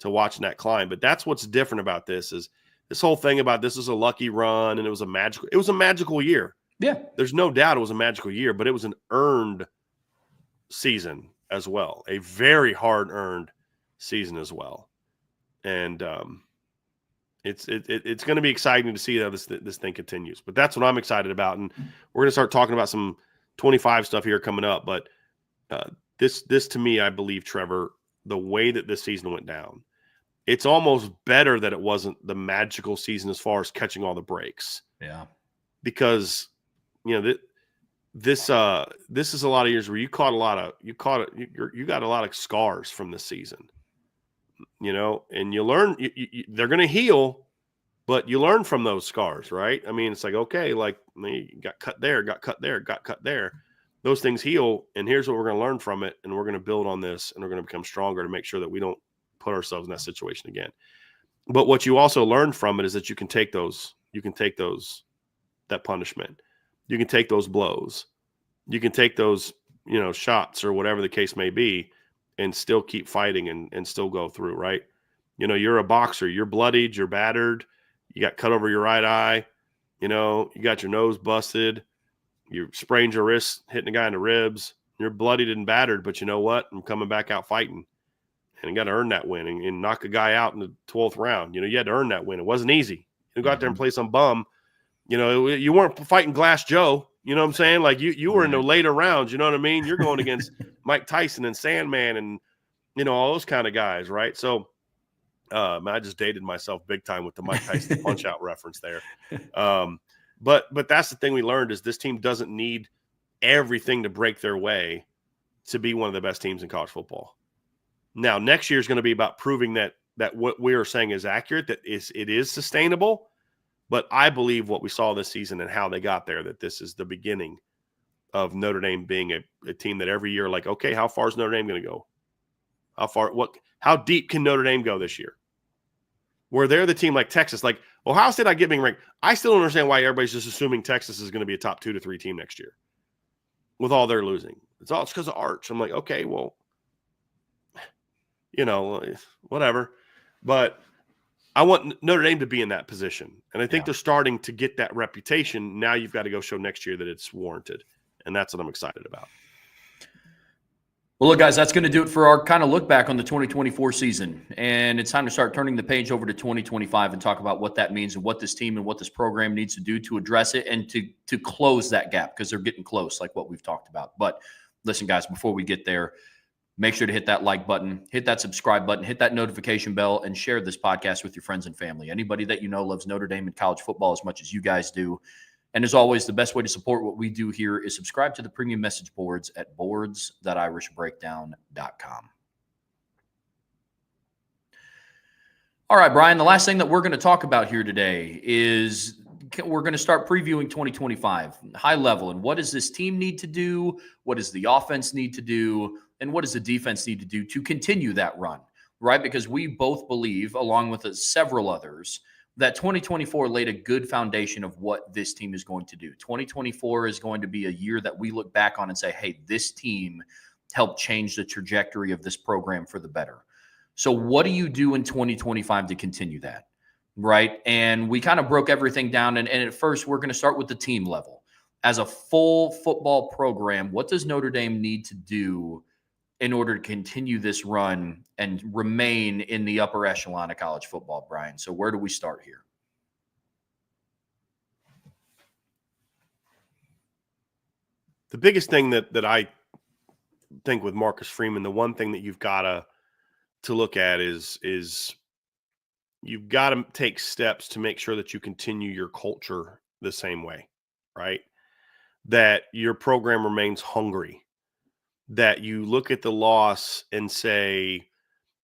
to watching that climb. But that's what's different about this, is this whole thing about this is a lucky run and it was a magical year. Yeah. There's no doubt it was a magical year, but it was an earned season as well, a very hard-earned season as well. And it's going to be exciting to see how this thing continues. But that's what I'm excited about. And we're going to start talking about some 25 stuff here coming up. But this to me, I believe, Trevor, the way that this season went down, it's almost better that it wasn't the magical season as far as catching all the breaks. Yeah. Because, this is a lot of years where you got a lot of scars from this season. And you learn, they're going to heal, but you learn from those scars, right? I mean, it's like, okay, like you got cut there, got cut there, got cut there. Those things heal, and here's what we're going to learn from it, and we're going to build on this, and we're going to become stronger to make sure that we don't put ourselves in that situation again. But what you also learn from it is that you can take that punishment. You can take those blows. You can take those, shots or whatever the case may be, and still keep fighting and still go through, right? You're a boxer. You're bloodied. You're battered. You got cut over your right eye. You got your nose busted. You sprained your wrist hitting a guy in the ribs. You're bloodied and battered, but you know what? I'm coming back out fighting. And you got to earn that win and knock a guy out in the 12th round. You had to earn that win. It wasn't easy. You go out there and play some bum. You weren't fighting Glass Joe. You know what I'm saying? Like you were in the later rounds. You know what I mean? You're going against Mike Tyson and Sandman and, all those kind of guys, right? So I just dated myself big time with the Mike Tyson punch-out reference there. But that's the thing we learned, is this team doesn't need everything to break their way to be one of the best teams in college football. Now, next year is going to be about proving that what we are saying is accurate, that it is sustainable. But I believe what we saw this season and how they got there, that this is the beginning of Notre Dame being a team that every year, like, okay, how far is Notre Dame going to go? How deep can Notre Dame go this year? Where they're the team like Texas, like Ohio State, I get being ranked. I still don't understand why everybody's just assuming Texas is going to be a top 2 to 3 team next year with all they're losing. It's because of Arch. I'm like, okay, well, whatever. But I want Notre Dame to be in that position. And I think they're starting to get that reputation. Now you've got to go show next year that it's warranted. And that's what I'm excited about. Well, look, guys, that's going to do it for our kind of look back on the 2024 season. And it's time to start turning the page over to 2025 and talk about what that means and what this team and what this program needs to do to address it and to close that gap, because they're getting close, like what we've talked about. But listen, guys, before we get there, make sure to hit that like button, hit that subscribe button, hit that notification bell, and share this podcast with your friends and family. Anybody that loves Notre Dame and college football as much as you guys do. And as always, the best way to support what we do here is subscribe to the premium message boards at boards.irishbreakdown.com. All right, Brian, the last thing that we're going to talk about here today is we're going to start previewing 2025, high level. And what does this team need to do? What does the offense need to do? And what does the defense need to do to continue that run, right? Because we both believe, along with several others, that 2024 laid a good foundation of what this team is going to do. 2024 is going to be a year that we look back on and say, hey, this team helped change the trajectory of this program for the better. So what do you do in 2025 to continue that, right? And we kind of broke everything down. And at first, we're going to start with the team level. As a full football program, what does Notre Dame need to do in order to continue this run and remain in the upper echelon of college football, Brian? So where do we start here? The biggest thing that I think with Marcus Freeman, the one thing that you've got to look at is you've got to take steps to make sure that you continue your culture the same way, right? that your program remains hungry, that you look at the loss and say,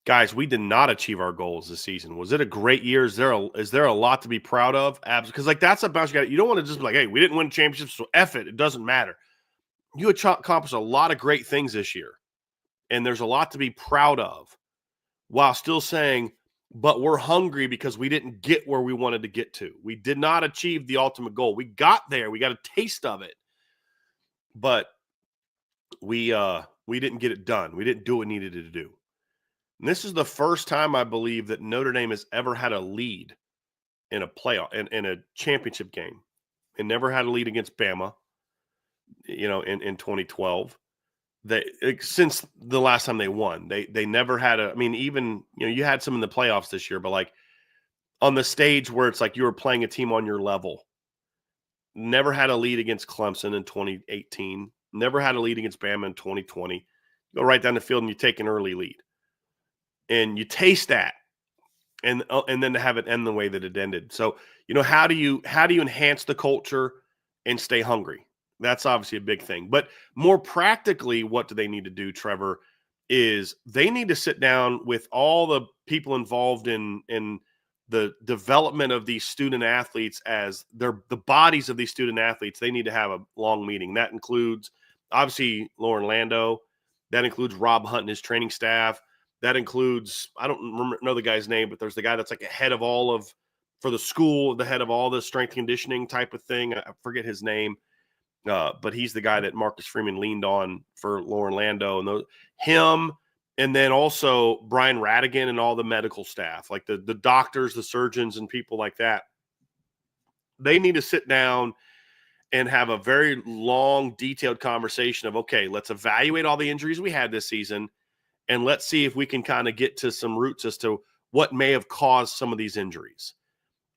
guys, we did not achieve our goals this season. Was it a great year? Is there a lot to be proud of? Because like that's a bounce you don't want to just be like, hey, we didn't win championships, so F it. It doesn't matter. You accomplished a lot of great things this year, and there's a lot to be proud of, while still saying, but we're hungry because we didn't get where we wanted to get to. We did not achieve the ultimate goal. We got there. We got a taste of it, but we didn't get it done. We didn't do what we needed to do. And this is the first time I believe that Notre Dame has ever had a lead in a playoff, in a championship game. It never had a lead against Bama, in 2012. Since the last time they won, they never had even, you had some in the playoffs this year, but like on the stage where it's like you were playing a team on your level. Never had a lead against Clemson in 2018. Never had a lead against Bama in 2020. You go right down the field and you take an early lead. And you taste that, and then to have it end the way that it ended. So, how do you enhance the culture and stay hungry? That's obviously a big thing. But more practically, what do they need to do, Trevor, is they need to sit down with all the people involved in the development of these student athletes as the bodies of these student athletes. They need to have a long meeting. That includes, obviously, Lauren Lando. That includes Rob Hunt and his training staff. That includes, I don't know the guy's name, but there's the guy that's like a head of for the school, the head of all the strength conditioning type of thing. I forget his name, but he's the guy that Marcus Freeman leaned on for Lauren Lando, and him, and then also Brian Radigan and all the medical staff, like the doctors, the surgeons, and people like that. They need to sit down and have a very long, detailed conversation of, okay, let's evaluate all the injuries we had this season. And let's see if we can kind of get to some roots as to what may have caused some of these injuries.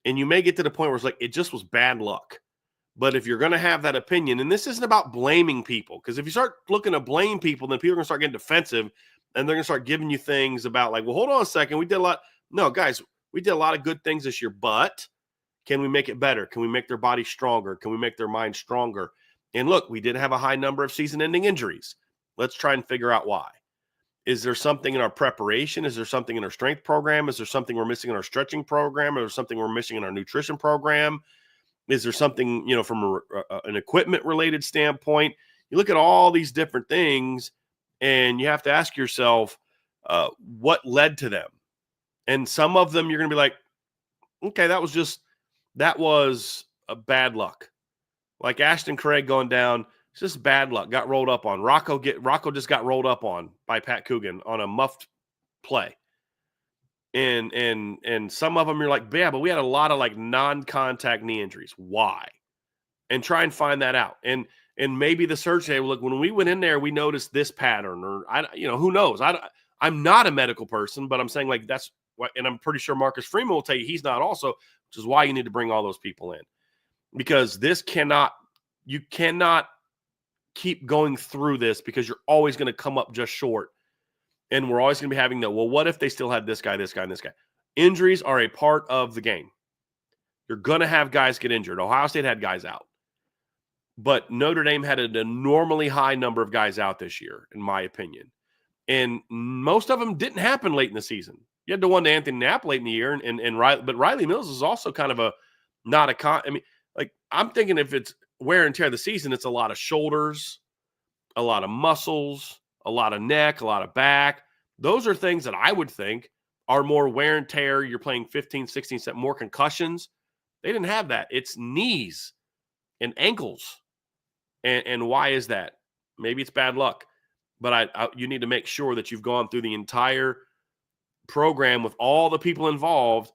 And you may get to the point where it's like, it just was bad luck. But if you're going to have that opinion, and this isn't about blaming people, because if you start looking to blame people, then people are going to start getting defensive, and they're going to start giving you things about like, well, hold on a second. We did a lot. No, guys, we did a lot of good things this year, but can we make it better? Can we make their body stronger? Can we make their mind stronger? And look, we did have a high number of season-ending injuries. Let's try and figure out why. Is there something in our preparation? Is there something in our strength program? Is there something we're missing in our stretching program? Is there something we're missing in our nutrition program? Is there something, from an equipment-related standpoint? You look at all these different things, and you have to ask yourself, what led to them? And some of them you're going to be like, okay, that was a bad luck. Like Ashton Craig going down. It's just bad luck. Got rolled up on. Rocco just got rolled up on by Pat Coogan on a muffed play. And some of them you're like, yeah, but we had a lot of like non-contact knee injuries. Why? And try and find that out. And maybe the surgeon say, well, look, when we went in there, we noticed this pattern, or who knows? I'm not a medical person, but I'm saying like that's what, and I'm pretty sure Marcus Freeman will tell you he's not also, which is why you need to bring all those people in, because you cannot keep going through this, because you're always going to come up just short. And we're always going to be having well, what if they still had this guy, and this guy? Injuries are a part of the game. You're going to have guys get injured. Ohio State had guys out. But Notre Dame had an abnormally high number of guys out this year, in my opinion. And most of them didn't happen late in the season. You had the one to Anthony Knapp late in the year, but Riley Mills is also kind of I'm thinking if it's wear and tear of the season, it's a lot of shoulders, a lot of muscles, a lot of neck, a lot of back. Those are things that I would think are more wear and tear. You're playing 15, 16, more concussions. They didn't have that. It's knees and ankles. And why is that? Maybe it's bad luck. But you need to make sure that you've gone through the entire program with all the people involved.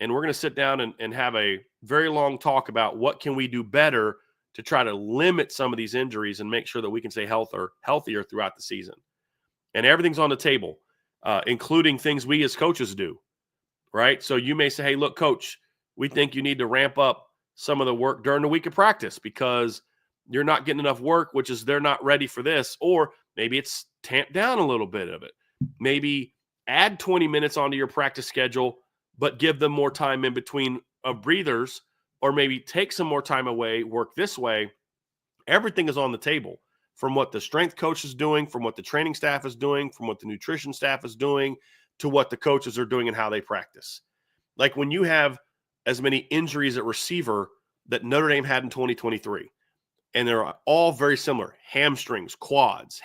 And we're going to sit down and have a very long talk about what can we do better to try to limit some of these injuries and make sure that we can stay healthier throughout the season. And everything's on the table, including things we as coaches do, right? So you may say, hey, look, coach, we think you need to ramp up some of the work during the week of practice because you're not getting enough work, which is they're not ready for this. Or maybe it's tamped down a little bit of it. Maybe add 20 minutes onto your practice schedule, but give them more time in between breathers, or maybe take some more time away, work this way, Everything is on the table, from what the strength coach is doing, from what the training staff is doing, from what the nutrition staff is doing, to what the coaches are doing and how they practice. Like when you have as many injuries at receiver that Notre Dame had in 2023, and they're all very similar, hamstrings, quads,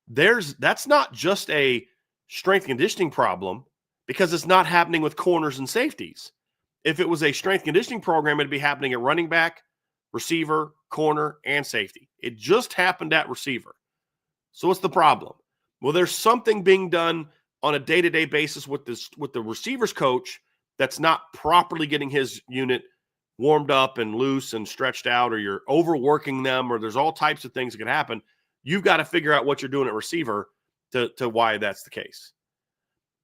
that's not just a strength and conditioning problem, because it's not happening with corners and safeties. If it was a strength conditioning program, it'd be happening at running back, receiver, corner, and safety. It just happened at receiver. So what's the problem? Well, there's something being done on a day-to-day basis with the receivers coach that's not properly getting his unit warmed up and loose and stretched out, or you're overworking them, or there's all types of things that can happen. You've got to figure out what you're doing at receiver to why that's the case.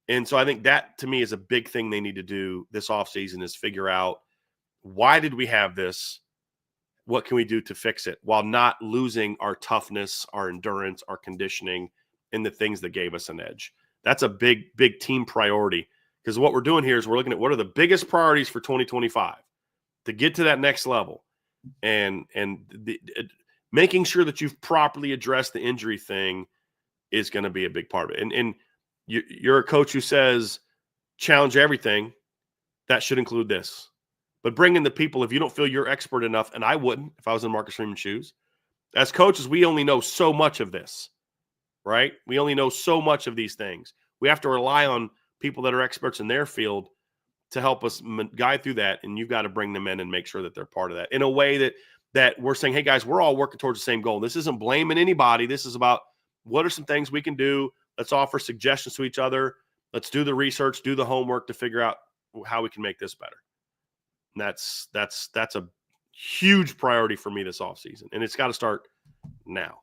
And so I think that, to me, is a big thing they need to do this offseason, is figure out, why did we have this? What can we do to fix it while not losing our toughness, our endurance, our conditioning, and the things that gave us an edge? That's a big, big team priority, because what we're doing here is we're looking at what are the biggest priorities for 2025 to get to that next level, and making sure that you've properly addressed the injury thing is going to be a big part of it. And you're a coach who says challenge everything. That should include this. But bring in the people if you don't feel you're expert enough, and I wouldn't if I was in Marcus Freeman's shoes. As coaches, we only know so much of this, right? We only know so much of these things. We have to rely on people that are experts in their field to help us guide through that, and you've got to bring them in and make sure that they're part of that in a way that we're saying, hey, guys, we're all working towards the same goal. This isn't blaming anybody. This is about, what are some things we can do? Let's offer suggestions to each other. Let's do the research, do the homework to figure out how we can make this better. And that's a huge priority for me this offseason, and it's got to start now.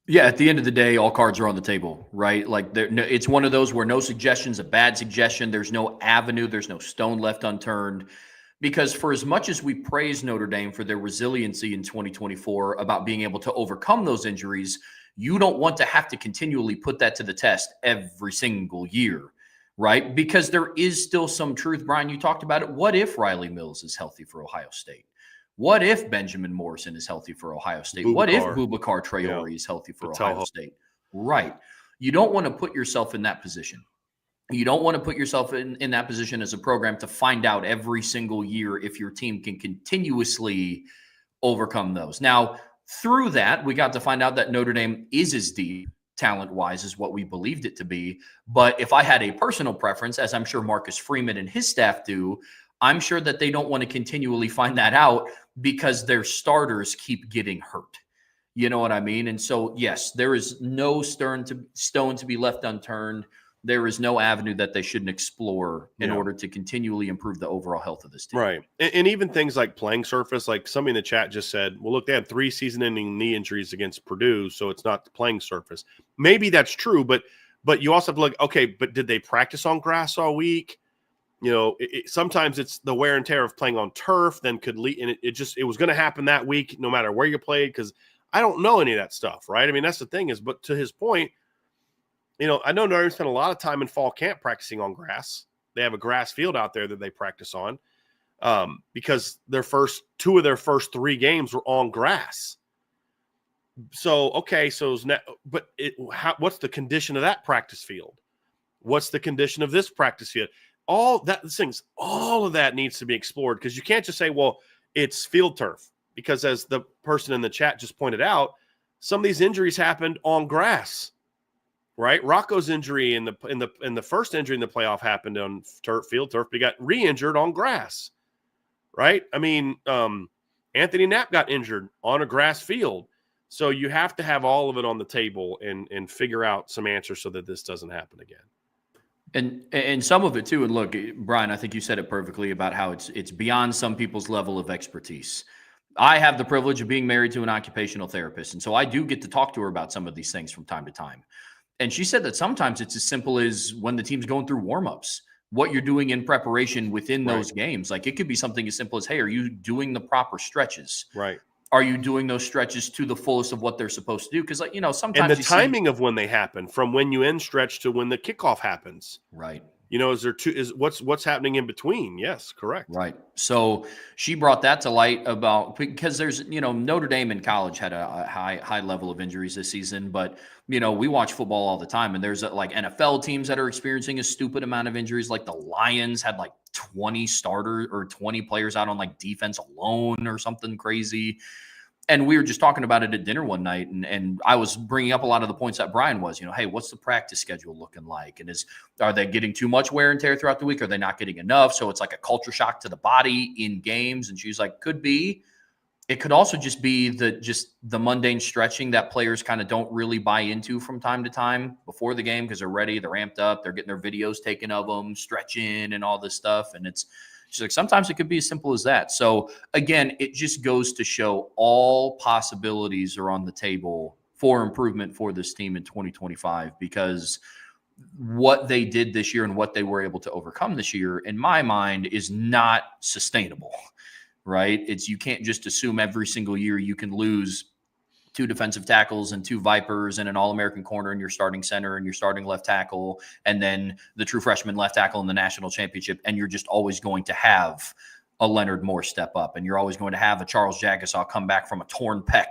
Yeah, at the end of the day, all cards are on the table, right? Like, it's one of those where no suggestion's a bad suggestion. There's no avenue. There's no stone left unturned. Because for as much as we praise Notre Dame for their resiliency in 2024 about being able to overcome those injuries, you don't want to have to continually put that to the test every single year, right? Because there is still some truth. Bryan, you talked about it. What if Riley Mills is healthy for Ohio State? What if Benjamin Morrison is healthy for Ohio State? What if Boubacar Traore is healthy for Ohio State? Right. You don't want to put yourself in that position. You don't want to put yourself in that position as a program to find out every single year if your team can continuously overcome those. Now, through that, we got to find out that Notre Dame is as deep talent-wise as what we believed it to be. But if I had a personal preference, as I'm sure Marcus Freeman and his staff do, I'm sure that they don't want to continually find that out because their starters keep getting hurt. You know what I mean? And so, yes, there is no stone to be left unturned. There is no avenue that they shouldn't explore in order to continually improve the overall health of this team. Right. And even things like playing surface, like somebody in the chat just said, well, look, they had 3 season-ending knee injuries against Purdue, so it's not the playing surface. Maybe that's true, but you also have to look, okay, but did they practice on grass all week? You know, sometimes it's the wear and tear of playing on turf then could lead, and it was going to happen that week no matter where you played, because I don't know any of that stuff, right? I mean, that's the thing is, but to his point, you know, I know Notre Dame spent a lot of time in fall camp practicing on grass. They have a grass field out there that they practice on because two of their first 3 games were on grass. So, okay, what's the condition of that practice field? What's the condition of this practice field? All of that needs to be explored, because you can't just say, well, it's field turf, because as the person in the chat just pointed out, some of these injuries happened on grass. Right, Rocco's injury in the first injury in the playoff happened on field turf, but he got re-injured on grass. Right, I mean, Anthony Knapp got injured on a grass field, so you have to have all of it on the table and figure out some answers so that this doesn't happen again. And some of it too. And look, Bryan, I think you said it perfectly about how it's beyond some people's level of expertise. I have the privilege of being married to an occupational therapist, and so I do get to talk to her about some of these things from time to time. And she said that sometimes it's as simple as when the team's going through warmups, what you're doing in preparation within those games. Like, it could be something as simple as, hey, are you doing the proper stretches? Right. Are you doing those stretches to the fullest of what they're supposed to do? Because, like, you know, sometimes and the timing of when they happen, from when you end stretch to when the kickoff happens. Right. is what's happening in between? Yes, correct. Right. So she brought that to light about, because there's, Notre Dame in college had a high level of injuries this season, but we watch football all the time, and there's like NFL teams that are experiencing a stupid amount of injuries. Like the Lions had like 20 starters or 20 players out on like defense alone or something crazy. And we were just talking about it at dinner one night, and I was bringing up a lot of the points that Bryan was, hey, what's the practice schedule looking like? And are they getting too much wear and tear throughout the week? Are they not getting enough? So it's like a culture shock to the body in games. And she's like, could be. It could also just be the mundane stretching that players kind of don't really buy into from time to time before the game, because they're ready, they're amped up, they're getting their videos taken of them, stretching and all this stuff. And she's like, sometimes it could be as simple as that. So again, it just goes to show all possibilities are on the table for improvement for this team in 2025, because what they did this year and what they were able to overcome this year, in my mind, is not sustainable, right? You can't just assume every single year you can lose 2 defensive tackles and 2 Vipers and an All-American corner and your starting center and your starting left tackle, and then the true freshman left tackle in the national championship. And you're just always going to have a Leonard Moore step up, and you're always going to have a Charles Jagasaw come back from a torn pec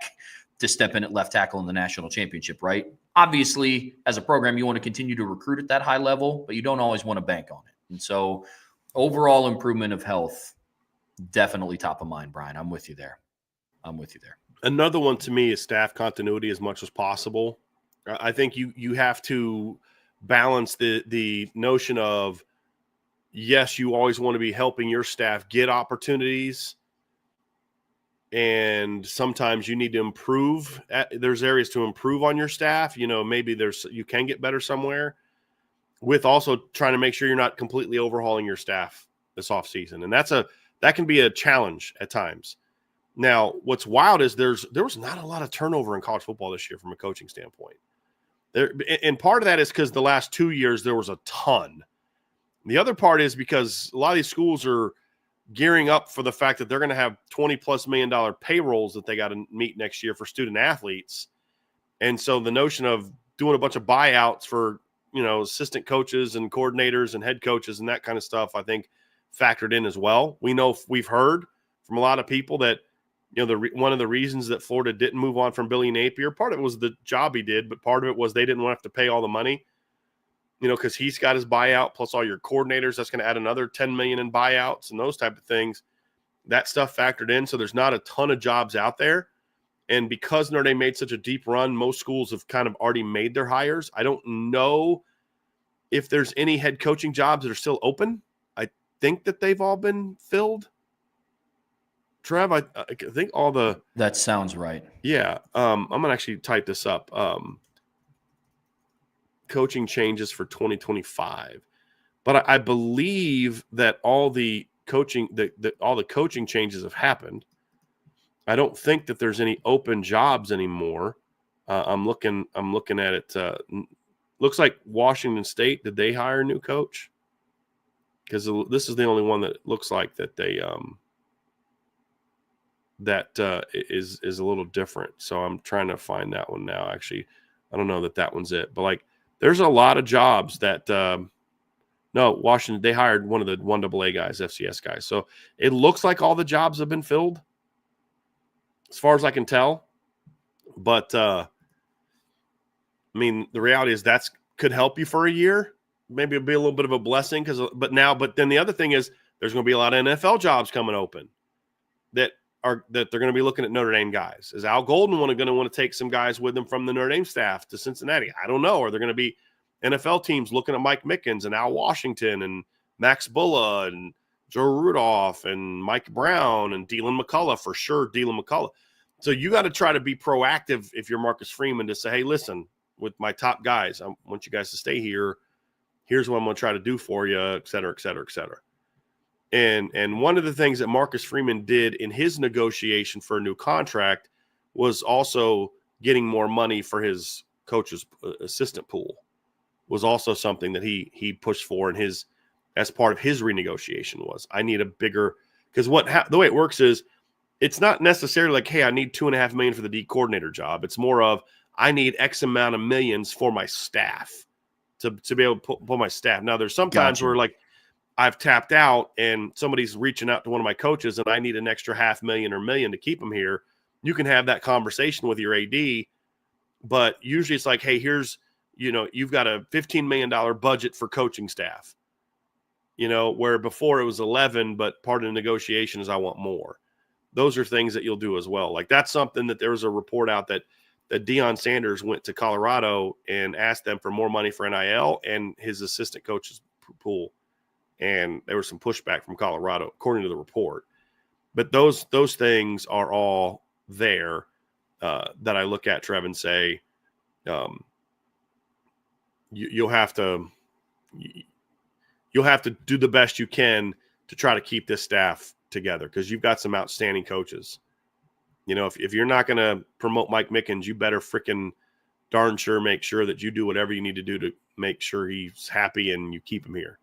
to step in at left tackle in the national championship, right? Obviously, as a program, you want to continue to recruit at that high level, but you don't always want to bank on it. And so overall improvement of health, definitely top of mind, Bryan. I'm with you there. Another one to me is staff continuity as much as possible. I think you have to balance the notion of, yes, you always want to be helping your staff get opportunities, and sometimes you need to improve. There's areas to improve on your staff. Maybe you can get better somewhere, with also trying to make sure you're not completely overhauling your staff this offseason. And that can be a challenge at times. Now, what's wild is there was not a lot of turnover in college football this year from a coaching standpoint. And part of that is because the last 2 years there was a ton. The other part is because a lot of these schools are gearing up for the fact that they're going to have $20+ million payrolls that they got to meet next year for student athletes. And so the notion of doing a bunch of buyouts for, assistant coaches and coordinators and head coaches and that kind of stuff, I think factored in as well. We've heard from a lot of people that, one of the reasons that Florida didn't move on from Billy Napier, part of it was the job he did, but part of it was they didn't want to have to pay all the money, because he's got his buyout plus all your coordinators. That's going to add another $10 million in buyouts and those type of things. That stuff factored in. So there's not a ton of jobs out there. And because Notre Dame made such a deep run, most schools have kind of already made their hires. I don't know if there's any head coaching jobs that are still open. I think that they've all been filled. Trev, I think all the... That sounds right. Yeah. I'm going to actually type this up. Coaching changes for 2025. But I believe that all the coaching changes have happened. I don't think that there's any open jobs anymore. I'm looking at it. Looks like Washington State, did they hire a new coach? Because this is the only one that looks like that they is a little different. So I'm trying to find that one now. Actually, I don't know that one's it. But there's a lot of jobs that no, Washington, they hired one of the 1AA guys, FCS guys. So it looks like all the jobs have been filled, as far as I can tell. But the reality is that could help you for a year. Maybe it'll be a little bit of a blessing but then the other thing is there's going to be a lot of NFL jobs coming open that they're going to be looking at Notre Dame guys. Is Al Golden going to want to take some guys with them from the Notre Dame staff to Cincinnati? I don't know. Are there going to be NFL teams looking at Mike Mickens and Al Washington and Max Bulla and Joe Rudolph and Mike Brown and Dylan McCullough, for sure, Dylan McCullough. So you got to try to be proactive if you're Marcus Freeman to say, hey, listen, with my top guys, I want you guys to stay here. Here's what I'm going to try to do for you, et cetera, et cetera, et cetera. And one of the things that Marcus Freeman did in his negotiation for a new contract was also getting more money for his coach's assistant pool, was also something that he pushed for in his, as part of his renegotiation was, I need a bigger, because the way it works is it's not necessarily like, hey, I need $2.5 million for the D coordinator job. It's more of, I need X amount of millions for my staff to be able to pull my staff. Now, there's sometimes where like I've tapped out and somebody's reaching out to one of my coaches and I need an extra $500,000 or $1 million to keep them here. You can have that conversation with your AD, but usually it's like, hey, here's, you've got a $15 million budget for coaching staff, where before it was 11, but part of the negotiation is I want more. Those are things that you'll do as well. Like that's something that there was a report out that Deion Sanders went to Colorado and asked them for more money for NIL and his assistant coach's pool. And there was some pushback from Colorado, according to the report. But those things are all there that I look at, Trev, and say, you'll have to do the best you can to try to keep this staff together because you've got some outstanding coaches. If you're not going to promote Mike Mickens, you better freaking darn sure make sure that you do whatever you need to do to make sure he's happy and you keep him here.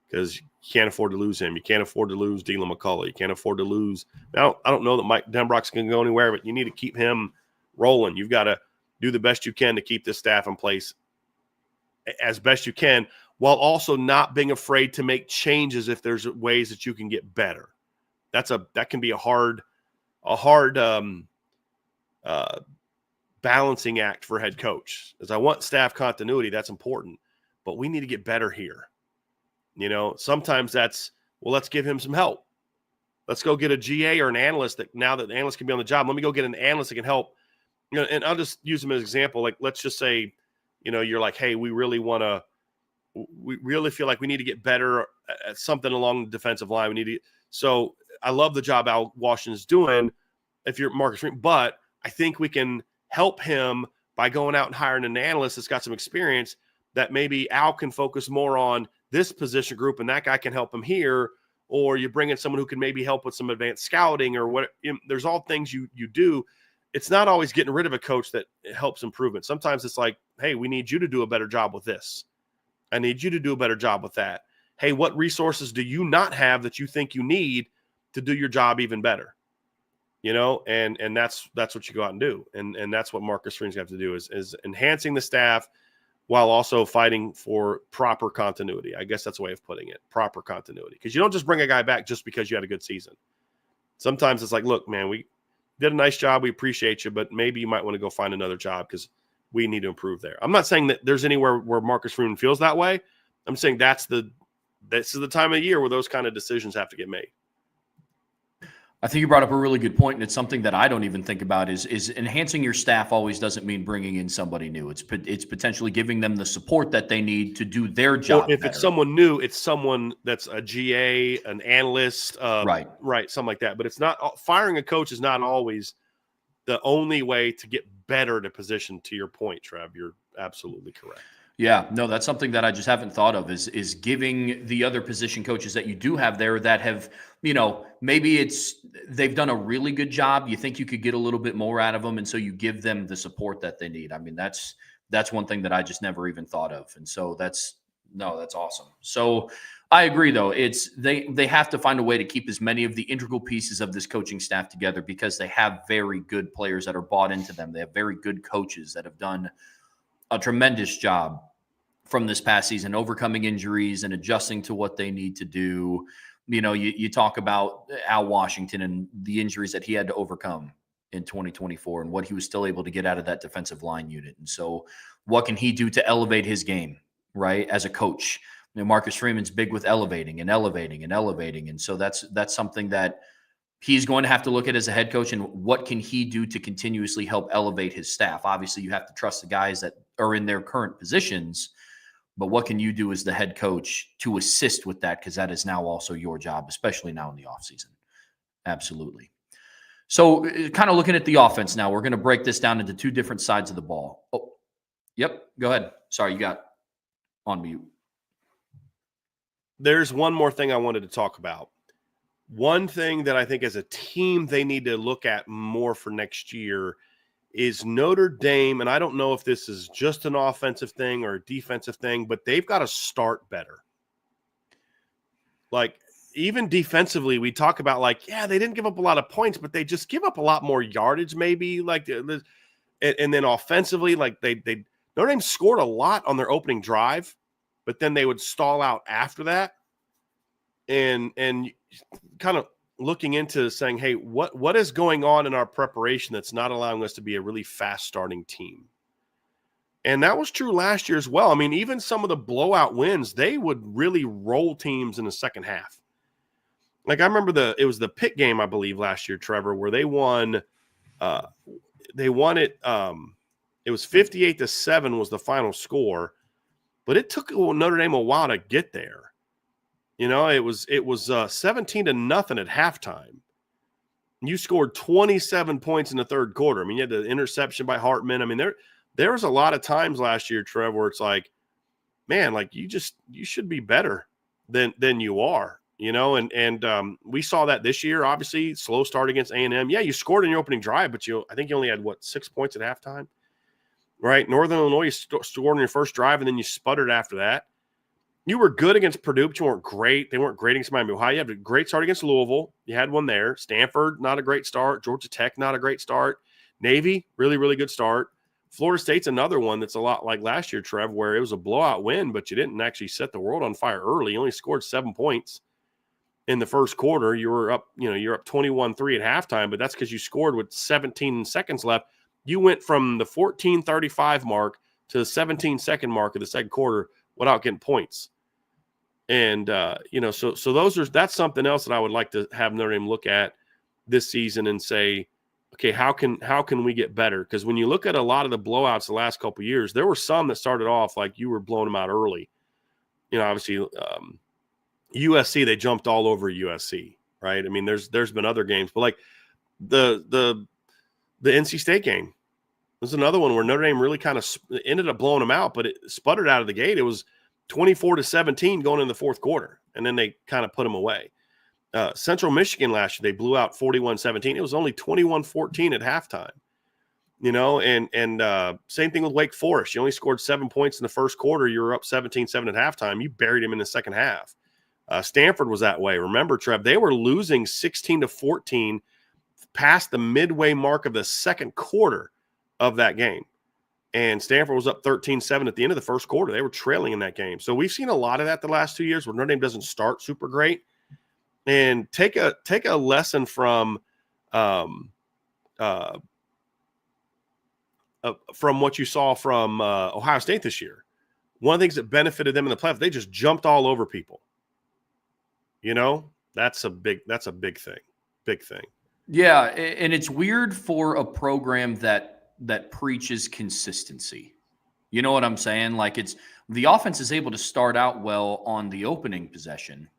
Because you can't afford to lose him. You can't afford to lose Dylan McCullough. You can't afford to lose. Now, I don't know that Mike Denbrock's going to go anywhere, but you need to keep him rolling. You've got to do the best you can to keep this staff in place as best you can, while also not being afraid to make changes if there's ways that you can get better. That can be a hard balancing act for a head coach. As I want staff continuity, that's important, but we need to get better here. Sometimes that's, well, let's give him some help. Let's go get a GA or an analyst that now that the analyst can be on the job, let me go get an analyst that can help. And I'll just use them as an example. Like, let's just say, you're like, hey, we really feel like we need to get better at something along the defensive line. So I love the job Al Washington's doing if you're Marcus Freeman, but I think we can help him by going out and hiring an analyst that's got some experience that maybe Al can focus more on this position group and that guy can help him here, or you bring in someone who can maybe help with some advanced scouting or what. There's all things you do. It's not always getting rid of a coach that helps improvement. Sometimes it's like, hey, we need you to do a better job with this. I need you to do a better job with that. Hey, what resources do you not have that you think you need to do your job even better? And that's what you go out and do. And that's what Marcus Freeman's got to do is enhancing the staff while also fighting for proper continuity. I guess that's a way of putting it, proper continuity. Because you don't just bring a guy back just because you had a good season. Sometimes it's like, look, man, we did a nice job. We appreciate you, but maybe you might want to go find another job because we need to improve there. I'm not saying that there's anywhere where Marcus Freeman feels that way. I'm saying this is the time of year where those kind of decisions have to get made. I think you brought up a really good point, and it's something that I don't even think about is enhancing your staff always doesn't mean bringing in somebody new. It's potentially giving them the support that they need to do their job. Or if better. It's someone new, it's someone that's a GA, an analyst, right, something like that. But it's not firing a coach is not always the only way to get better at a position. To your point, Trev, you're absolutely correct. Yeah, no, that's something that I just haven't thought of is giving the other position coaches that you do have there that have, maybe they've done a really good job. You think you could get a little bit more out of them. And so you give them the support that they need. I mean, that's one thing that I just never even thought of. And so that's awesome. So I agree though. They have to find a way to keep as many of the integral pieces of this coaching staff together because they have very good players that are bought into them. They have very good coaches that have done a tremendous job from this past season, overcoming injuries and adjusting to what they need to do. You talk about Al Washington and the injuries that he had to overcome in 2024 and what he was still able to get out of that defensive line unit. And so what can he do to elevate his game, right, as a coach? Marcus Freeman's big with elevating and elevating and elevating. And so that's something that he's going to have to look at as a head coach, and what can he do to continuously help elevate his staff? Obviously, you have to trust the guys that are in their current positions, but what can you do as the head coach to assist with that? Because that is now also your job, especially now in the offseason. Absolutely. So kind of looking at the offense now, we're going to break this down into two different sides of the ball. Oh, yep. Go ahead. Sorry, you got on mute. There's one more thing I wanted to talk about. One thing that I think as a team they need to look at more for next year is Notre Dame, and I don't know if this is just an offensive thing or a defensive thing, but they've got to start better. Like, even defensively, we talk about they didn't give up a lot of points, but they just give up a lot more yardage maybe. And then offensively, Notre Dame scored a lot on their opening drive but then they would stall out after that. And kind of looking into saying, hey, what is going on in our preparation that's not allowing us to be a really fast starting team? And that was true last year as well. I mean, even some of the blowout wins, they would really roll teams in the second half. Like I remember it was the Pitt game, I believe, last year, Trevor, where they won it. It was 58-7 was the final score, but it took Notre Dame a while to get there. You know, it was 17-0 at halftime. You scored 27 points in the third quarter. I mean, you had the interception by Hartman. I mean, there was a lot of times last year, Trev, where it's like, man, like you should be better than you are, you know. And we saw that this year. Obviously, slow start against A&M. Yeah, you scored in your opening drive, but I think you only had 6 points at halftime, right? Northern Illinois, you scored in your first drive, and then you sputtered after that. You were good against Purdue, but you weren't great. They weren't great against Miami Ohio. You had a great start against Louisville. You had one there. Stanford, not a great start. Georgia Tech, not a great start. Navy, really, really good start. Florida State's another one that's a lot like last year, Trev, where it was a blowout win, but you didn't actually set the world on fire early. You only scored 7 points in the first quarter. You're up 21-3 at halftime, but that's because you scored with 17 seconds left. You went from the 14:35 mark to the 17-second mark of the second quarter without getting points. And so that's something else that I would like to have Notre Dame look at this season and say, okay, how can we get better? Because when you look at a lot of the blowouts the last couple of years, there were some that started off like you were blowing them out early. You know, obviously USC, they jumped all over USC, right? I mean, there's been other games, but like the NC State game was another one where Notre Dame really kind of ended up blowing them out, but it sputtered out of the gate. It was 24-17 going in the fourth quarter, and then they kind of put them away. Central Michigan last year, they blew out 41-17. It was only 21-14 at halftime, you know, and same thing with Wake Forest. You only scored 7 points in the first quarter. You were up 17-7 at halftime. You buried them in the second half. Stanford was that way. Remember, Trev, they were losing 16-14 past the midway mark of the second quarter of that game. And Stanford was up 13-7 at the end of the first quarter. They were trailing in that game. So we've seen a lot of that the last 2 years where Notre Dame doesn't start super great. And take a lesson from what you saw from Ohio State this year. One of the things that benefited them in the playoffs, they just jumped all over people. You know, that's a big thing. Big thing. Yeah, and it's weird for a program that preaches consistency. You know what I'm saying? Like the offense is able to start out well on the opening possession,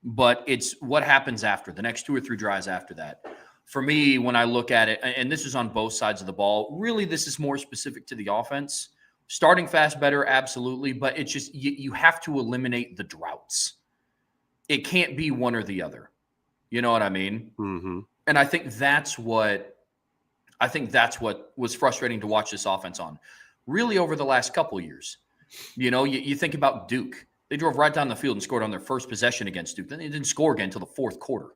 but it's what happens after the next 2 or 3 drives after that. For me, when I look at it, and this is on both sides of the ball, really this is more specific to the offense. Starting fast better, absolutely, but it's just you have to eliminate the droughts. It can't be one or the other. You know what I mean? Mm-hmm. And I think that's what was frustrating to watch this offense on, really over the last couple of years. You know, you think about Duke. They drove right down the field and scored on their first possession against Duke. Then they didn't score again until the fourth quarter.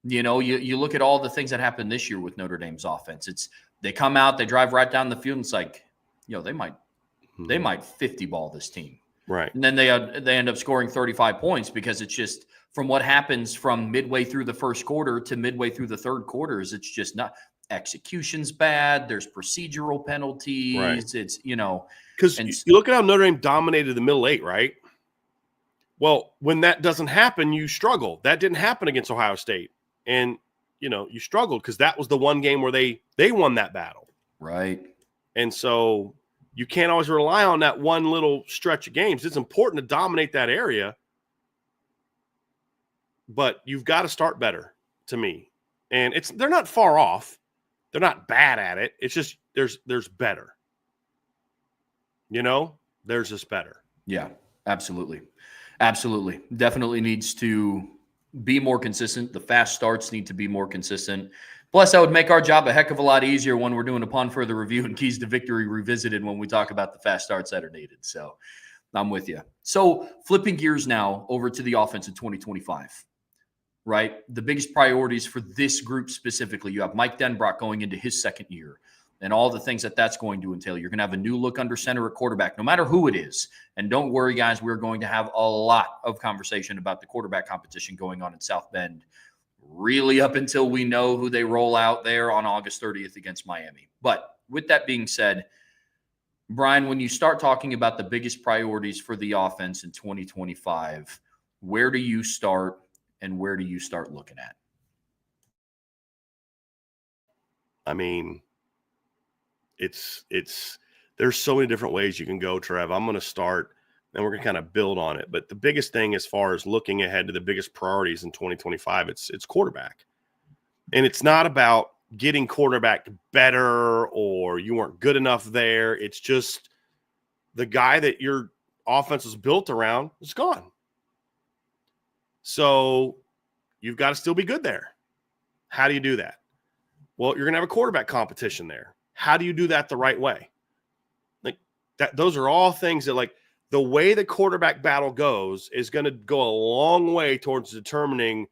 You know, you look at all the things that happened this year with Notre Dame's offense. They come out, they drive right down the field, and it's like, they might 50 ball this team. Right. And then they end up scoring 35 points because it's just from what happens from midway through the first quarter to midway through the third quarters, it's just not – execution's bad. There's procedural penalties. Right. It's, because you look at how Notre Dame dominated the middle eight, right? Well, when that doesn't happen, you struggle. That didn't happen against Ohio State. And, you struggled because that was the one game where they won that battle. Right. And so you can't always rely on that one little stretch of games. It's important to dominate that area, but you've got to start better to me. And they're not far off. They're not bad at it. It's just there's better. There's just better. Yeah, absolutely. Absolutely. Definitely needs to be more consistent. The fast starts need to be more consistent. Plus, that would make our job a heck of a lot easier when we're doing Upon Further Review and Keys to Victory Revisited when we talk about the fast starts that are needed. So I'm with you. So flipping gears now over to the offense in 2025. Right? The biggest priorities for this group specifically, you have Mike Denbrock going into his second year. and all the things that that's going to entail. You're going to have a new look under center at quarterback, no matter who it is. And don't worry, guys, we're going to have a lot of conversation about the quarterback competition going on in South Bend, really up until we know who they roll out there on August 30th against Miami. But with that being said, Bryan, when you start talking about the biggest priorities for the offense in 2025, where do you start and where do you start looking at? I mean, there's so many different ways you can go, Trev. I'm going to start and we're going to kind of build on it. But the biggest thing as far as looking ahead to the biggest priorities in 2025, it's quarterback. And it's not about getting quarterback better or you weren't good enough there. It's just the guy that your offense was built around is gone. So you've got to still be good there. How do you do that? Well, you're going to have a quarterback competition there. How do you do that the right way? Like that, those are all things that, like, the way the quarterback battle goes is going to go a long way towards determining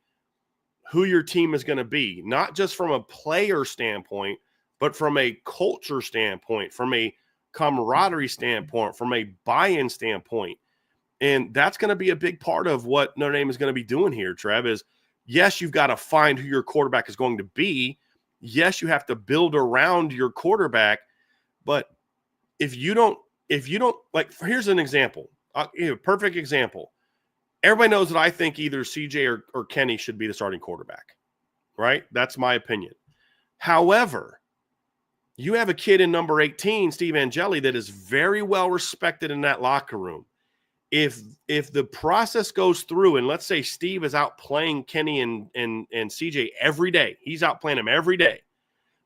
who your team is going to be, not just from a player standpoint, but from a culture standpoint, from a camaraderie standpoint, from a buy-in standpoint. And that's going to be a big part of what Notre Dame is going to be doing here, Trev, is yes, you've got to find who your quarterback is going to be. Yes, you have to build around your quarterback, but if you don't, like, here's an example, perfect example. Everybody knows that I think either CJ or Kenny should be the starting quarterback, right? That's my opinion. However, you have a kid in number 18, Steve Angeli, that is very well respected in that locker room. If the process goes through and let's say Steve is out playing Kenny and CJ every day, he's out playing them every day,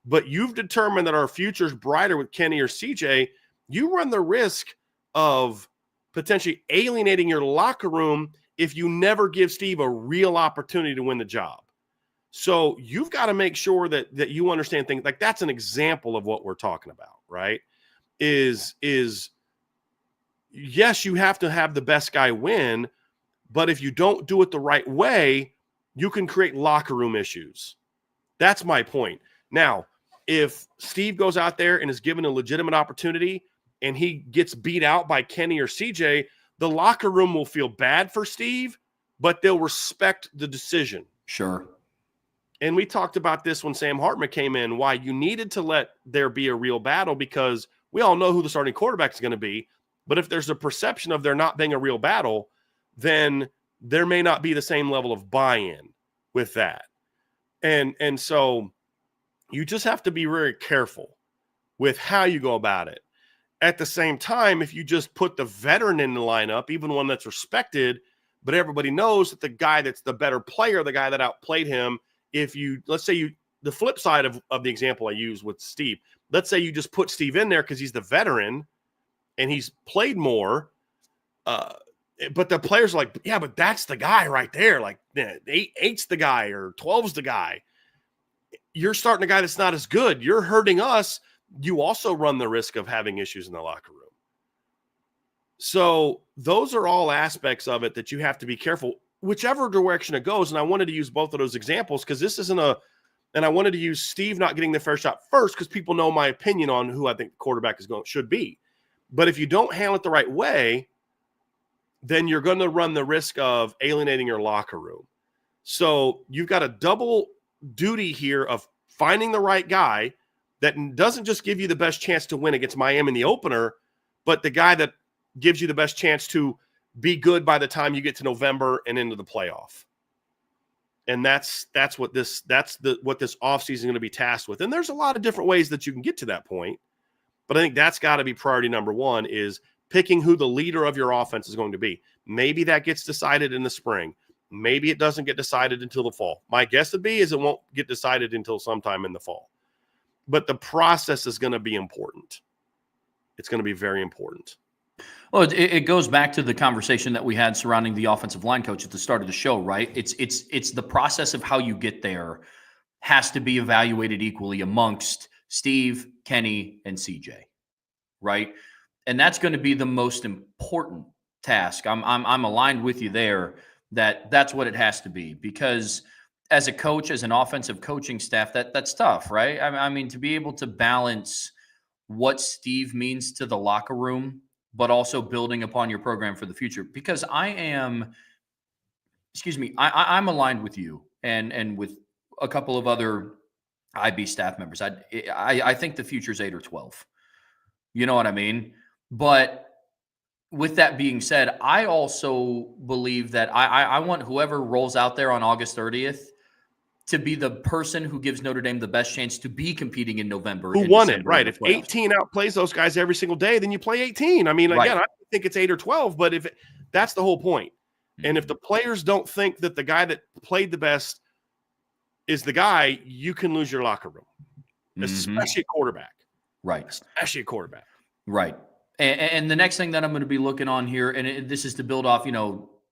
but you've determined that our future's brighter with Kenny or CJ, you run the risk of potentially alienating your locker room if you never give Steve a real opportunity to win the job. So you've got to make sure that you understand things. Like, that's an example of what we're talking about, right? Is yes, you have to have the best guy win, but if you don't do it the right way, you can create locker room issues. That's my point. Now, if Steve goes out there and is given a legitimate opportunity and he gets beat out by Kenny or CJ, the locker room will feel bad for Steve, but they'll respect the decision. Sure. And we talked about this when Sam Hartman came in, why you needed to let there be a real battle, because we all know who the starting quarterback is going to be. But if there's a perception of there not being a real battle, then there may not be the same level of buy-in with that. And so you just have to be very careful with how you go about it. At the same time, if you just put the veteran in the lineup, even one that's respected, but everybody knows that the guy that's the better player, the guy that outplayed him, let's say the flip side of the example I use with Steve, let's say you just put Steve in there because he's the veteran and he's played more, but the players are like, yeah, but that's the guy right there. Like, 8's the guy or 12's the guy. You're starting a guy that's not as good. You're hurting us. You also run the risk of having issues in the locker room. So those are all aspects of it that you have to be careful, whichever direction it goes. And I wanted to use both of those examples because this isn't and I wanted to use Steve not getting the fair shot first because people know my opinion on who I think the quarterback should be. But if you don't handle it the right way, then you're going to run the risk of alienating your locker room. So you've got a double duty here of finding the right guy that doesn't just give you the best chance to win against Miami in the opener, but the guy that gives you the best chance to be good by the time you get to November and into the playoff. And that's what this offseason is going to be tasked with. And there's a lot of different ways that you can get to that point. But I think that's got to be priority number one, is picking who the leader of your offense is going to be. Maybe that gets decided in the spring. Maybe it doesn't get decided until the fall. My guess would be is it won't get decided until sometime in the fall. But the process is going to be important. It's going to be very important. Well, it goes back to the conversation that we had surrounding the offensive line coach at the start of the show, right? It's the process of how you get there has to be evaluated equally amongst Steve, Kenny, and CJ, right? And that's going to be the most important task. I'm aligned with you there that's what it has to be, because as a coach, as an offensive coaching staff, that's tough, right? I mean, to be able to balance what Steve means to the locker room, but also building upon your program for the future. Because I'm aligned with you and with a couple of other IB staff members. I think the future is 8 or 12. You know what I mean? But with that being said, I also believe that I want whoever rolls out there on August 30th to be the person who gives Notre Dame the best chance to be competing in November. Who won it, right? If 18 outplays those guys every single day, then you play 18. I mean, again, I think it's 8 or 12, but that's the whole point. And if the players don't think that the guy that played the best is the guy, you can lose your locker room, especially a quarterback. Right. Especially a quarterback. Right. And the next thing that I'm going to be looking on here, and this is to build off,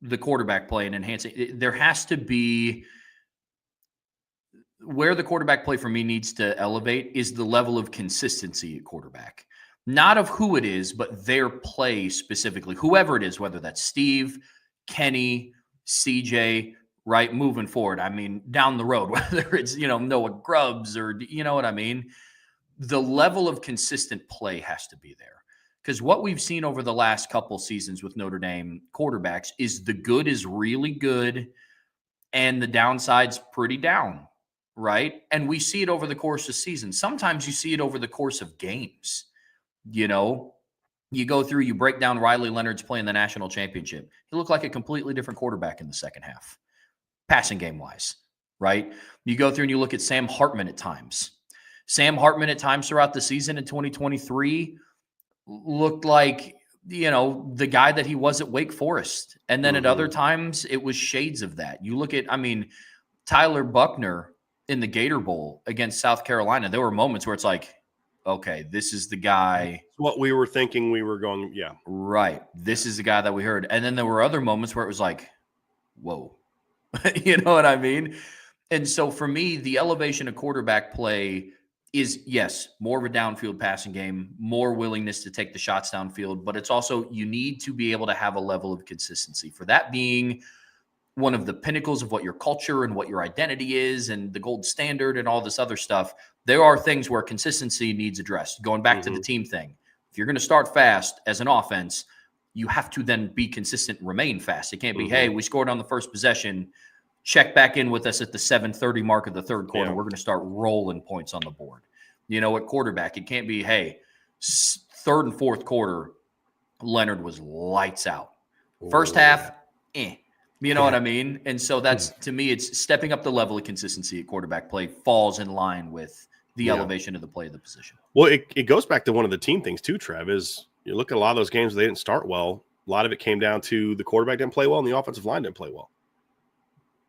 the quarterback play and enhancing, there has to be where the quarterback play for me needs to elevate is the level of consistency at quarterback. Not of who it is, but their play specifically. Whoever it is, whether that's Steve, Kenny, CJ, right, moving forward. I mean, down the road, whether it's, Noah Grubbs or, you know what I mean? The level of consistent play has to be there. Because what we've seen over the last couple seasons with Notre Dame quarterbacks is the good is really good and the downside's pretty down, right? And we see it over the course of season. Sometimes you see it over the course of games. You go through, you break down Riley Leonard's play in the national championship. He looked like a completely different quarterback in the second half, passing game-wise, right? You go through and you look at Sam Hartman at times. Sam Hartman at times throughout the season in 2023 looked like, the guy that he was at Wake Forest. And then at other times, it was shades of that. You look at, Tyler Buckner in the Gator Bowl against South Carolina. There were moments where it's like, okay, this is the guy. What we were thinking we were going, yeah. Right. This is the guy that we heard. And then there were other moments where it was like, whoa. You know what I mean? And so for me, the elevation of quarterback play is, yes, more of a downfield passing game, more willingness to take the shots downfield, but it's also you need to be able to have a level of consistency. For that being one of the pinnacles of what your culture and what your identity is and the gold standard and all this other stuff, there are things where consistency needs addressed. Going back to the team thing, if you're going to start fast as an offense, you have to then be consistent, remain fast. It can't be, hey, we scored on the first possession, check back in with us at the 7:30 mark of the third quarter. We're going to start rolling points on the board. At quarterback, it can't be, hey, third and fourth quarter, Leonard was lights out. First half, You know what I mean? And so that's, to me, it's stepping up the level of consistency at quarterback play falls in line with the elevation of the play of the position. Well, it goes back to one of the team things too, Trev, is you look at a lot of those games, they didn't start well. A lot of it came down to the quarterback didn't play well and the offensive line didn't play well.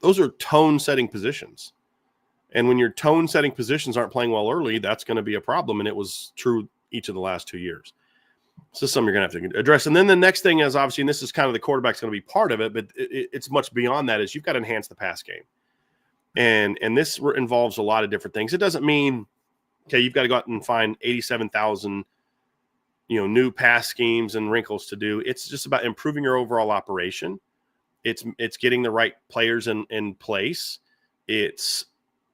Those are tone-setting positions. And when your tone-setting positions aren't playing well early, that's going to be a problem. And it was true each of the last 2 years. So something you're going to have to address. And then the next thing is obviously, and this is kind of the quarterback's going to be part of it, but it's much beyond that, is you've got to enhance the pass game. And this involves a lot of different things. It doesn't mean, okay, you've got to go out and find 87,000, new pass schemes and wrinkles to do. It's just about improving your overall operation. It's getting the right players in place. It's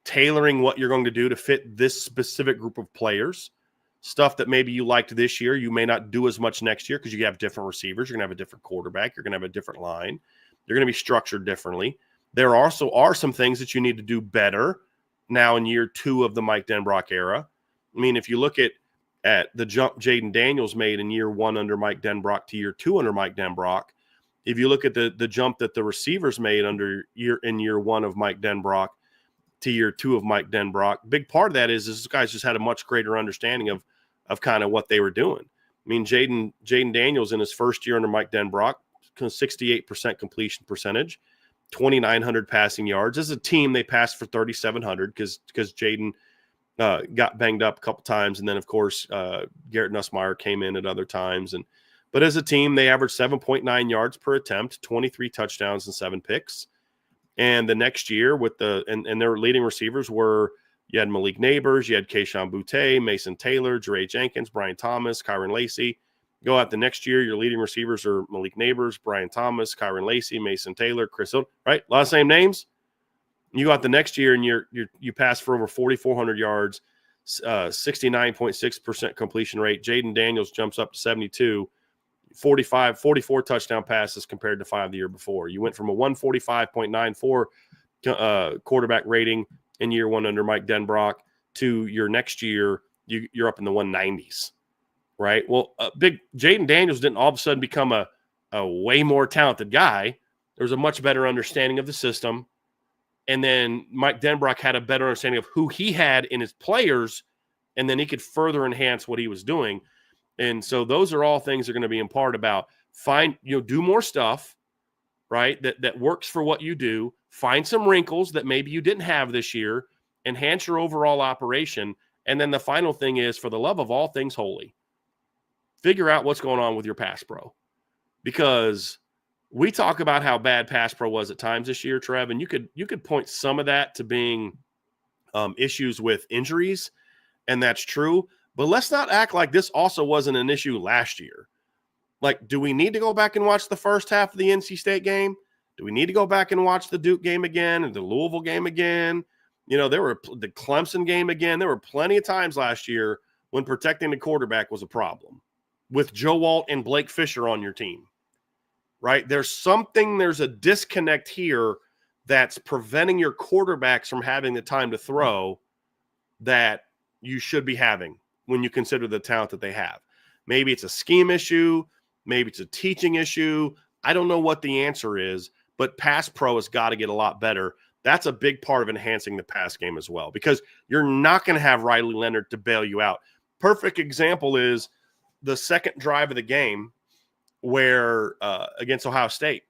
tailoring what you're going to do to fit this specific group of players. Stuff that maybe you liked this year, you may not do as much next year because you have different receivers. You're going to have a different quarterback. You're going to have a different line. You're going to be structured differently. There also are some things that you need to do better now in year 2 of the Mike Denbrock era. I mean, if you look at the jump Jaden Daniels made in year 1 under Mike Denbrock to year 2 under Mike Denbrock, if you look at the jump that the receivers made in year 1 of Mike Denbrock to year 2 of Mike Denbrock, big part of that is this guys just had a much greater understanding of kind of what they were doing. I mean, Jaden Daniels in his first year under Mike Denbrock, 68% completion percentage, 2,900 passing yards. As a team, they passed for 3,700 because Jaden got banged up a couple times, and then of course Garrett Nussmeier came in at other times. But as a team, they averaged 7.9 yards per attempt, 23 touchdowns and 7 picks. And the next year with and their leading receivers were, you had Malik Neighbors, you had Keyshawn Boutte, Mason Taylor, Jere Jenkins, Brian Thomas, Kyron Lacey. Go out the next year, your leading receivers are Malik Neighbors, Brian Thomas, Kyron Lacey, Mason Taylor, Chris Hill, right? A lot of same names. You go out the next year and you pass for over 4,400 yards, 69.6% completion rate. Jaden Daniels jumps up to 72, 44 touchdown passes compared to 5 the year before. You went from a 145.94 quarterback rating in year one under Mike Denbrock to your next year, you're up in the 190s, right? Well, big Jaden Daniels didn't all of a sudden become a way more talented guy. There was a much better understanding of the system. And then Mike Denbrock had a better understanding of who he had in his players, and then he could further enhance what he was doing. And so those are all things that are going to be in part about do more stuff, right, that works for what you do. Find some wrinkles that maybe you didn't have this year, enhance your overall operation. And then the final thing is, for the love of all things holy, figure out what's going on with your pass pro. Because we talk about how bad pass pro was at times this year, Trev, and you could point some of that to being issues with injuries, and that's true. But let's not act like this also wasn't an issue last year. Like, do we need to go back and watch the first half of the NC State game? Do we need to go back and watch the Duke game again and the Louisville game again? There were the Clemson game again. There were plenty of times last year when protecting the quarterback was a problem with Joe Walt and Blake Fisher on your team, right? There's a disconnect here that's preventing your quarterbacks from having the time to throw that you should be having when you consider the talent that they have. Maybe it's a scheme issue. Maybe it's a teaching issue. I don't know what the answer is, but pass pro has got to get a lot better. That's a big part of enhancing the pass game as well, because you're not going to have Riley Leonard to bail you out. Perfect example is the second drive of the game where against Ohio State,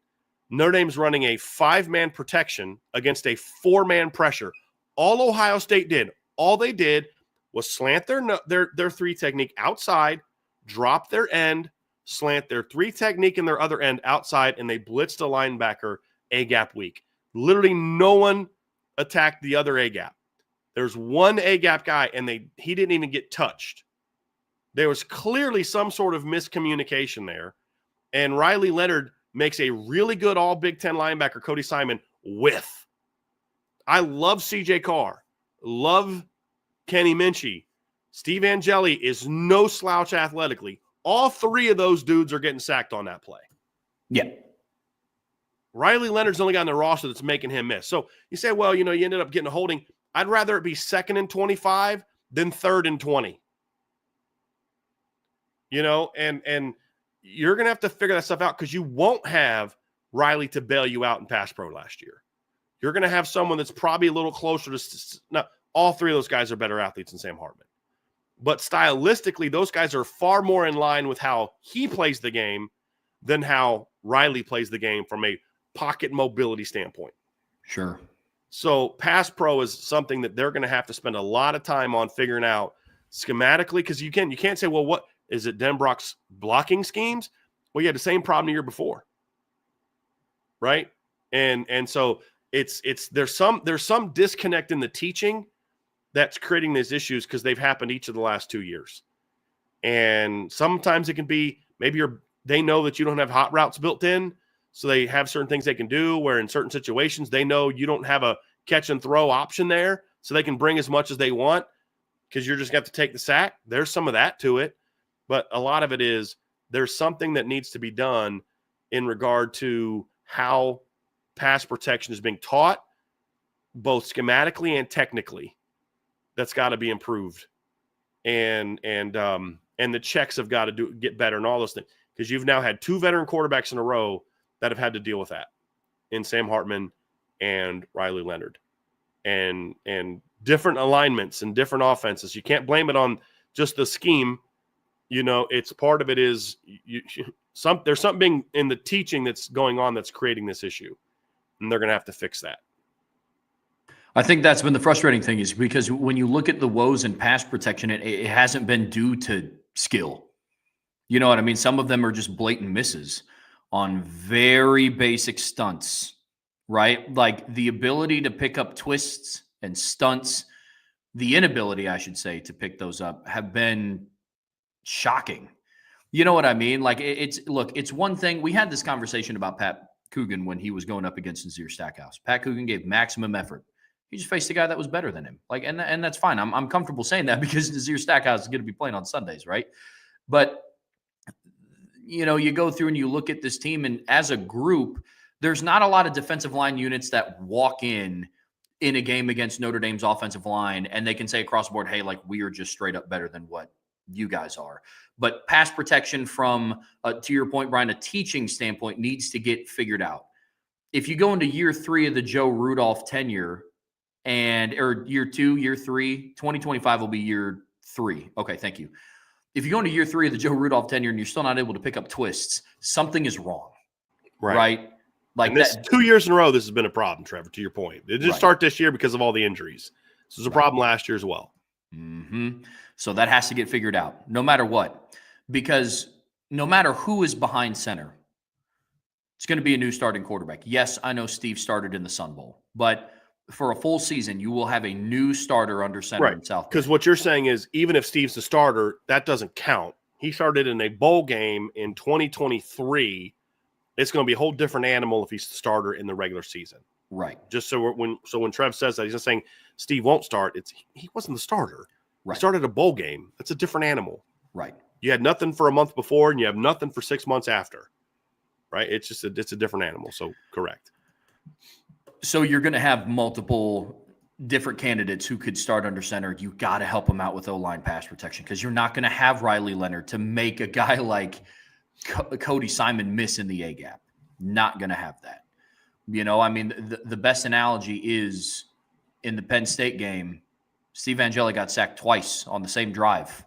Notre Dame's running a 5-man protection against a 4-man pressure. All Ohio State did, all they did was slant their 3 technique outside, drop their end, slant their 3 technique in their other end outside, and they blitzed a linebacker A-gap weak. Literally no one attacked the other A-gap. There's one A-gap guy, and he didn't even get touched. There was clearly some sort of miscommunication there, and Riley Leonard makes a really good all Big Ten linebacker, Cody Simon, with. I love C.J. Carr, love Kenny Minchie. Steve Angeli is no slouch athletically. All 3 of those dudes are getting sacked on that play. Yeah. Riley Leonard's the only guy on the roster that's making him miss. So you say, well, you ended up getting a holding. I'd rather it be 2nd and 25 than 3rd and 20. And you're going to have to figure that stuff out, because you won't have Riley to bail you out in pass pro last year. You're going to have someone that's probably a little closer to – now, all 3 of those guys are better athletes than Sam Hartman. But stylistically, those guys are far more in line with how he plays the game than how Riley plays the game from a pocket mobility standpoint. Sure. So pass pro is something that they're going to have to spend a lot of time on figuring out schematically, because you can't say, well, what is it, Denbrock's blocking schemes? Well, you had the same problem the year before, right? And so there's some disconnect in the teaching that's creating these issues, because they've happened each of the last 2 years. And sometimes it can be maybe they know that you don't have hot routes built in, so they have certain things they can do where in certain situations they know you don't have a catch and throw option there, so they can bring as much as they want because you're just going to have to take the sack. There's some of that to it, but a lot of it is there's something that needs to be done in regard to how pass protection is being taught, both schematically and technically. That's got to be improved, and the checks have got to get better and all those things, because you've now had 2 veteran quarterbacks in a row that have had to deal with that, in Sam Hartman and Riley Leonard, and different alignments and different offenses. You can't blame it on just the scheme. It's part of it is there's something in the teaching that's going on that's creating this issue, and they're going to have to fix that. I think that's been the frustrating thing, is because when you look at the woes in pass protection, it hasn't been due to skill. You know what I mean? Some of them are just blatant misses on very basic stunts, right? Like the ability to pick up twists and stunts, the inability, I should say, to pick those up have been shocking. You know what I mean? Like it's one thing. We had this conversation about Coogan when he was going up against Nazir Stackhouse. Pat Coogan gave maximum effort. He just faced a guy that was better than him. And that's fine. I'm comfortable saying that because Nazir Stackhouse is going to be playing on Sundays, right? But, you go through and you look at this team, and as a group, there's not a lot of defensive line units that walk in a game against Notre Dame's offensive line and they can say across the board, hey, like, we are just straight up better than what you guys are. But pass protection from, to your point, Brian, a teaching standpoint needs to get figured out. If you go into year 3 of the Joe Rudolph tenure, or year 2, year 3, 2025 will be year 3. Okay, thank you. If you go into year 3 of the Joe Rudolph tenure and you're still not able to pick up twists, something is wrong, right? Like and this 2 years in a row, this has been a problem, Trevor, to your point. It didn't start this year because of all the injuries. This was a problem last year as well. Mm-hmm. So that has to get figured out, no matter what. Because no matter who is behind center, it's going to be a new starting quarterback. Yes, I know Steve started in the Sun Bowl, but for a full season, you will have a new starter under center in South Bend. Because what you're saying is, even if Steve's the starter, that doesn't count. He started in a bowl game in 2023. It's going to be a whole different animal if he's the starter in the regular season. Right. Just so when Trev says that, he's not saying Steve won't start. He wasn't the starter. Right. He started a bowl game. That's a different animal. Right. You had nothing for a month before, and you have nothing for 6 months after. Right. It's just it's a different animal. So correct. So you're going to have multiple different candidates who could start under center. You got to help them out with O-line pass protection because you're not going to have Riley Leonard to make a guy like Cody Simon miss in the A-gap. Not going to have that. The best analogy is in the Penn State game, Steve Angeli got sacked twice on the same drive.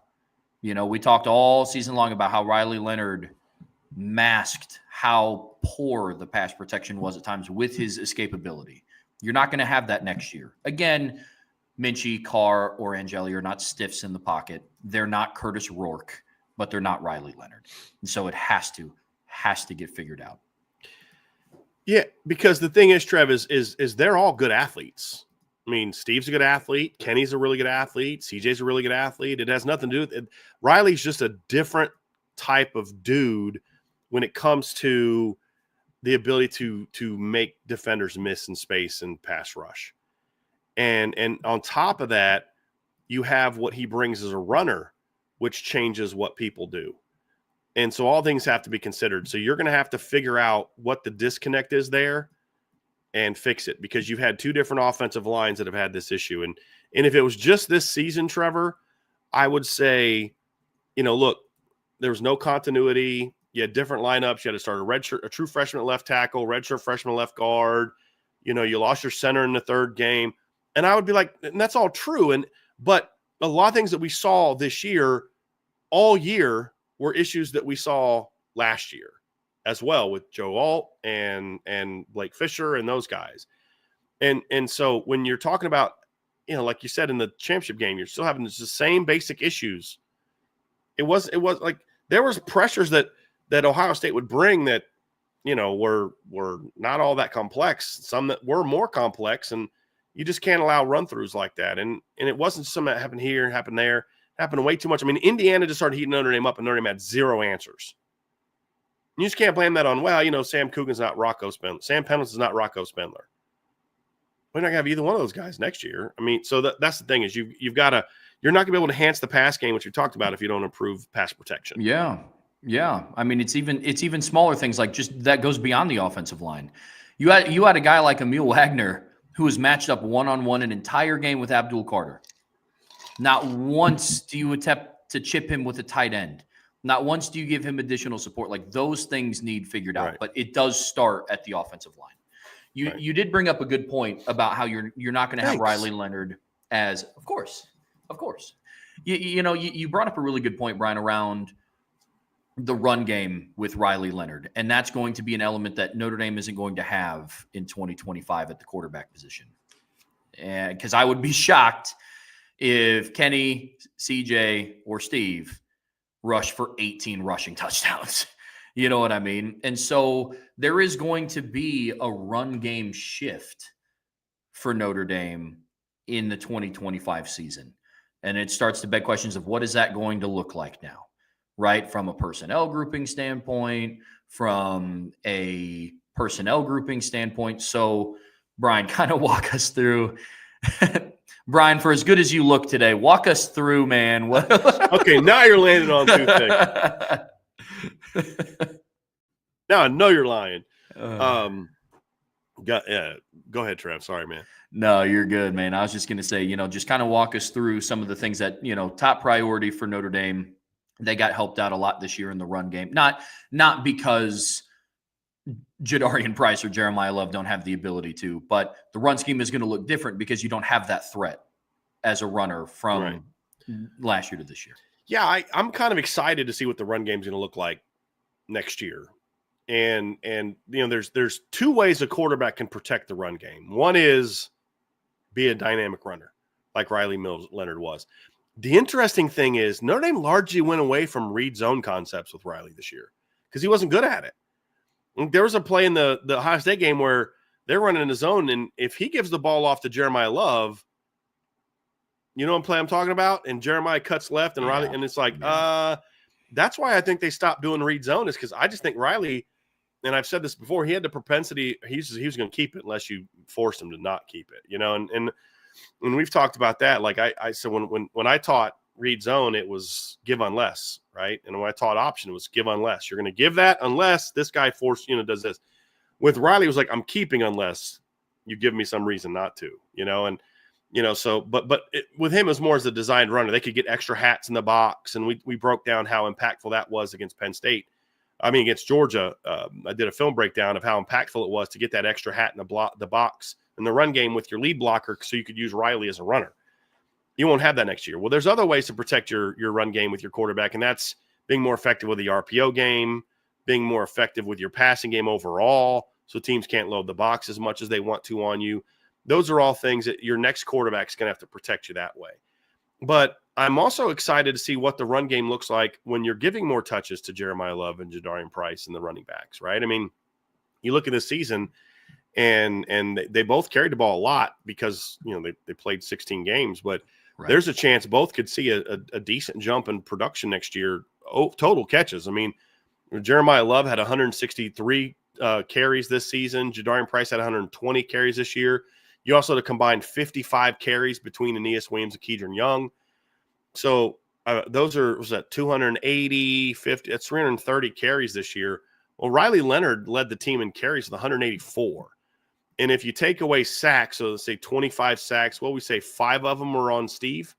We talked all season long about how Riley Leonard masked how poor the pass protection was at times with his escapability. You're not going to have that next year. Again, Minchie, Carr, or Angeli are not stiffs in the pocket. They're not Curtis Rourke, but they're not Riley Leonard. And so it has to get figured out. Yeah, because the thing is, Trev, is they're all good athletes. I mean, Steve's a good athlete. Kenny's a really good athlete. CJ's a really good athlete. It has nothing to do with it. Riley's just a different type of dude when it comes to the ability to make defenders miss in space and pass rush. And on top of that, you have what he brings as a runner, which changes what people do. And so all things have to be considered. So you're going to have to figure out what the disconnect is there and fix it, because you've had 2 different offensive lines that have had this issue. And if it was just this season, Trevor, I would say, look, there was no continuity. You had different lineups. You had to start a true freshman at left tackle, redshirt freshman at left guard. You lost your center in the 3rd game. And I would be like, and that's all true. But a lot of things that we saw this year, all year, were issues that we saw last year as well with Joe Alt and Blake Fisher and those guys. And so when you're talking about, like you said in the championship game, you're still having the same basic issues. It was like there was pressures that Ohio State would bring that, were not all that complex, some that were more complex, and you just can't allow run-throughs like that. And it wasn't something that happened here, happened there, happened way too much. I mean, Indiana just started heating Notre Dame up, and Notre Dame had 0 answers. You just can't blame that on, Sam Coogan's not Rocco Spindler. Sam Pendleton's not Rocco Spindler. We're not going to have either one of those guys next year. I mean, so that's the thing is you've got to – you're not going to be able to enhance the pass game, which we talked about, if you don't improve pass protection. Yeah. Yeah. I mean, it's even smaller things like just that goes beyond the offensive line. You had a guy like Emil Wagner who was matched up one-on-one an entire game with Abdul Carter. Not once do you attempt to chip him with a tight end. Not once do you give him additional support. Like those things need figured out, but it does start at the offensive line. You did bring up a good point about how you're not going to have Riley Leonard as, of course. You brought up a really good point, Brian, around the run game with Riley Leonard, and that's going to be an element that Notre Dame isn't going to have in 2025 at the quarterback position. And because I would be shocked if Kenny, CJ, or Steve rush for 18 rushing touchdowns. You know what I mean? And so there is going to be a run game shift for Notre Dame in the 2025 season. And it starts to beg questions of what is that going to look like now, right? From a personnel grouping standpoint, from a personnel grouping standpoint. So, Bryan, kind of walk us through. Bryan, for as good as you look today, walk us through, man. Okay, now you're landing on two things. Now I know you're lying. Go ahead, Trev. Sorry, man. No, you're good, man. I was just going to say, just kind of walk us through some of the things that, top priority for Notre Dame. They got helped out a lot this year in the run game. Not because Jadarian Price or Jeremiah Love don't have the ability to, but the run scheme is going to look different because you don't have that threat as a runner from last year to this year. Yeah, I'm kind of excited to see what the run game is going to look like next year. And there's two ways a quarterback can protect the run game. One is be a dynamic runner, like Riley Leonard was. The interesting thing is Notre Dame largely went away from read zone concepts with Riley this year because he wasn't good at it. And there was a play in the Ohio State game where they're running in the zone, and if he gives the ball off to Jeremiah Love, you know what play I'm talking about? And Jeremiah cuts left, and Riley, and it's like, that's why I think they stopped doing read zone, is because I just think Riley, and I've said this before, he had the propensity, he was going to keep it unless you forced him to not keep it, and we've talked about that. Like I said, when I taught read zone, it was give unless, right? And when I taught option, it was give unless. You're going to give that unless this guy does this. With Riley, it was like, I'm keeping unless you give me some reason not to, so, but with him, it was more as a designed runner. They could get extra hats in the box, and we broke down how impactful that was against against Georgia. I did a film breakdown of how impactful it was to get that extra hat in the box in the run game with your lead blocker, so you could use Riley as a runner. You won't have that next year. Well, there's other ways to protect your run game with your quarterback, and that's being more effective with the RPO game, being more effective with your passing game overall, so teams can't load the box as much as they want to on you. Those are all things that your next quarterback is going to have to protect you that way. But I'm also excited to see what the run game looks like when you're giving more touches to Jeremiah Love and Jadarian Price and the running backs, right? I mean, you look at this season, and they both carried the ball a lot because, they played 16 games, but there's a chance both could see a decent jump in production next year, total catches. I mean, Jeremiah Love had 163 carries this season. Jadarian Price had 120 carries this year. You also had a combined 55 carries between Aeneas Williams and Kedron Young. So those are, 280, 50, that's 330 carries this year. Well, Riley Leonard led the team in carries with 184. And if you take away sacks, so let's say 25 sacks, we say 5 of them were on Steve.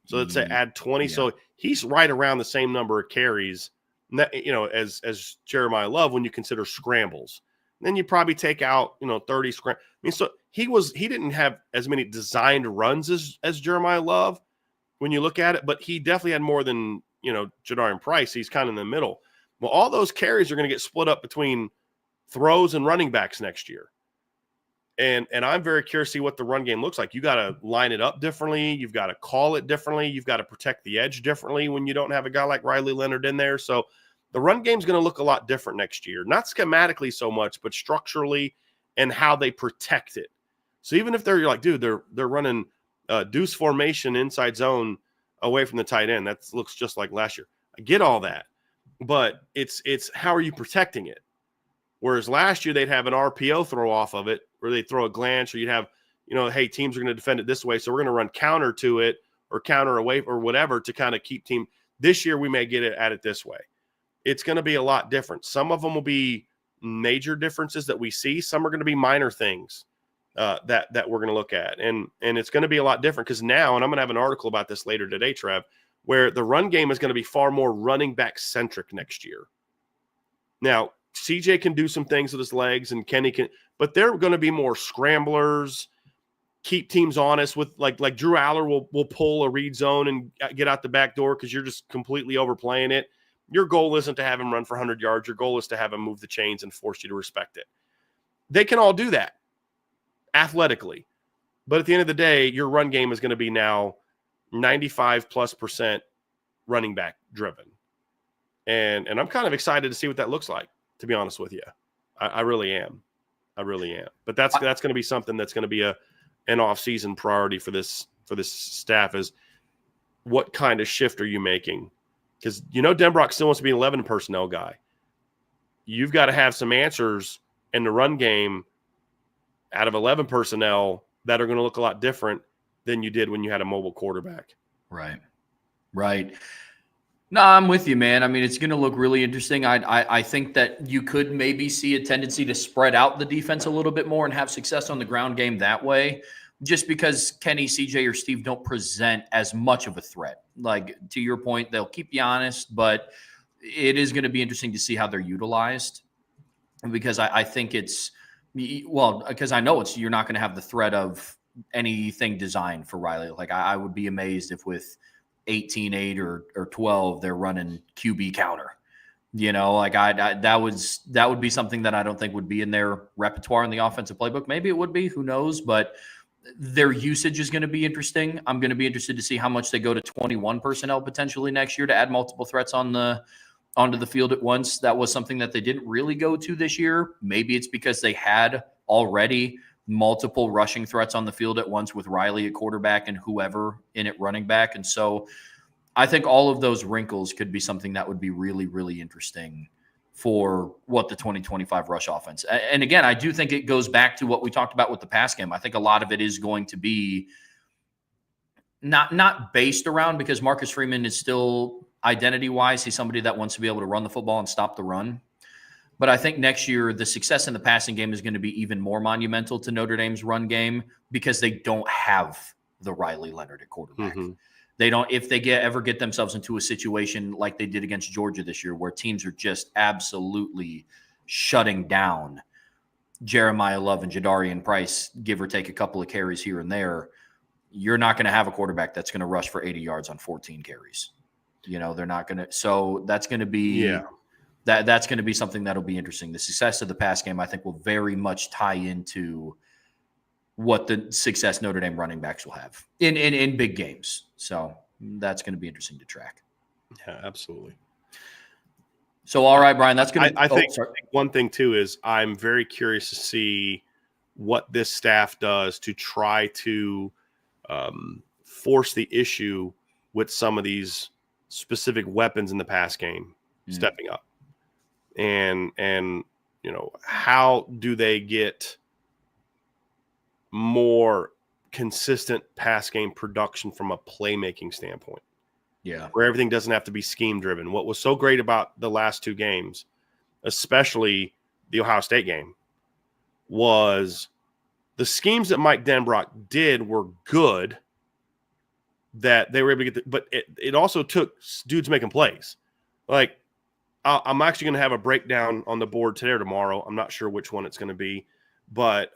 So let's say add 20. Yeah. So he's right around the same number of carries, as Jeremiah Love when you consider scrambles. And then you probably take out, 30 scrambles. I mean, so he didn't have as many designed runs as Jeremiah Love when you look at it, but he definitely had more than, Jadarian Price. He's kind of in the middle. Well, all those carries are going to get split up between throws and running backs next year. And I'm very curious to see what the run game looks like. You got to line it up differently. You've got to call it differently. You've got to protect the edge differently when you don't have a guy like Riley Leonard in there. So the run game's going to look a lot different next year. Not schematically so much, but structurally and how they protect it. So even if you're like, dude, they're running deuce formation inside zone away from the tight end. That looks just like last year. I get all that, but it's how are you protecting it? Whereas last year they'd have an RPO throw off of it, where they throw a glance, or you'd have, hey, teams are going to defend it this way, so we're going to run counter to it or counter away or whatever to kind of keep team. This year we may get it at it this way. It's going to be a lot different. Some of them will be major differences that we see. Some are going to be minor things that we're going to look at, and it's going to be a lot different because now, and I'm going to have an article about this later today, Trev, where the run game is going to be far more running back centric next year. Now, CJ can do some things with his legs, and Kenny can, but they're going to be more scramblers, keep teams honest with like Drew Aller will pull a read zone and get out the back door because you're just completely overplaying it. Your goal isn't to have him run for 100 yards. Your goal is to have him move the chains and force you to respect it. They can all do that athletically, but at the end of the day, your run game is going to be now 95+% running back driven. And I'm kind of excited to see what that looks like, to be honest with you. I really am. But that's going to be something that's going to be an off-season priority for this staff, is what kind of shift are you making? Because Denbrock still wants to be an 11 personnel guy. You've got to have some answers and the run game out of 11 personnel that are going to look a lot different than you did when you had a mobile quarterback. Right. No, I'm with you, man. I mean, it's going to look really interesting. I think that you could maybe see a tendency to spread out the defense a little bit more and have success on the ground game that way, just because Kenny, CJ, or Steve don't present as much of a threat. Like, to your point, they'll keep you honest, but it is going to be interesting to see how they're utilized, because I think it's – well, because I know you're not going to have the threat of anything designed for Riley. Like, I would be amazed if with 18-8 or 12 they're running QB counter. Like that would be something that I don't think would be in their repertoire in the offensive playbook. Maybe it would be, who knows, but their usage is going to be interesting. I'm going to be interested to see how much they go to 21 personnel potentially next year to add multiple threats onto the field at once. That was something that they didn't really go to this year. Maybe it's because they had already multiple rushing threats on the field at once with Riley at quarterback and whoever in at running back. And so I think all of those wrinkles could be something that would be really, really interesting for what the 2025 rush offense. And again, I do think it goes back to what we talked about with the pass game. I think a lot of it is going to be not based around, because Marcus Freeman is still identity-wise, he's somebody that wants to be able to run the football and stop the run. But I think next year, the success in the passing game is going to be even more monumental to Notre Dame's run game, because they don't have the Riley Leonard at quarterback. Mm-hmm. They don't, if they ever get themselves into a situation like they did against Georgia this year, where teams are just absolutely shutting down Jeremiah Love and Jadarian Price, give or take a couple of carries here and there, you're not going to have a quarterback that's going to rush for 80 yards on 14 carries. They're not going to. So that's going to be that's going to be something that'll be interesting. The success of the pass game, I think, will very much tie into what the success Notre Dame running backs will have in big games. So that's going to be interesting to track. Yeah, absolutely. So, all right, Brian, that's going to – I think one thing, too, is I'm very curious to see what this staff does to try to force the issue with some of these specific weapons in the pass game stepping up. And how do they get more consistent pass game production from a playmaking standpoint? Yeah. Where everything doesn't have to be scheme driven. What was so great about the last two games, especially the Ohio State game, was the schemes that Mike Denbrock did were good, that they were able to get but it also took dudes making plays. Like, I'm actually going to have a breakdown on the board today or tomorrow. I'm not sure which one it's going to be, but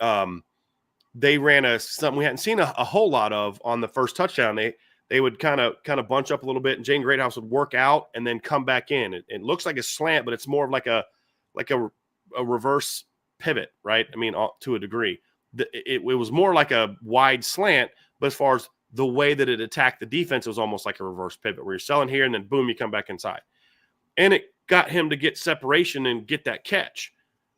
they ran something we hadn't seen a whole lot of on the first touchdown. They would kind of bunch up a little bit, and Jaden Greathouse would work out and then come back in. It looks like a slant, but it's more of like a reverse pivot, right? I mean, to a degree. It was more like a wide slant, but as far as the way that it attacked the defense, it was almost like a reverse pivot where you're selling here and then boom, you come back inside. And it got him to get separation and get that catch.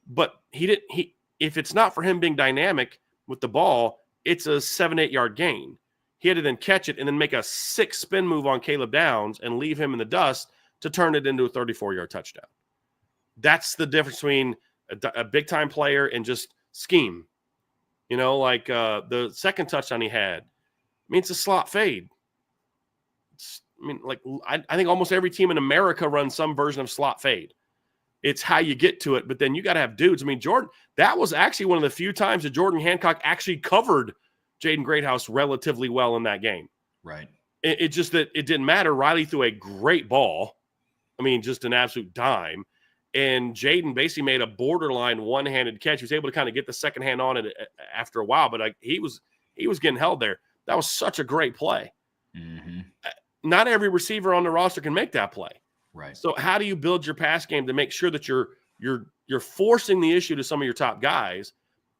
But if it's not for him being dynamic with the ball, it's a 7-8 yard gain. He had to then catch it and then make a 6 spin move on Caleb Downs and leave him in the dust to turn it into a 34-yard touchdown. That's the difference between a big-time player and just scheme. Like the second touchdown he had, it's a slot fade. I think almost every team in America runs some version of slot fade. It's how you get to it, but then you got to have dudes. Jordan, that was actually one of the few times that Jordan Hancock actually covered Jaden Greathouse relatively well in that game. Right. It just that it didn't matter. Riley threw a great ball. Just an absolute dime. And Jaden basically made a borderline one-handed catch. He was able to kind of get the second hand on it after a while, but he was getting held there. That was such a great play. Mm-hmm. Not every receiver on the roster can make that play. Right. So how do you build your pass game to make sure that you're forcing the issue to some of your top guys?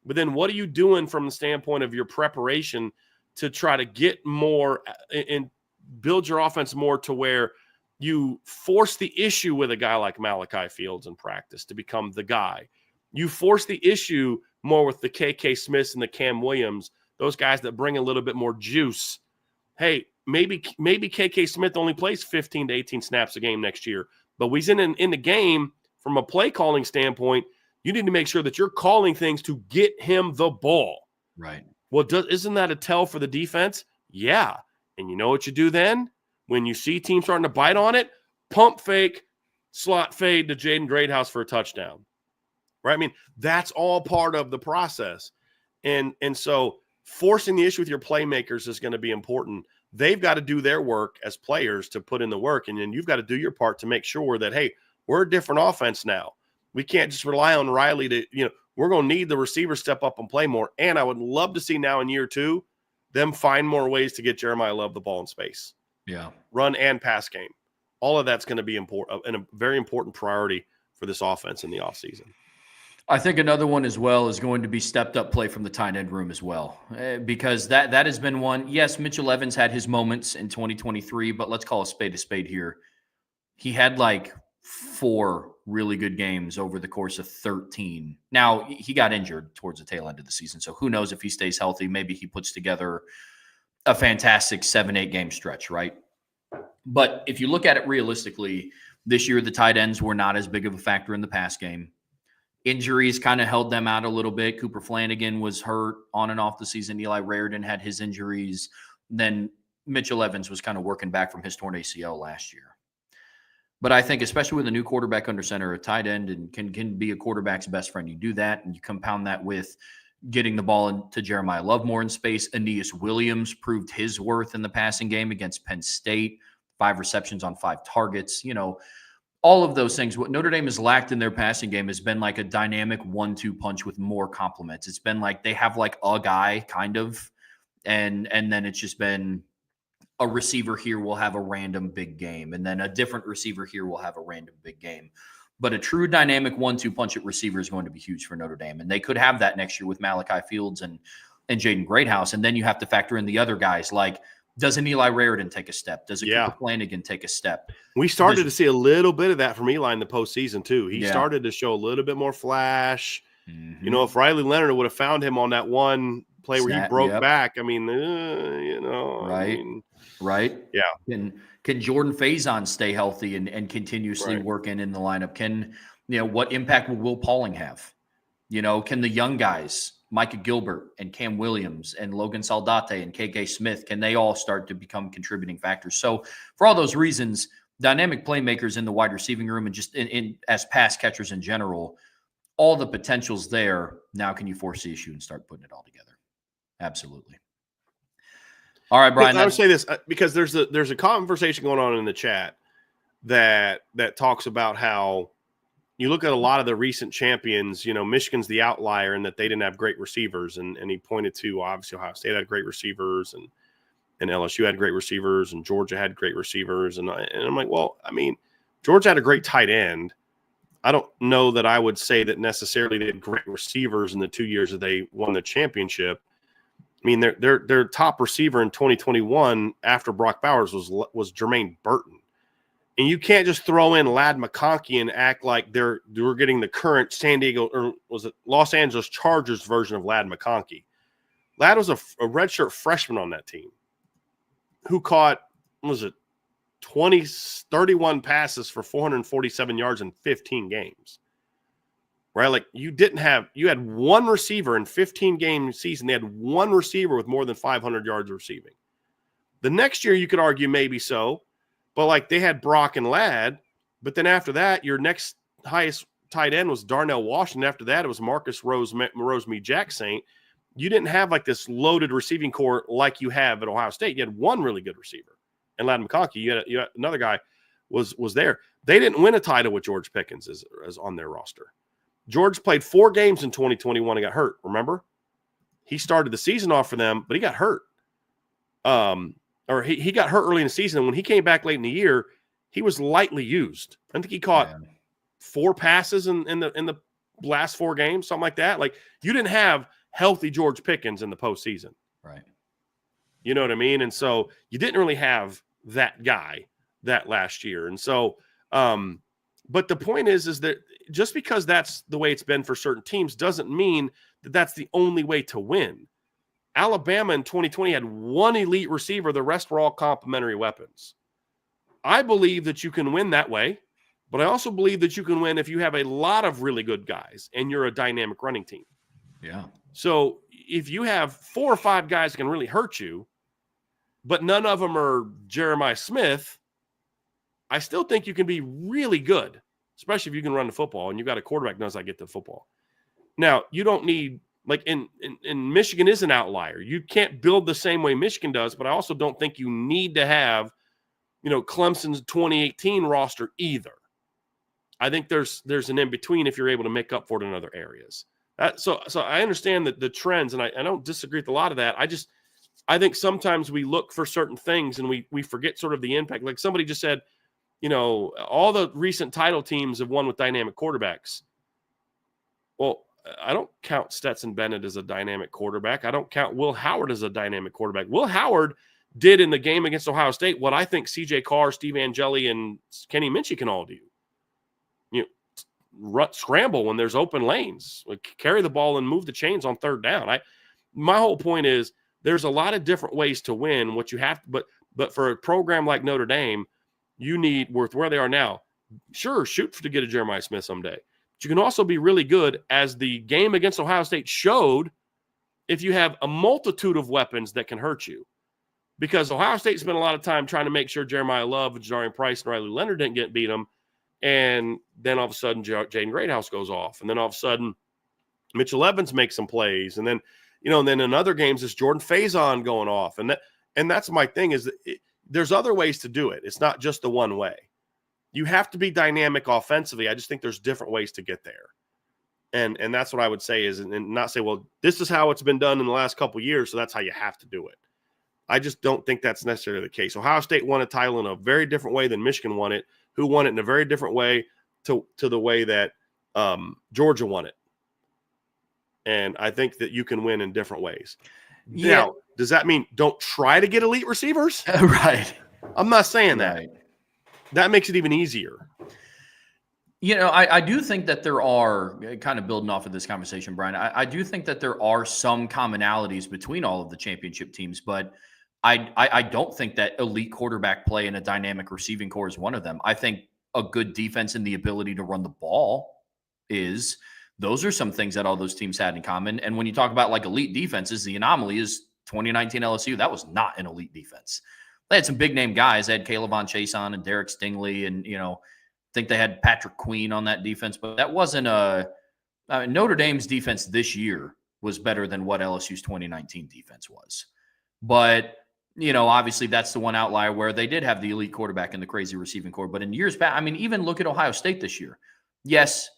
But then what are you doing from the standpoint of your preparation to try to get more and build your offense more to where you force the issue with a guy like Malachi Fields in practice to become the guy? You force the issue more with the KK Smiths and the Cam Williams, those guys that bring a little bit more juice. Hey, maybe KK Smith only plays 15 to 18 snaps a game next year, but he's in the game from a play calling standpoint You need to make sure that you're calling things to get him the ball. Right. Well, isn't that a tell for the defense? Yeah. And you know what you do then? When you see teams starting to bite on it, pump fake, slot fade to Jaden Greathouse for a touchdown. Right? I mean, that's all part of the process. And so forcing the issue with your playmakers is going to be important. They've got to do their work as players to put in the work, and then you've got to do your part to make sure that, hey, we're a different offense now. We can't just rely on Riley to, we're going to need the receiver step up and play more. And I would love to see now in year 2 them find more ways to get Jeremiah Love the ball in space. Yeah. Run and pass game. All of that's going to be important and a very important priority for this offense in the offseason. I think another one as well is going to be stepped up play from the tight end room as well, because that has been one. Yes, Mitchell Evans had his moments in 2023, but let's call a spade here. He had like 4 really good games over the course of 13. Now, he got injured towards the tail end of the season, so who knows if he stays healthy. Maybe he puts together a fantastic 7-8 game stretch, right? But if you look at it realistically, this year the tight ends were not as big of a factor in the pass game. Injuries kind of held them out a little bit. Cooper Flanagan was hurt on and off the season. Eli Raridan had his injuries. Then Mitchell Evans was kind of working back from his torn ACL last year. But I think, especially with a new quarterback under center, a tight end and can be a quarterback's best friend. You do that, and you compound that with getting the ball into Jeremiah Love more in space. Aeneas Williams proved his worth in the passing game against Penn State. 5 receptions on 5 targets. All of those things. What Notre Dame has lacked in their passing game has been like a dynamic 1-2 punch with more compliments. It's been like they have like a guy kind of, and then it's just been a receiver here will have a random big game, and then a different receiver here will have a random big game. But a true dynamic 1-2 punch at receiver is going to be huge for Notre Dame, and they could have that next year with Malachi Fields and Jaden Greathouse. And then you have to factor in the other guys like, doesn't Eli Raridan take a step? Does Cooper Flanagan take a step? We started to see a little bit of that from Eli in the postseason, too. He started to show a little bit more flash. Mm-hmm. If Riley Leonard would have found him on that one play where he broke back, I mean, Right. Right. Yeah. Can Jordan Faison stay healthy and continuously work in the lineup? Can, what impact will Will Pauling have? Can the young guys, Micah Gilbert and Cam Williams and Logan Saldate and KK Smith, can they all start to become contributing factors? So for all those reasons, dynamic playmakers in the wide receiving room and just in as pass catchers in general, all the potential's there. Now can you force the issue and start putting it all together? Absolutely. All right, Brian. I would say this because there's a conversation going on in the chat that talks about how you look at a lot of the recent champions, Michigan's the outlier in that they didn't have great receivers. And he pointed to, obviously, Ohio State had great receivers and LSU had great receivers and Georgia had great receivers. And I'm like, well, I mean, Georgia had a great tight end. I don't know that I would say that necessarily they had great receivers in the 2 years that they won the championship. I mean, their top receiver in 2021 after Brock Bowers was Jermaine Burton. And you can't just throw in Ladd McConkey and act like we're getting the current San Diego or was it Los Angeles Chargers version of Ladd McConkey. Ladd was a redshirt freshman on that team who caught, 31 passes for 447 yards in 15 games. Right? Like you had one receiver in 15 game season. They had one receiver with more than 500 yards receiving. The next year you could argue maybe so. But like they had Brock and Ladd, but then after that, your next highest tight end was Darnell Washington. After that, it was Marcus Jack Saint. You didn't have like this loaded receiving core like you have at Ohio State. You had one really good receiver, and Ladd McConkey. You had another guy was there. They didn't win a title with George Pickens as on their roster. George played 4 games in 2021 and got hurt. Remember, he started the season off for them, but he got hurt. Or he got hurt early in the season. And when he came back late in the year, he was lightly used. I think he caught 4 passes in the last 4 games, something like that. Like you didn't have healthy George Pickens in the postseason. Right. You know what I mean? And so you didn't really have that guy that last year. And so, but the point is that just because that's the way it's been for certain teams doesn't mean that that's the only way to win. Alabama in 2020 had one elite receiver. The rest were all complementary weapons. I believe that you can win that way. But I also believe that you can win if you have a lot of really good guys and you're a dynamic running team. Yeah. So if you have 4 or 5 guys that can really hurt you, but none of them are Jeremiah Smith, I still think you can be really good, especially if you can run the football and you've got a quarterback that knows how to get the football. Now, you don't need, like in Michigan is an outlier. You can't build the same way Michigan does, but I also don't think you need to have, Clemson's 2018 roster either. I think there's an in-between if you're able to make up for it in other areas. So I understand that the trends, and I don't disagree with a lot of that. I think sometimes we look for certain things and we forget sort of the impact. Like somebody just said, all the recent title teams have won with dynamic quarterbacks. Well, I don't count Stetson Bennett as a dynamic quarterback. I don't count Will Howard as a dynamic quarterback. Will Howard did in the game against Ohio State what I think C.J. Carr, Steve Angeli, and Kenny Minchey can all do. Scramble when there's open lanes, carry the ball and move the chains on third down. My whole point is there's a lot of different ways to win. What you have, but for a program like Notre Dame, you need with where they are now. Sure, shoot to get a Jeremiah Smith someday. But you can also be really good, as the game against Ohio State showed, if you have a multitude of weapons that can hurt you. Because Ohio State spent a lot of time trying to make sure Jeremiah Love, Jadarian Price, and Riley Leonard didn't get beat them. And then all of a sudden, Jaden Greathouse goes off. And then all of a sudden, Mitchell Evans makes some plays. And then, and then in other games, it's Jordan Faison going off. And that's my thing is there's other ways to do it. It's not just the one way. You have to be dynamic offensively. I just think there's different ways to get there. And that's what I would say is, and not say, well, this is how it's been done in the last couple of years, so that's how you have to do it. I just don't think that's necessarily the case. Ohio State won a title in a very different way than Michigan won it, who won it in a very different way to the way that Georgia won it. And I think that you can win in different ways. Yeah. Now, does that mean don't try to get elite receivers? Right. I'm not saying that. Right. That makes it even easier. I do think that there are, kind of building off of this conversation, Brian, I do think that there are some commonalities between all of the championship teams, but I don't think that elite quarterback play and a dynamic receiving core is one of them. I think a good defense and the ability to run the ball is. Those are some things that all those teams had in common. And when you talk about like elite defenses, the anomaly is 2019 LSU. That was not an elite defense. They had some big name guys. They had Caleb Von Chason and Derek Stingley, and I think they had Patrick Queen on that defense. But that wasn't Notre Dame's defense this year was better than what LSU's 2019 defense was. But obviously that's the one outlier where they did have the elite quarterback and the crazy receiving core. But in years back, even look at Ohio State this year. Yes,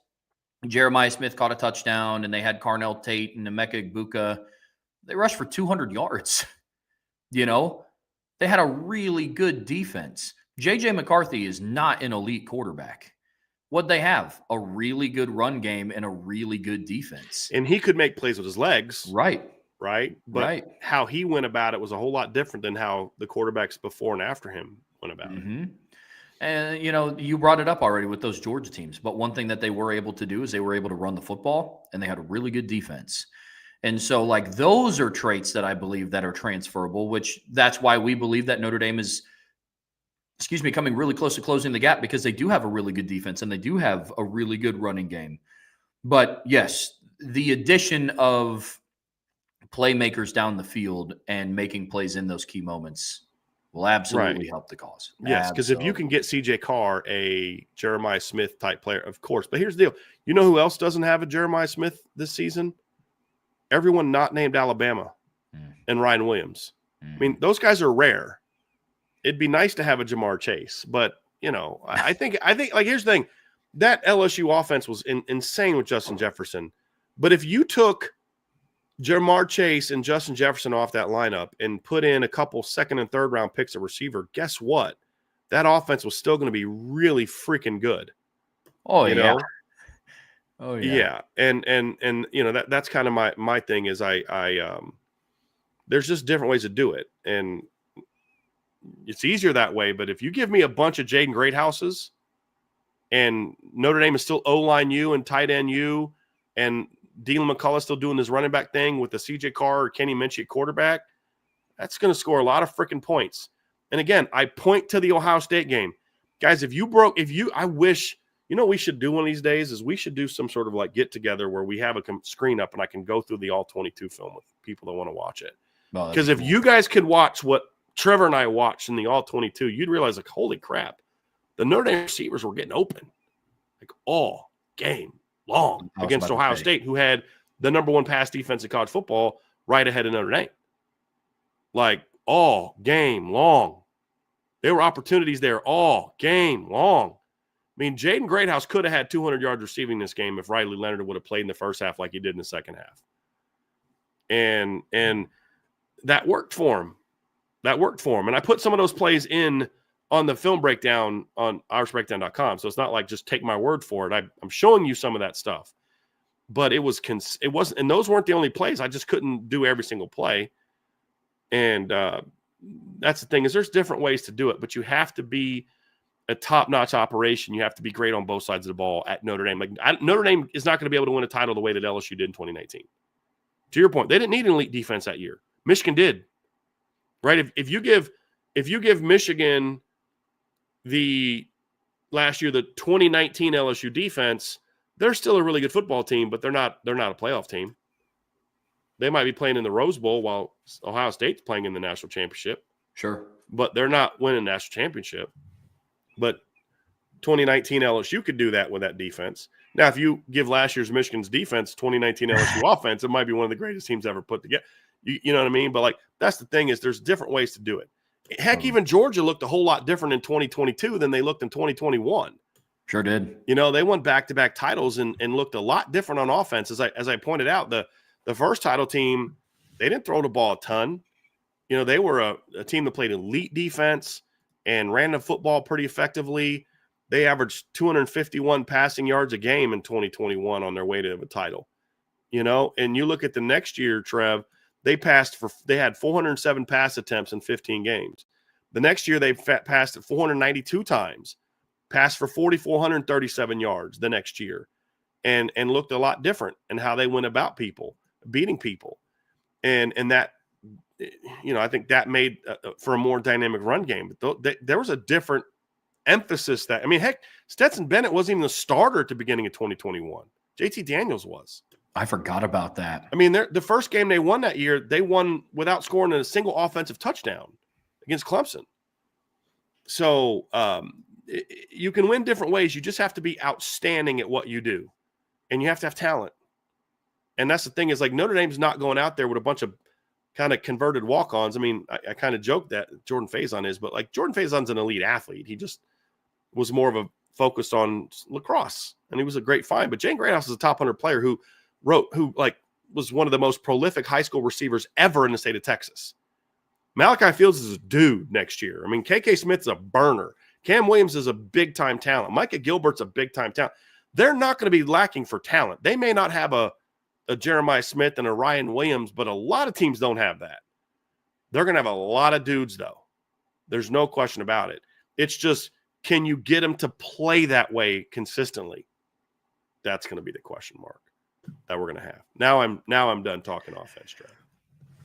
Jeremiah Smith caught a touchdown, and they had Carnell Tate and Emeka Egbuka. They rushed for 200 yards. They had a really good defense. J.J. McCarthy is not an elite quarterback. What'd they have? A really good run game and a really good defense. And he could make plays with his legs. Right. But how he went about it was a whole lot different than how the quarterbacks before and after him went about it. And, you brought it up already with those Georgia teams. But one thing that they were able to do is they were able to run the football, and they had a really good defense. And so, those are traits that I believe that are transferable, which that's why we believe that Notre Dame is, coming really close to closing the gap, because they do have a really good defense and they do have a really good running game. But, yes, the addition of playmakers down the field and making plays in those key moments will absolutely help the cause. Yes, because if you can get C.J. Carr, a Jeremiah Smith type player, of course. But here's the deal. You know who else doesn't have a Jeremiah Smith this season? Everyone not named Alabama and Ryan Williams. Those guys are rare. It'd be nice to have a Jamar Chase. But, I think here's the thing. That LSU offense was insane with Justin Jefferson. But if you took Jamar Chase and Justin Jefferson off that lineup and put in a couple second and third round picks at receiver, guess what? That offense was still going to be really freaking good. Oh, yeah. Oh, yeah. And that's kind of my thing is there's just different ways to do it. And it's easier that way. But if you give me a bunch of Jaden Greathouses and Notre Dame is still O-line U and tight end U, and Dylan McCullough still doing his running back thing with the C.J. Carr or Kenny Minchey at quarterback, that's going to score a lot of freaking points. And again, I point to the Ohio State game. Guys, I wish You know what we should do one of these days is we should do some sort of like get together where we have a screen up and I can go through the all 22 film with people that want to watch it. Because if you guys could watch what Trevor and I watched in the all 22, you'd realize like, holy crap, the Notre Dame receivers were getting open like all game long against Ohio State, who had the #1 pass defense in college football right ahead of Notre Dame. Like all game long. There were opportunities there all game long. I mean, Jaden Greathouse could have had 200 yards receiving this game if Riley Leonard would have played in the first half like he did in the second half. And that worked for him. That worked for him. And I put some of those plays in on the film breakdown on irishbreakdown.com. So it's not like just take my word for it. I'm showing you some of that stuff. But it wasn't, and those weren't the only plays. I just couldn't do every single play. And that's the thing is there's different ways to do it, but you have to be a top-notch operation. You have to be great on both sides of the ball at Notre Dame. Like Notre Dame is not going to be able to win a title the way that LSU did in 2019. To your point, they didn't need an elite defense that year. Michigan did, right? If you give Michigan last year the 2019 LSU defense, they're still a really good football team, but they're not a playoff team. They might be playing in the Rose Bowl while Ohio State's playing in the national championship. Sure. But they're not winning the national championship. But 2019 LSU could do that with that defense. Now, if you give last year's Michigan's defense 2019 LSU offense, it might be one of the greatest teams ever put together. You know what I mean? But, like, that's the thing is there's different ways to do it. Heck, even Georgia looked a whole lot different in 2022 than they looked in 2021. Sure did. You know, they won back-to-back titles and looked a lot different on offense. As I pointed out, the first title team, they didn't throw the ball a ton. You know, they were a team that played elite defense and ran the football pretty effectively. They averaged 251 passing yards a game in 2021 on their way to a title. You know, and you look at the next year, Trev, they had 407 pass attempts in 15 games. The next year they passed it 492 times, passed for 4,437 yards the next year, and looked a lot different in how they went about beating people. And that, you know, I think that made for a more dynamic run game. But there was a different emphasis that, I mean, heck, Stetson Bennett wasn't even a starter at the beginning of 2021. JT Daniels was. I forgot about that. I mean, the first game they won that year, they won without scoring a single offensive touchdown against Clemson. So you can win different ways. You just have to be outstanding at what you do, and you have to have talent. And that's the thing is, like, Notre Dame's not going out there with a bunch of kind of converted walk-ons. I mean, I kind of joked that Jordan Faison is, but, like, Jordan Faison's an elite athlete. He just was more of a focused on lacrosse, and he was a great find. But Jane Greathouse is a top 100 player who was one of the most prolific high school receivers ever in the state of Texas. Malachi Fields is a dude next year. I mean, KK Smith's a burner. Cam Williams is a big-time talent. Micah Gilbert's a big-time talent. They're not going to be lacking for talent. They may not have a Jeremiah Smith and a Ryan Williams, but a lot of teams don't have that. They're going to have a lot of dudes, though. There's no question about it. It's just, can you get them to play that way consistently? That's going to be the question mark that we're going to have. Now I'm done talking offense, Trev.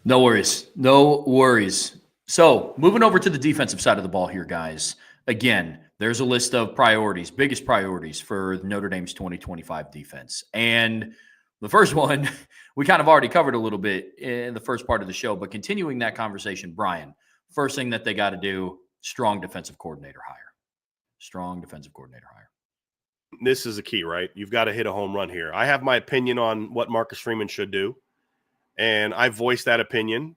No worries. No worries. So moving over to the defensive side of the ball here, guys. Again, there's a list of priorities, biggest priorities for Notre Dame's 2025 defense. And the first one, we kind of already covered a little bit in the first part of the show, but continuing that conversation, Bryan, first thing that they got to do, strong defensive coordinator hire. Strong defensive coordinator hire. This is the key, right? You've got to hit a home run here. I have my opinion on what Marcus Freeman should do, and I voiced that opinion.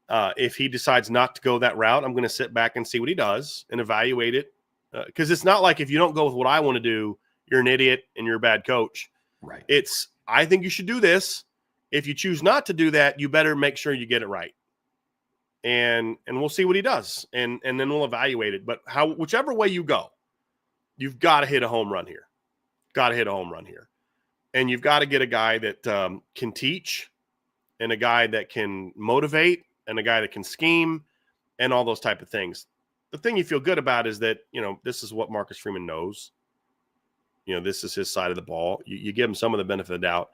If he decides not to go that route, I'm going to sit back and see what he does and evaluate it, because it's not like if you don't go with what I want to do, you're an idiot and you're a bad coach. Right. It's, I think you should do this. If you choose not to do that, you better make sure you get it right. And we'll see what he does, and then we'll evaluate it. But whichever way you go, you've got to hit a home run here. Got to hit a home run here. And you've got to get a guy that can teach, and a guy that can motivate, and a guy that can scheme, and all those type of things. The thing you feel good about is that, you know, this is what Marcus Freeman knows. You know, this is his side of the ball. You give him some of the benefit of the doubt.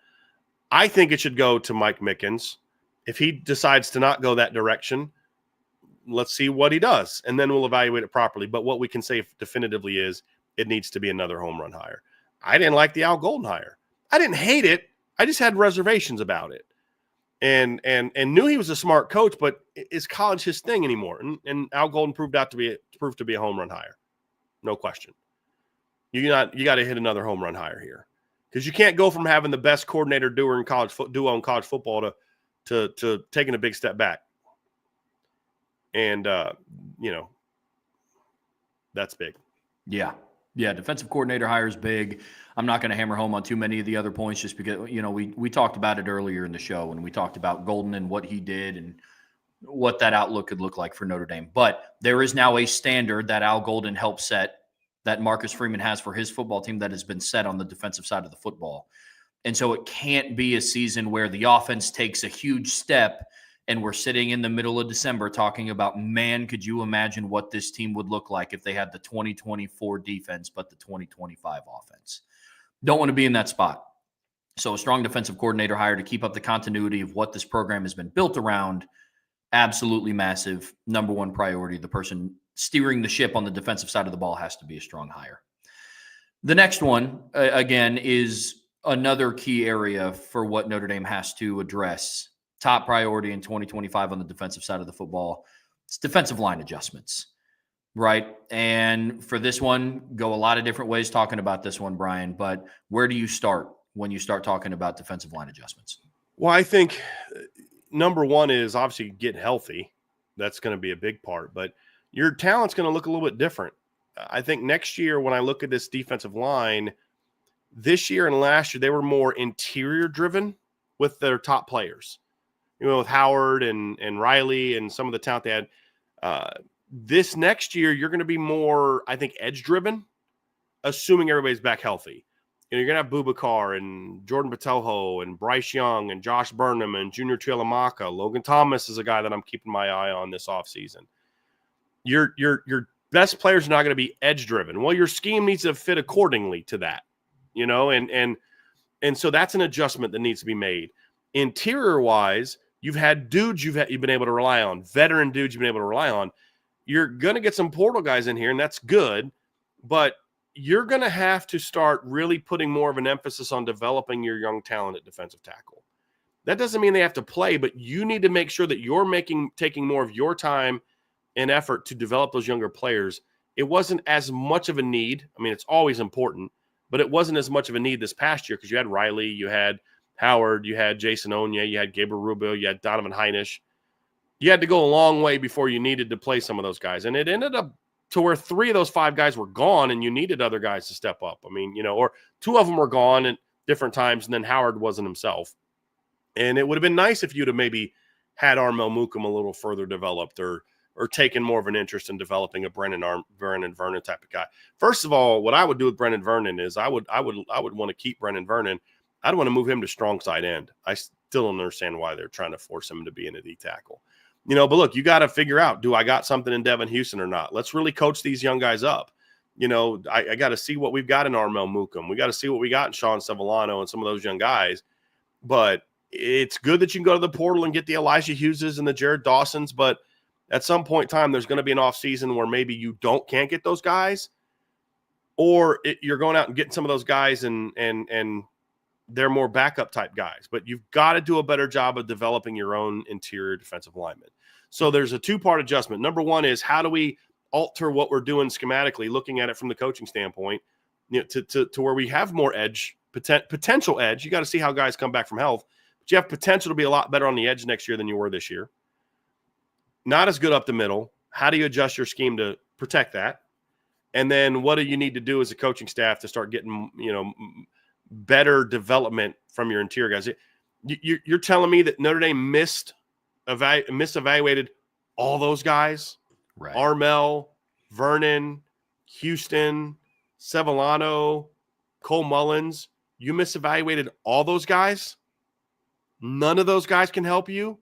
I think it should go to Mike Mickens. If he decides to not go that direction, let's see what he does, and then we'll evaluate it properly. But what we can say definitively is it needs to be another home run hire. I didn't like the Al Golden hire. I didn't hate it. I just had reservations about it. And knew he was a smart coach, but is college his thing anymore? And Al Golden proved to be a home run hire. No question. You got to hit another home run hire here, because you can't go from having the best coordinator duo in college football to taking a big step back. And that's big. Yeah. Defensive coordinator hire is big. I'm not going to hammer home on too many of the other points, just because, we talked about it earlier in the show, and we talked about Golden and what he did and what that outlook could look like for Notre Dame. But there is now a standard that Al Golden helped set, that Marcus Freeman has for his football team, that has been set on the defensive side of the football. And so it can't be a season where the offense takes a huge step and we're sitting in the middle of December talking about, man, could you imagine what this team would look like if they had the 2024 defense but the 2025 offense? Don't want to be in that spot. So a strong defensive coordinator hire to keep up the continuity of what this program has been built around, absolutely massive. Number one priority. The person steering the ship on the defensive side of the ball has to be a strong hire. The next one, again, is another key area for what Notre Dame has to address. Top priority in 2025 on the defensive side of the football. It's defensive line adjustments, right? And for this one, go a lot of different ways talking about this one, Bryan, but where do you start when you start talking about defensive line adjustments? Well, I think number one is obviously get healthy. That's going to be a big part, but your talent's going to look a little bit different. I think next year, when I look at this defensive line, this year and last year, they were more interior driven with their top players. With Howard and Riley and some of the talent they had. This next year, you're going to be more, I think, edge-driven, assuming everybody's back healthy. You're going to have Boubacar and Jordan Patojo and Bryce Young and Josh Burnham and Junior Tuilamaka. Logan Thomas is a guy that I'm keeping my eye on this offseason. Your best players are not going to be edge-driven. Well, your scheme needs to fit accordingly to that, and so that's an adjustment that needs to be made. Interior-wise, you've had dudes you've been able to rely on, veteran dudes you've been able to rely on. You're going to get some portal guys in here, and that's good, but you're going to have to start really putting more of an emphasis on developing your young talent at defensive tackle. That doesn't mean they have to play, but you need to make sure that you're taking more of your time and effort to develop those younger players. It wasn't as much of a need. I mean, it's always important, but it wasn't as much of a need this past year because you had Riley, you had Howard, you had Jason Onya, you had Gabriel Rubio, you had Donovan Heinisch. You had to go a long way before you needed to play some of those guys. And it ended up to where 3 of those 5 guys were gone and you needed other guys to step up. I mean, or 2 of them were gone at different times, and then Howard wasn't himself. And it would have been nice if you'd have maybe had Armel Mukam a little further developed or taken more of an interest in developing a Brennan Vernon type of guy. First of all, what I would do with Brennan Vernon is I would want to keep Brennan Vernon. I'd want to move him to strong side end. I still don't understand why they're trying to force him to be in a D tackle. But look, you got to figure out, do I got something in Devin Houston or not? Let's really coach these young guys up. I got to see what we've got in Armel Mukam. We got to see what we got in Sean Sevillano and some of those young guys. But it's good that you can go to the portal and get the Elijah Hugheses and the Jared Dawsons. But at some point in time, there's going to be an off season where maybe you can't get those guys, or you're going out and getting some of those guys and they're more backup type guys, but you've got to do a better job of developing your own interior defensive linemen. So there's a 2-part adjustment. Number one is, how do we alter what we're doing schematically, looking at it from the coaching standpoint, to where we have more edge, potential edge. You got to see how guys come back from health, but you have potential to be a lot better on the edge next year than you were this year. Not as good up the middle. How do you adjust your scheme to protect that? And then what do you need to do as a coaching staff to start getting, better development from your interior guys? You're telling me that Notre Dame misevaluated all those guys? Right. Armel, Vernon, Houston, Sevillano, Cole Mullins. You misevaluated all those guys? None of those guys can help you?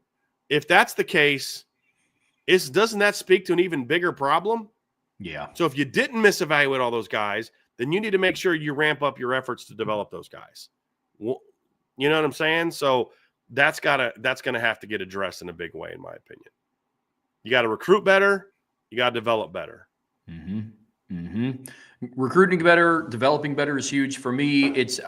If that's the case, doesn't that speak to an even bigger problem? Yeah. So if you didn't misevaluate all those guys, then you need to make sure you ramp up your efforts to develop those guys. Well, you know what I'm saying? So that's going to have to get addressed in a big way, in my opinion. You got to recruit better. You got to develop better. Mm-hmm. Mm-hmm. Recruiting better, developing better is huge. For me, it's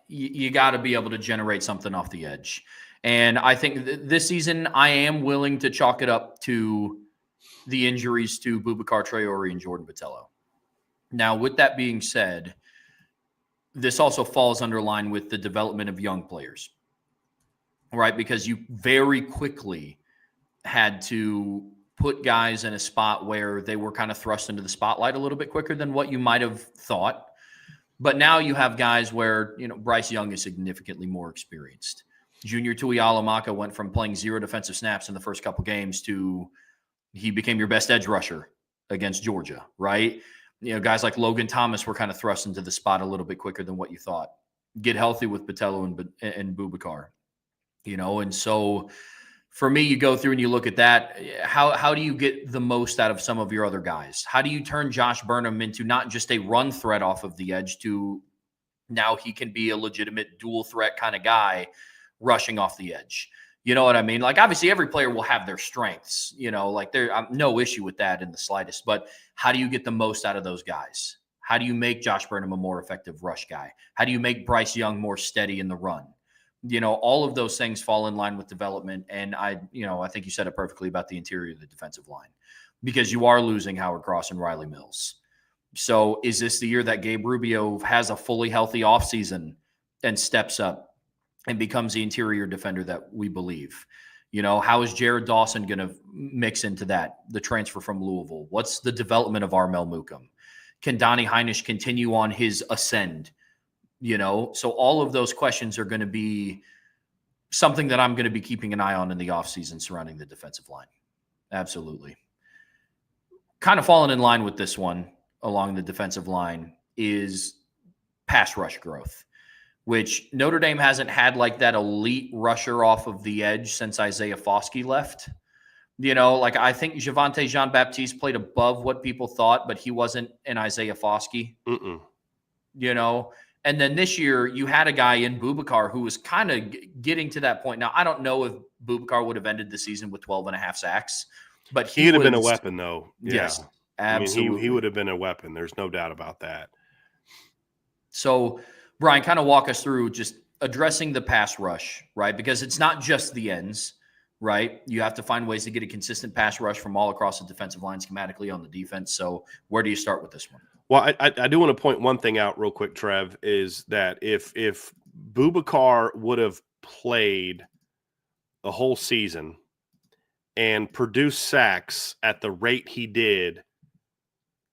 you got to be able to generate something off the edge. And I think this season, I am willing to chalk it up to the injuries to Boubacar Traore and Jordan Botelho. Now, with that being said, this also falls under line with the development of young players, right? Because you very quickly had to put guys in a spot where they were kind of thrust into the spotlight a little bit quicker than what you might have thought. But now you have guys where, Bryce Young is significantly more experienced. Junior Tuialamaka went from playing 0 defensive snaps in the first couple games to he became your best edge rusher against Georgia, right? Guys like Logan Thomas were kind of thrust into the spot a little bit quicker than what you thought. Get healthy with Botelho and Boubacar, and so for me, you go through and you look at that. How do you get the most out of some of your other guys? How do you turn Josh Burnham into not just a run threat off of the edge to now he can be a legitimate dual threat kind of guy rushing off the edge? You know what I mean? Like, obviously, every player will have their strengths, I'm no issue with that in the slightest. But how do you get the most out of those guys? How do you make Josh Burnham a more effective rush guy? How do you make Bryce Young more steady in the run? All of those things fall in line with development. And I think you said it perfectly about the interior of the defensive line, because you are losing Howard Cross and Riley Mills. So is this the year that Gabe Rubio has a fully healthy offseason and steps up and becomes the interior defender that we believe? How is Jared Dawson going to mix into that, the transfer from Louisville? What's the development of Armel Mukam? Can Donnie Heinisch continue on his ascend? So all of those questions are going to be something that I'm going to be keeping an eye on in the offseason surrounding the defensive line. Absolutely. Kind of falling in line with this one along the defensive line is pass rush growth, which Notre Dame hasn't had like that elite rusher off of the edge since Isaiah Foskey left. I think Javonte Jean-Baptiste played above what people thought, but he wasn't an Isaiah Foskey. And then this year, you had a guy in Boubacar who was kind of getting to that point. Now, I don't know if Boubacar would have ended the season with 12 and a half sacks, but he would have been a weapon, though. Yeah. Yes, absolutely. He would have been a weapon. There's no doubt about that. So, Brian, kind of walk us through just addressing the pass rush, right? Because it's not just the ends, right? You have to find ways to get a consistent pass rush from all across the defensive line schematically on the defense. So, where do you start with this one? Well, I do want to point one thing out real quick, Trev, is that if Boubacar would have played the whole season and produced sacks at the rate he did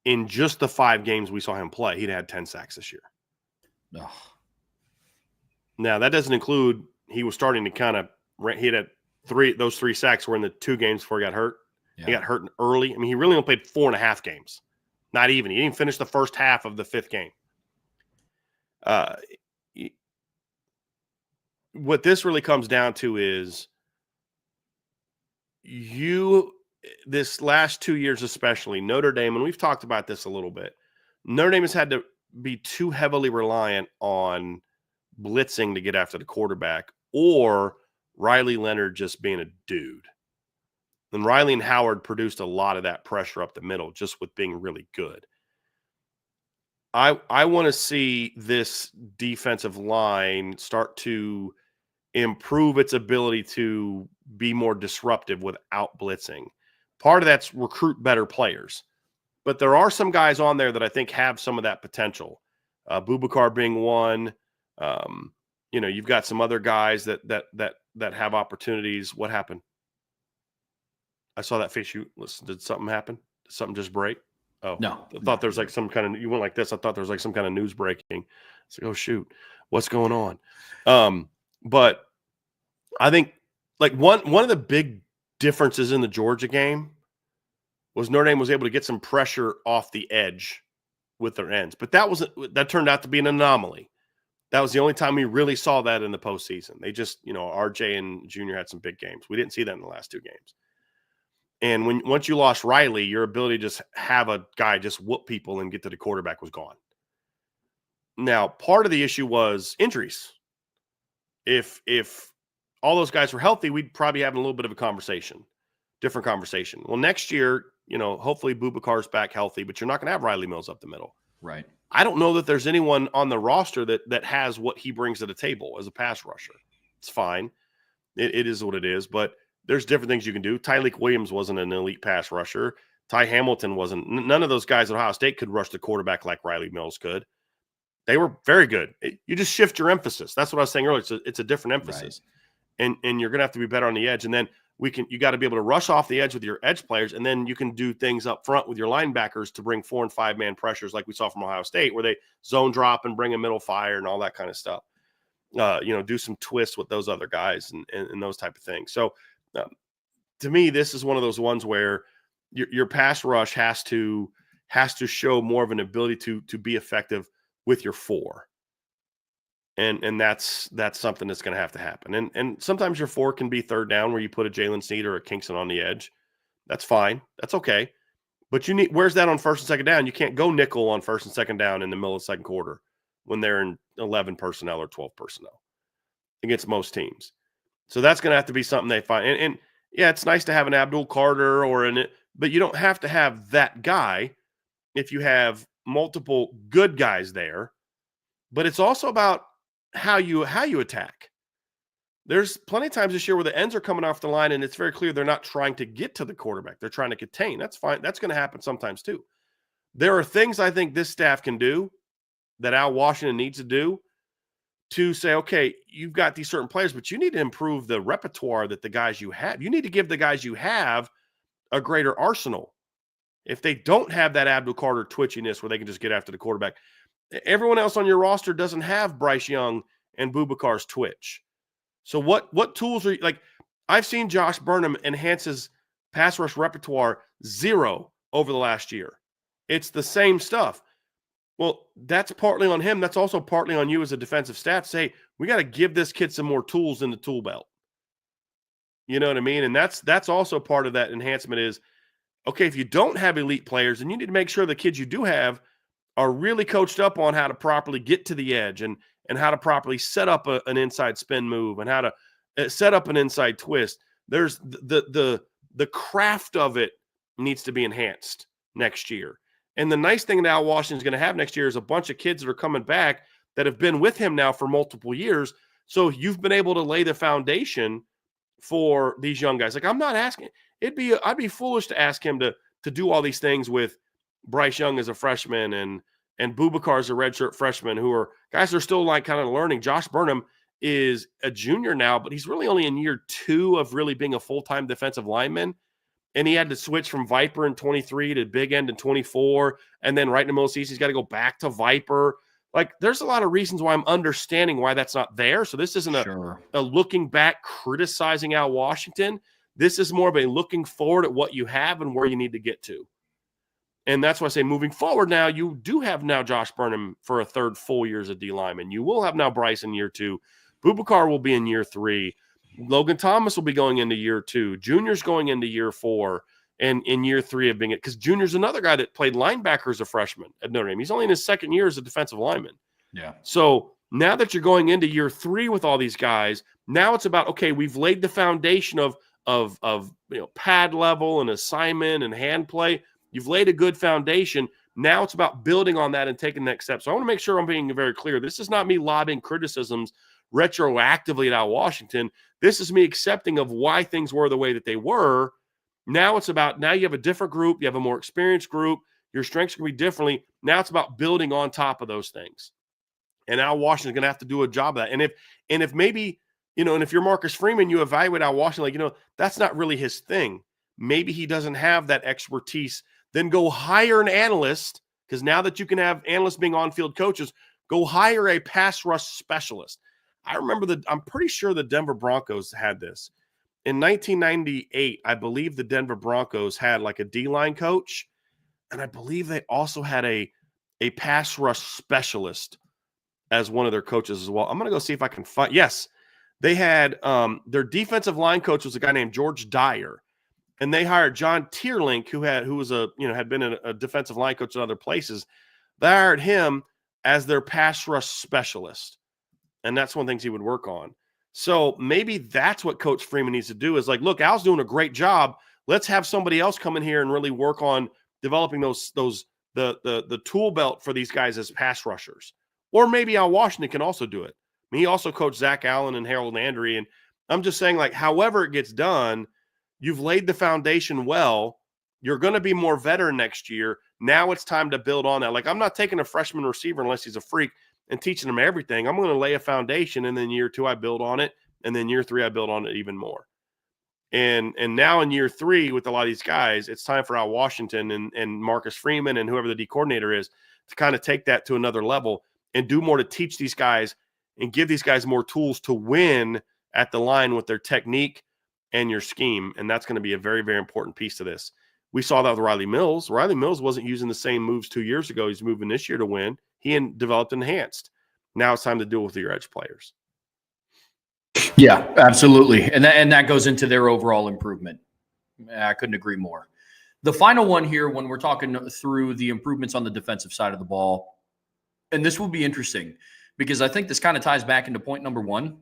in just the 5 games we saw him play, he'd had 10 sacks this year. Oh. Now, that doesn't include he was starting to he had those 3 sacks were in the 2 games before he got hurt. Yeah. He got hurt early. I mean, he really only played 4.5 games. Not even. He didn't finish the first half of the 5th game. What this really comes down to is this last 2 years especially, Notre Dame, and we've talked about this a little bit, Notre Dame has had to be too heavily reliant on blitzing to get after the quarterback, or Riley Leonard just being a dude. And Riley and Howard produced a lot of that pressure up the middle just with being really good. I want to see this defensive line start to improve its ability to be more disruptive without blitzing. Part of that's recruit better players. But there are some guys on there that I think have some of that potential. Boubacar being one. You've got some other guys that have opportunities. What happened? I saw that face. Did something happen? Did something just break? Oh, no. I thought there's like some kind of, you went like this. I thought there was like some kind of news breaking. It's like, oh shoot, what's going on? But I think like one of the big differences in the Georgia game was Notre Dame was able to get some pressure off the edge with their ends, but that turned out to be an anomaly. That was the only time we really saw that in the postseason. They just, RJ and Junior had some big games. We didn't see that in the last 2 games. And once you lost Riley, your ability to just have a guy just whoop people and get to the quarterback was gone. Now, part of the issue was injuries. If all those guys were healthy, we'd probably have a little bit of a different conversation. Well, next year, hopefully Boubacar's back healthy, but you're not going to have Riley Mills up the middle. Right. I don't know that there's anyone on the roster that has what he brings to the table as a pass rusher. It's fine. It is what it is, but there's different things you can do. Tyleek Williams wasn't an elite pass rusher. Ty Hamilton wasn't. None of those guys at Ohio State could rush the quarterback like Riley Mills could. They were very good. You just shift your emphasis. That's what I was saying earlier. It's a different emphasis. Right. And you're going to have to be better on the edge. And then you got to be able to rush off the edge with your edge players, and then you can do things up front with your linebackers to bring 4- and 5-man pressures like we saw from Ohio State, where they zone drop and bring a middle fire and all that kind of stuff. Do some twists with those other guys and those type of things. So to me, this is one of those ones where your pass rush has to show more of an ability to be effective with your 4. And that's something that's going to have to happen. And sometimes your 4 can be third down where you put a Jalen Snead or a Kingston on the edge. That's fine. That's okay. But where's that on first and second down? You can't go nickel on first and second down in the middle of the second quarter when they're in 11 personnel or 12 personnel against most teams. So that's going to have to be something they find. And yeah, it's nice to have an Abdul Carter but you don't have to have that guy if you have multiple good guys there. But it's also about how you attack. There's plenty of times this year where the ends are coming off the line and it's very clear they're not trying to get to the quarterback. They're trying to contain. That's fine. That's going to happen sometimes too. There are things I think this staff can do that Al Washington needs to do to say, okay, you've got these certain players, but you need to improve the repertoire that the guys you have. You need to give the guys you have a greater arsenal. If they don't have that Abdul Carter twitchiness where they can just get after the quarterback, everyone else on your roster doesn't have Bryce Young and Boubacar's twitch. So what tools are you like? I've seen Josh Burnham enhance his pass rush repertoire 0 over the last year. It's the same stuff. Well, that's partly on him. That's also partly on you as a defensive staff. Say, we got to give this kid some more tools in the tool belt. You know what I mean? And that's also part of that enhancement is, okay, if you don't have elite players, then you need to make sure the kids you do have are really coached up on how to properly get to the edge and how to properly set up an inside spin move and how to set up an inside twist. There's the craft of it needs to be enhanced next year. And the nice thing that Al Washington's going to have next year is a bunch of kids that are coming back that have been with him now for multiple years. So you've been able to lay the foundation for these young guys. Like, I'm not asking. I'd be foolish to ask him to do all these things with Bryce Young as a freshman and Boubacar as a redshirt freshman, who are guys that are still like kind of learning. Josh Burnham is a junior now, but he's really only in year 2 of really being a full-time defensive lineman. And he had to switch from Viper in 23 to Big End in 24. And then right in the middle of the season, he's got to go back to Viper. Like, there's a lot of reasons why I'm understanding why that's not there. So this isn't a looking back criticizing Al Washington. This is more of a looking forward at what you have and where you need to get to. And that's why I say moving forward now, you do have now Josh Burnham for a third full year as a D lineman. You will have now Bryce in year 2. Boubacar will be in year 3. Logan Thomas will be going into year 2. Junior's going into year 4. And in year 3 of being it, because Junior's another guy that played linebacker as a freshman at Notre Dame. He's only in his second year as a defensive lineman. Yeah. So now that you're going into year 3 with all these guys, now it's about, okay, we've laid the foundation of pad level and assignment and hand play. You've laid a good foundation. Now it's about building on that and taking the next step. So I want to make sure I'm being very clear. This is not me lobbing criticisms retroactively at Al Washington. This is me accepting of why things were the way that they were. Now it's about, now you have a different group. You have a more experienced group. Your strengths can be differently. Now it's about building on top of those things. And Al Washington's going to have to do a job of that. And if maybe, and if you're Marcus Freeman, you evaluate Al Washington, like, that's not really his thing. Maybe he doesn't have that expertise. Then go hire an analyst, because now that you can have analysts being on-field coaches, go hire a pass rush specialist. I remember I'm pretty sure the Denver Broncos had this. In 1998, I believe the Denver Broncos had like a D-line coach, and I believe they also had a pass rush specialist as one of their coaches as well. I'm going to go see if I can find. Yes, they had their defensive line coach was a guy named George Dyer. And they hired John Tierlink, who had been a defensive line coach in other places. They hired him as their pass rush specialist. And that's one of the things he would work on. So maybe that's what Coach Freeman needs to do is like, look, Al's doing a great job. Let's have somebody else come in here and really work on developing the tool belt for these guys as pass rushers. Or maybe Al Washington can also do it. I mean, he also coached Zach Allen and Harold Landry. And I'm just saying, like, however it gets done, you've laid the foundation well. You're going to be more veteran next year. Now it's time to build on that. Like, I'm not taking a freshman receiver unless he's a freak and teaching him everything. I'm going to lay a foundation, and then year 2 I build on it, and then year 3 I build on it even more. And now in year 3 with a lot of these guys, it's time for Al Washington and Marcus Freeman and whoever the D coordinator is to kind of take that to another level and do more to teach these guys and give these guys more tools to win at the line with their technique and your scheme. And that's going to be a very, very important piece to this. We saw that with Riley Mills. Riley Mills wasn't using the same moves 2 years ago. He's moving this year to win. He developed enhanced. Now it's time to deal with your edge players. Yeah, absolutely. And that goes into their overall improvement. I couldn't agree more. The final one here, when we're talking through the improvements on the defensive side of the ball, and this will be interesting because I think this kind of ties back into point number 1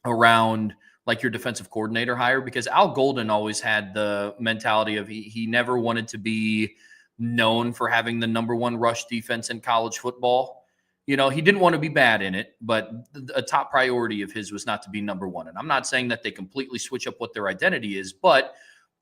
around like your defensive coordinator hire, because Al Golden always had the mentality of he never wanted to be known for having the number 1 rush defense in college football. You know, he didn't want to be bad in it, but a top priority of his was not to be number 1. And I'm not saying that they completely switch up what their identity is, but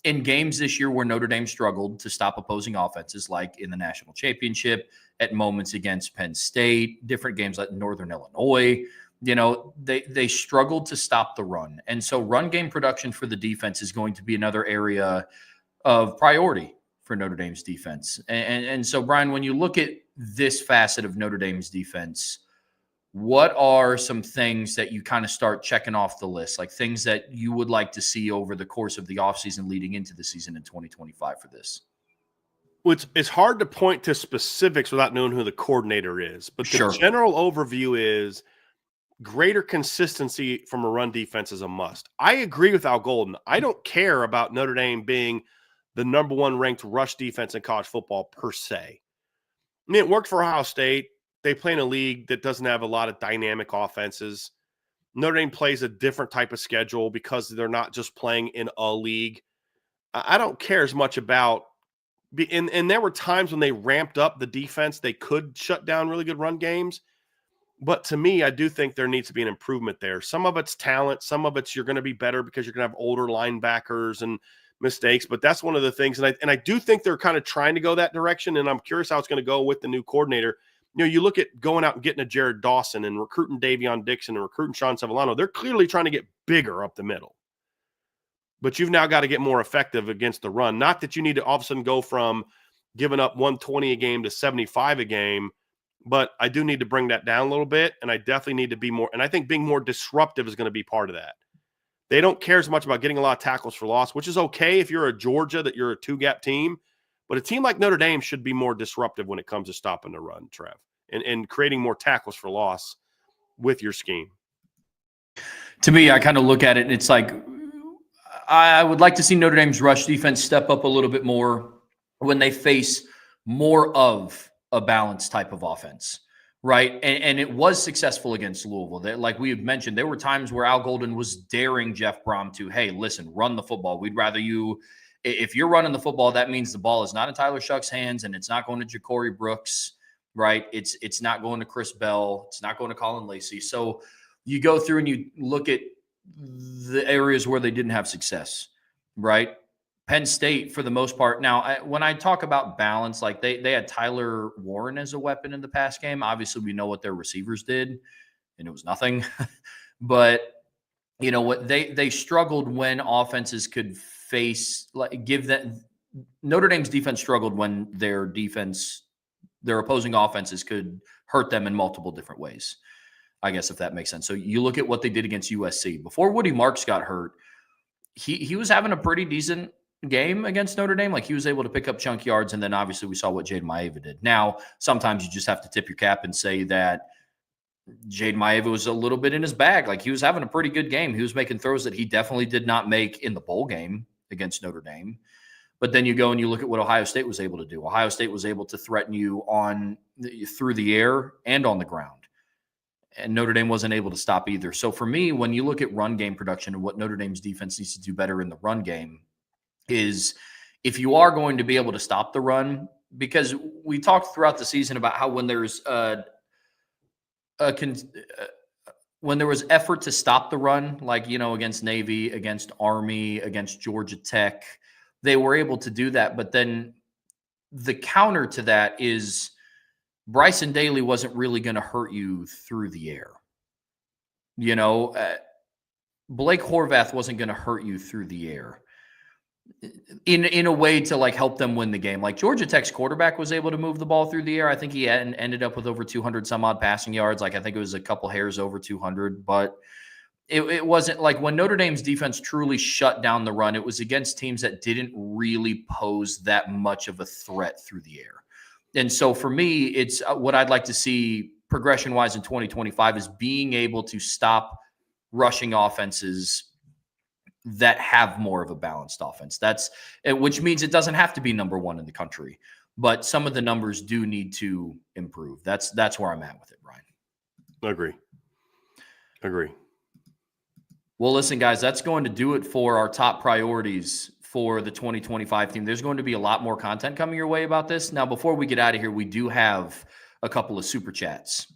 in games this year where Notre Dame struggled to stop opposing offenses, like in the national championship, at moments against Penn State, different games like Northern Illinois, you know, they struggled to stop the run. And so run game production for the defense is going to be another area of priority for Notre Dame's defense. And so, Bryan, when you look at this facet of Notre Dame's defense, what are some things that you kind of start checking off the list, like things that you would like to see over the course of the offseason leading into the season in 2025 for this? Well, it's hard to point to specifics without knowing who the coordinator is, but the general overview is greater consistency from a run defense is a must. I agree with Al Golden. I don't care about Notre Dame being the number 1 ranked rush defense in college football per se. I mean, it worked for Ohio State. They play in a league that doesn't have a lot of dynamic offenses. Notre Dame plays a different type of schedule because they're not just playing in a league. I don't care as much about – and there were times when they ramped up the defense. They could shut down really good run games. But to me, I do think there needs to be an improvement there. Some of it's talent. Some of it's you're going to be better because you're going to have older linebackers and mistakes. But that's one of the things. And I do think they're kind of trying to go that direction. And I'm curious how it's going to go with the new coordinator. You know, you look at going out and getting a Jared Dawson and recruiting Davion Dixon and recruiting Sean Sevillano. They're clearly trying to get bigger up the middle. But you've now got to get more effective against the run. Not that you need to all of a sudden go from giving up 120 a game to 75 a game. But I do need to bring that down a little bit, and I definitely need to be more – and I think being more disruptive is going to be part of that. They don't care as much about getting a lot of tackles for loss, which is okay if you're a Georgia, that you're a 2-gap team. But a team like Notre Dame should be more disruptive when it comes to stopping the run, Trev, and creating more tackles for loss with your scheme. To me, I kind of look at it, and it's like I would like to see Notre Dame's rush defense step up a little bit more when they face more of a balanced type of offense, right? And it was successful against Louisville. Like we had mentioned, there were times where Al Golden was daring Jeff Brom to, hey, listen, run the football. We'd rather you, if you're running the football, that means the ball is not in Tyler Shuck's hands and it's not going to Ja'Cory Brooks, right? It's not going to Chris Bell. It's not going to Colin Lacey. So you go through and you look at the areas where they didn't have success, right? Penn State, for the most part. Now, when I talk about balance, like they had Tyler Warren as a weapon in the pass game. Obviously, we know what their receivers did, and it was nothing. But you know what? They struggled when offenses could face, like, give that. Notre Dame's defense struggled when their opposing offenses could hurt them in multiple different ways, I guess, if that makes sense. So you look at what they did against USC. Before Woody Marks got hurt, he was having a pretty decent game against Notre Dame. Like, he was able to pick up chunk yards, and then obviously we saw what Jaden Maeva did. Now, sometimes you just have to tip your cap and say that Jaden Maeva was a little bit in his bag. Like, he was having a pretty good game. He was making throws that he definitely did not make in the bowl game against Notre Dame. But then you go and you look at what Ohio State was able to do. Ohio State was able to threaten you through the air and on the ground. And Notre Dame wasn't able to stop either. So for me, when you look at run game production and what Notre Dame's defense needs to do better in the run game, is if you are going to be able to stop the run, because we talked throughout the season about how when there's when there was effort to stop the run, like, against Navy, against Army, against Georgia Tech, they were able to do that. But then the counter to that is Bryson Daly wasn't really going to hurt you through the air. Blake Horvath wasn't going to hurt you through the air in a way to like help them win the game. Like Georgia Tech's quarterback was able to move the ball through the air. I think he ended up with over 200 some odd passing yards. Like I think it was a couple hairs over 200, but it wasn't like when Notre Dame's defense truly shut down the run, it was against teams that didn't really pose that much of a threat through the air. And so for me, it's what I'd like to see progression wise in 2025 is being able to stop rushing offenses that have more of a balanced offense. Which means it doesn't have to be number one in the country, but some of the numbers do need to improve. That's where I'm at with it, Bryan. Agree. Well, listen, guys, that's going to do it for our top priorities for the 2025 team. There's going to be a lot more content coming your way about this. Now, before we get out of here, we do have a couple of super chats.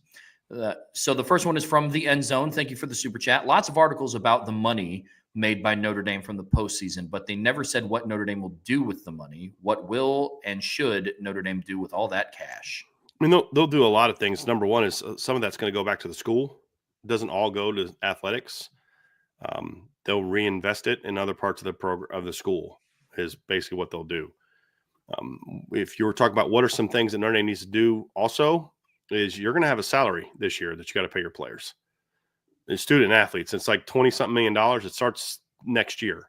So the first one is from the End Zone. Thank you for the super chat. Lots of articles about the money made by Notre Dame from the postseason, but they never said what Notre Dame will do with the money. What will and should Notre Dame do with all that cash? I mean, they'll do a lot of things. Number one is some of that's going to go back to the school. It doesn't all go to athletics. They'll reinvest it in other parts of the program of the school is basically what they'll do. If you were talking about what are some things that Notre Dame needs to do also is you're going to have a salary this year that you got to pay your players. The student athletes, it's like $20-something million. It starts next year.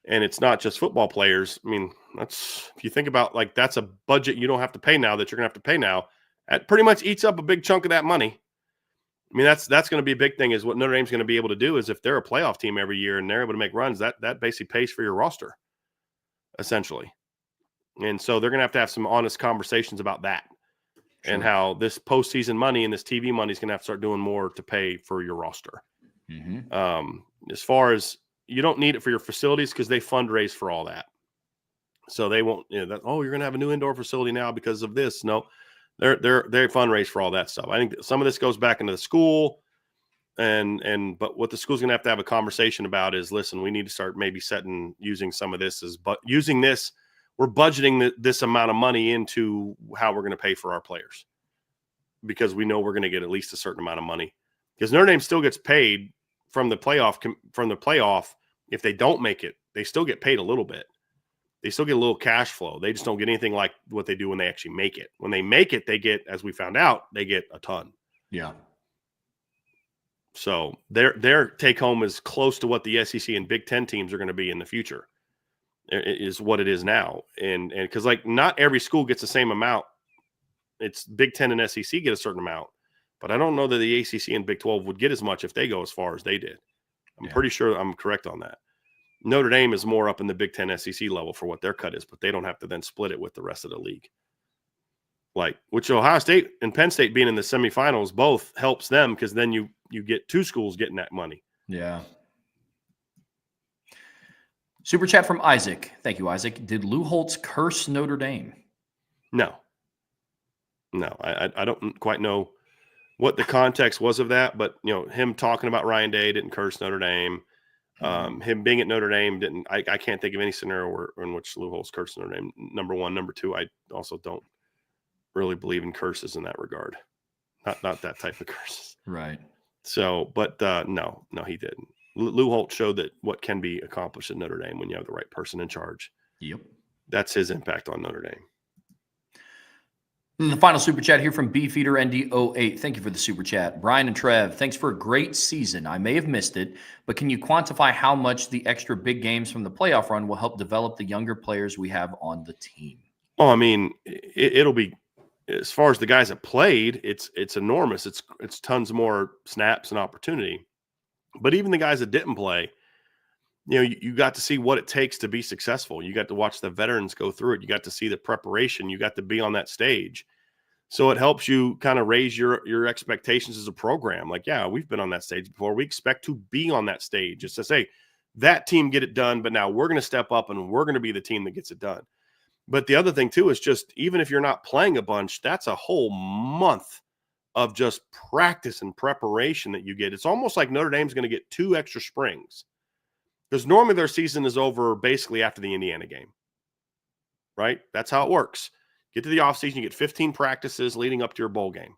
And it's not just football players. I mean, if you think about like that's a budget you don't have to pay now that you're going to have to pay now. That pretty much eats up a big chunk of that money. I mean, that's going to be a big thing is what Notre Dame's going to be able to do is if they're a playoff team every year and they're able to make runs, that basically pays for your roster, essentially. And so they're going to have some honest conversations about that. Sure. And how this postseason money and this TV money is going to have to start doing more to pay for your roster. Mm-hmm. As far as you don't need it for your facilities because they fundraise for all that. So they won't, you're going to have a new indoor facility now because of this. No, they fundraise for all that stuff. I think some of this goes back into the school but what the school's going to have a conversation about is, listen, we need to start maybe using some of this we're budgeting this amount of money into how we're going to pay for our players because we know we're going to get at least a certain amount of money because Notre Dame still gets paid from the playoff. If they don't make it, they still get paid a little bit. They still get a little cash flow. They just don't get anything like what they do when they actually make it. When they make it, they get, as we found out, they get a ton. Yeah. So their take home is close to what the SEC and Big Ten teams are going to be in the future. Is what it is now. And because like not every school gets the same amount. It's Big Ten and SEC get a certain amount, but I don't know that the ACC and Big 12 would get as much if they go as far as they did. I'm pretty sure I'm correct on that. Notre Dame is more up in the Big Ten SEC level for what their cut is, but they don't have to then split it with the rest of the league. Like, which Ohio State and Penn State being in the semifinals both helps them because then you get two schools getting that money. Yeah. Super chat from Isaac. Thank you, Isaac. Did Lou Holtz curse Notre Dame? No. I don't quite know what the context was of that, but him talking about Ryan Day didn't curse Notre Dame. Him being at Notre Dame didn't. I can't think of any scenario in which Lou Holtz cursed Notre Dame. Number one, number two, I also don't really believe in curses in that regard. Not that type of curses. Right. So, but no, he didn't. Lou Holtz showed that what can be accomplished at Notre Dame when you have the right person in charge. Yep. That's his impact on Notre Dame. And the final super chat here from Beefeater ND08. Thank you for the super chat. Bryan and Trev, thanks for a great season. I may have missed it, but can you quantify how much the extra big games from the playoff run will help develop the younger players we have on the team? Oh, I mean, it'll be, as far as the guys that played, it's enormous. It's tons more snaps and opportunity. But even the guys that didn't play, you got to see what it takes to be successful. You got to watch the veterans go through it. You got to see the preparation. You got to be on that stage. So it helps you kind of raise your expectations as a program. Like, yeah, we've been on that stage before. We expect to be on that stage. It's to say, that team get it done, but now we're going to step up and we're going to be the team that gets it done. But the other thing too is just, even if you're not playing a bunch, that's a whole month of just practice and preparation that you get. It's almost like Notre Dame's going to get 2 extra springs, because normally their season is over basically after the Indiana game, right? That's how it works. Get to the offseason, you get 15 practices leading up to your bowl game,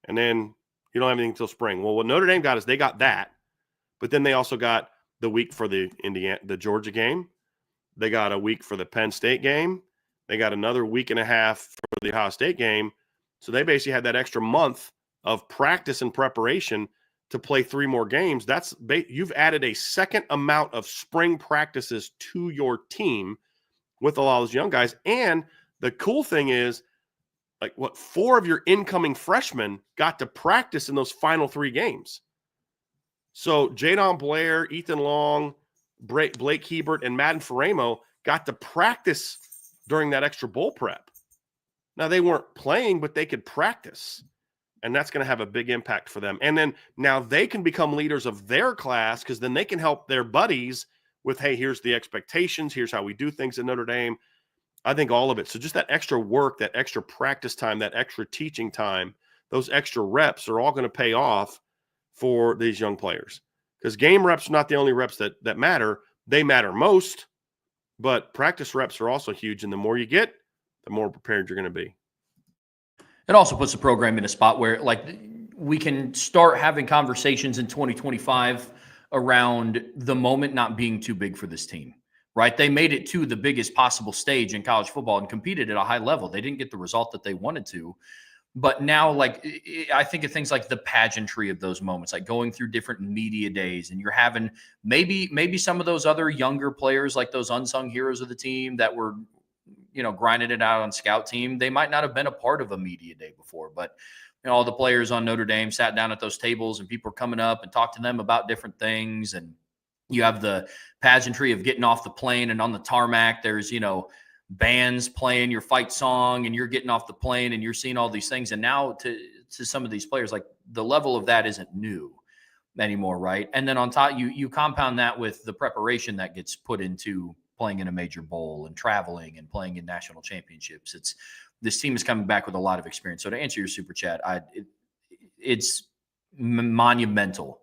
and then you don't have anything until spring. Well, what Notre Dame got is they got that, but then they also got the week for the Georgia game. They got a week for the Penn State game. They got another week and a half for the Ohio State game. So they basically had that extra month of practice and preparation to play 3 more games. You've added a second amount of spring practices to your team with a lot of those young guys. And the cool thing is, 4 of your incoming freshmen got to practice in those final 3 games. So Jadon Blair, Ethan Long, Blake Hebert, and Madden Faremo got to practice during that extra bowl prep. Now, they weren't playing, but they could practice, and that's going to have a big impact for them. And then now they can become leaders of their class, because then they can help their buddies with, hey, here's the expectations, here's how we do things at Notre Dame. I think all of it. So just that extra work, that extra practice time, that extra teaching time, those extra reps are all going to pay off for these young players, because game reps are not the only reps that matter. They matter most, but practice reps are also huge. And the more you get, the more prepared you're going to be. It also puts the program in a spot where, we can start having conversations in 2025 around the moment not being too big for this team, right? They made it to the biggest possible stage in college football and competed at a high level. They didn't get the result that they wanted to. But now, I think of things like the pageantry of those moments, like going through different media days, and you're having maybe some of those other younger players, like those unsung heroes of the team that were, grinding it out on scout team. They might not have been a part of a media day before, but all the players on Notre Dame sat down at those tables, and people were coming up and talked to them about different things. And you have the pageantry of getting off the plane, and on the tarmac, there's, bands playing your fight song, and you're getting off the plane and you're seeing all these things. And now to some of these players, the level of that isn't new anymore, right? And then on top, you compound that with the preparation that gets put into playing in a major bowl and traveling and playing in national championships. This team is coming back with a lot of experience. So to answer your super chat, it's monumental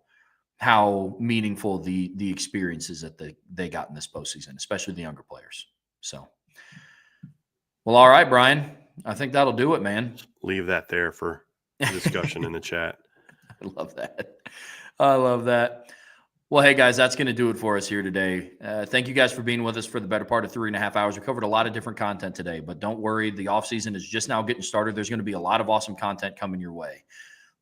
how meaningful the experiences that they got in this postseason, especially the younger players. So, well, all right, Bryan. I think that'll do it, man. Leave that there for discussion in the chat. I love that. I love that. Well, hey, guys, that's going to do it for us here today. Thank you guys for being with us for the better part of 3.5 hours. We covered a lot of different content today, but don't worry. The offseason is just now getting started. There's going to be a lot of awesome content coming your way.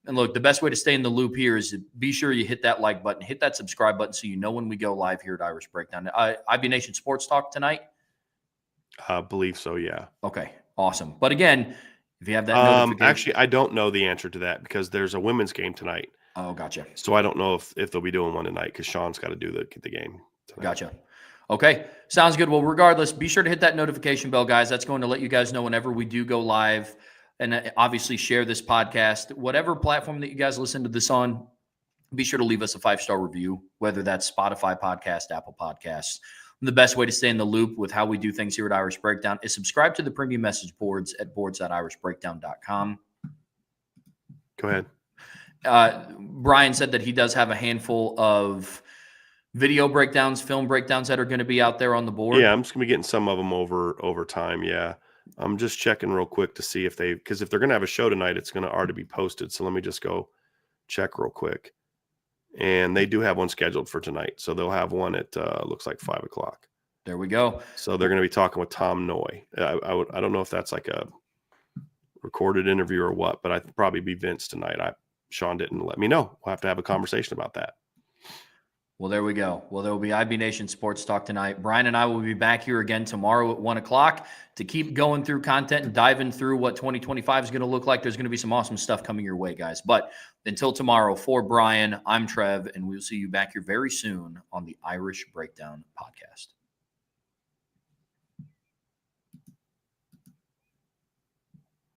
And look, the best way to stay in the loop here is to be sure you hit that like button, hit that subscribe button so you know when we go live here at Irish Breakdown. IB Nation Sports Talk tonight? I believe so, yeah. Okay, awesome. But again, if you have that notification. Actually, I don't know the answer to that, because there's a women's game tonight. Oh, gotcha. So I don't know if they'll be doing one tonight, because Sean's got to do the game tonight. Gotcha. Okay, sounds good. Well, regardless, be sure to hit that notification bell, guys. That's going to let you guys know whenever we do go live. And obviously share this podcast. Whatever platform that you guys listen to this on, be sure to leave us a 5-star review, whether that's Spotify podcast, Apple Podcasts. And the best way to stay in the loop with how we do things here at Irish Breakdown is subscribe to the premium message boards at boards.irishbreakdown.com. Go ahead. Bryan said that he does have a handful of video breakdowns, film breakdowns that are going to be out there on the board. Yeah, I'm just going to be getting some of them over time, yeah. I'm just checking real quick to see because if they're going to have a show tonight, it's going to already be posted. So let me just go check real quick. And they do have one scheduled for tonight. So they'll have one at, looks like 5 o'clock. There we go. So they're going to be talking with Tom Noy. I don't know if that's like a recorded interview or what, but I'd probably be Vince tonight. Sean didn't let me know. We'll have to have a conversation about that. Well, there we go. Well, there will be IB Nation Sports Talk tonight. Bryan and I will be back here again tomorrow at 1 o'clock to keep going through content and diving through what 2025 is going to look like. There's going to be some awesome stuff coming your way, guys. But until tomorrow, for Bryan, I'm Trev, and we'll see you back here very soon on the Irish Breakdown Podcast.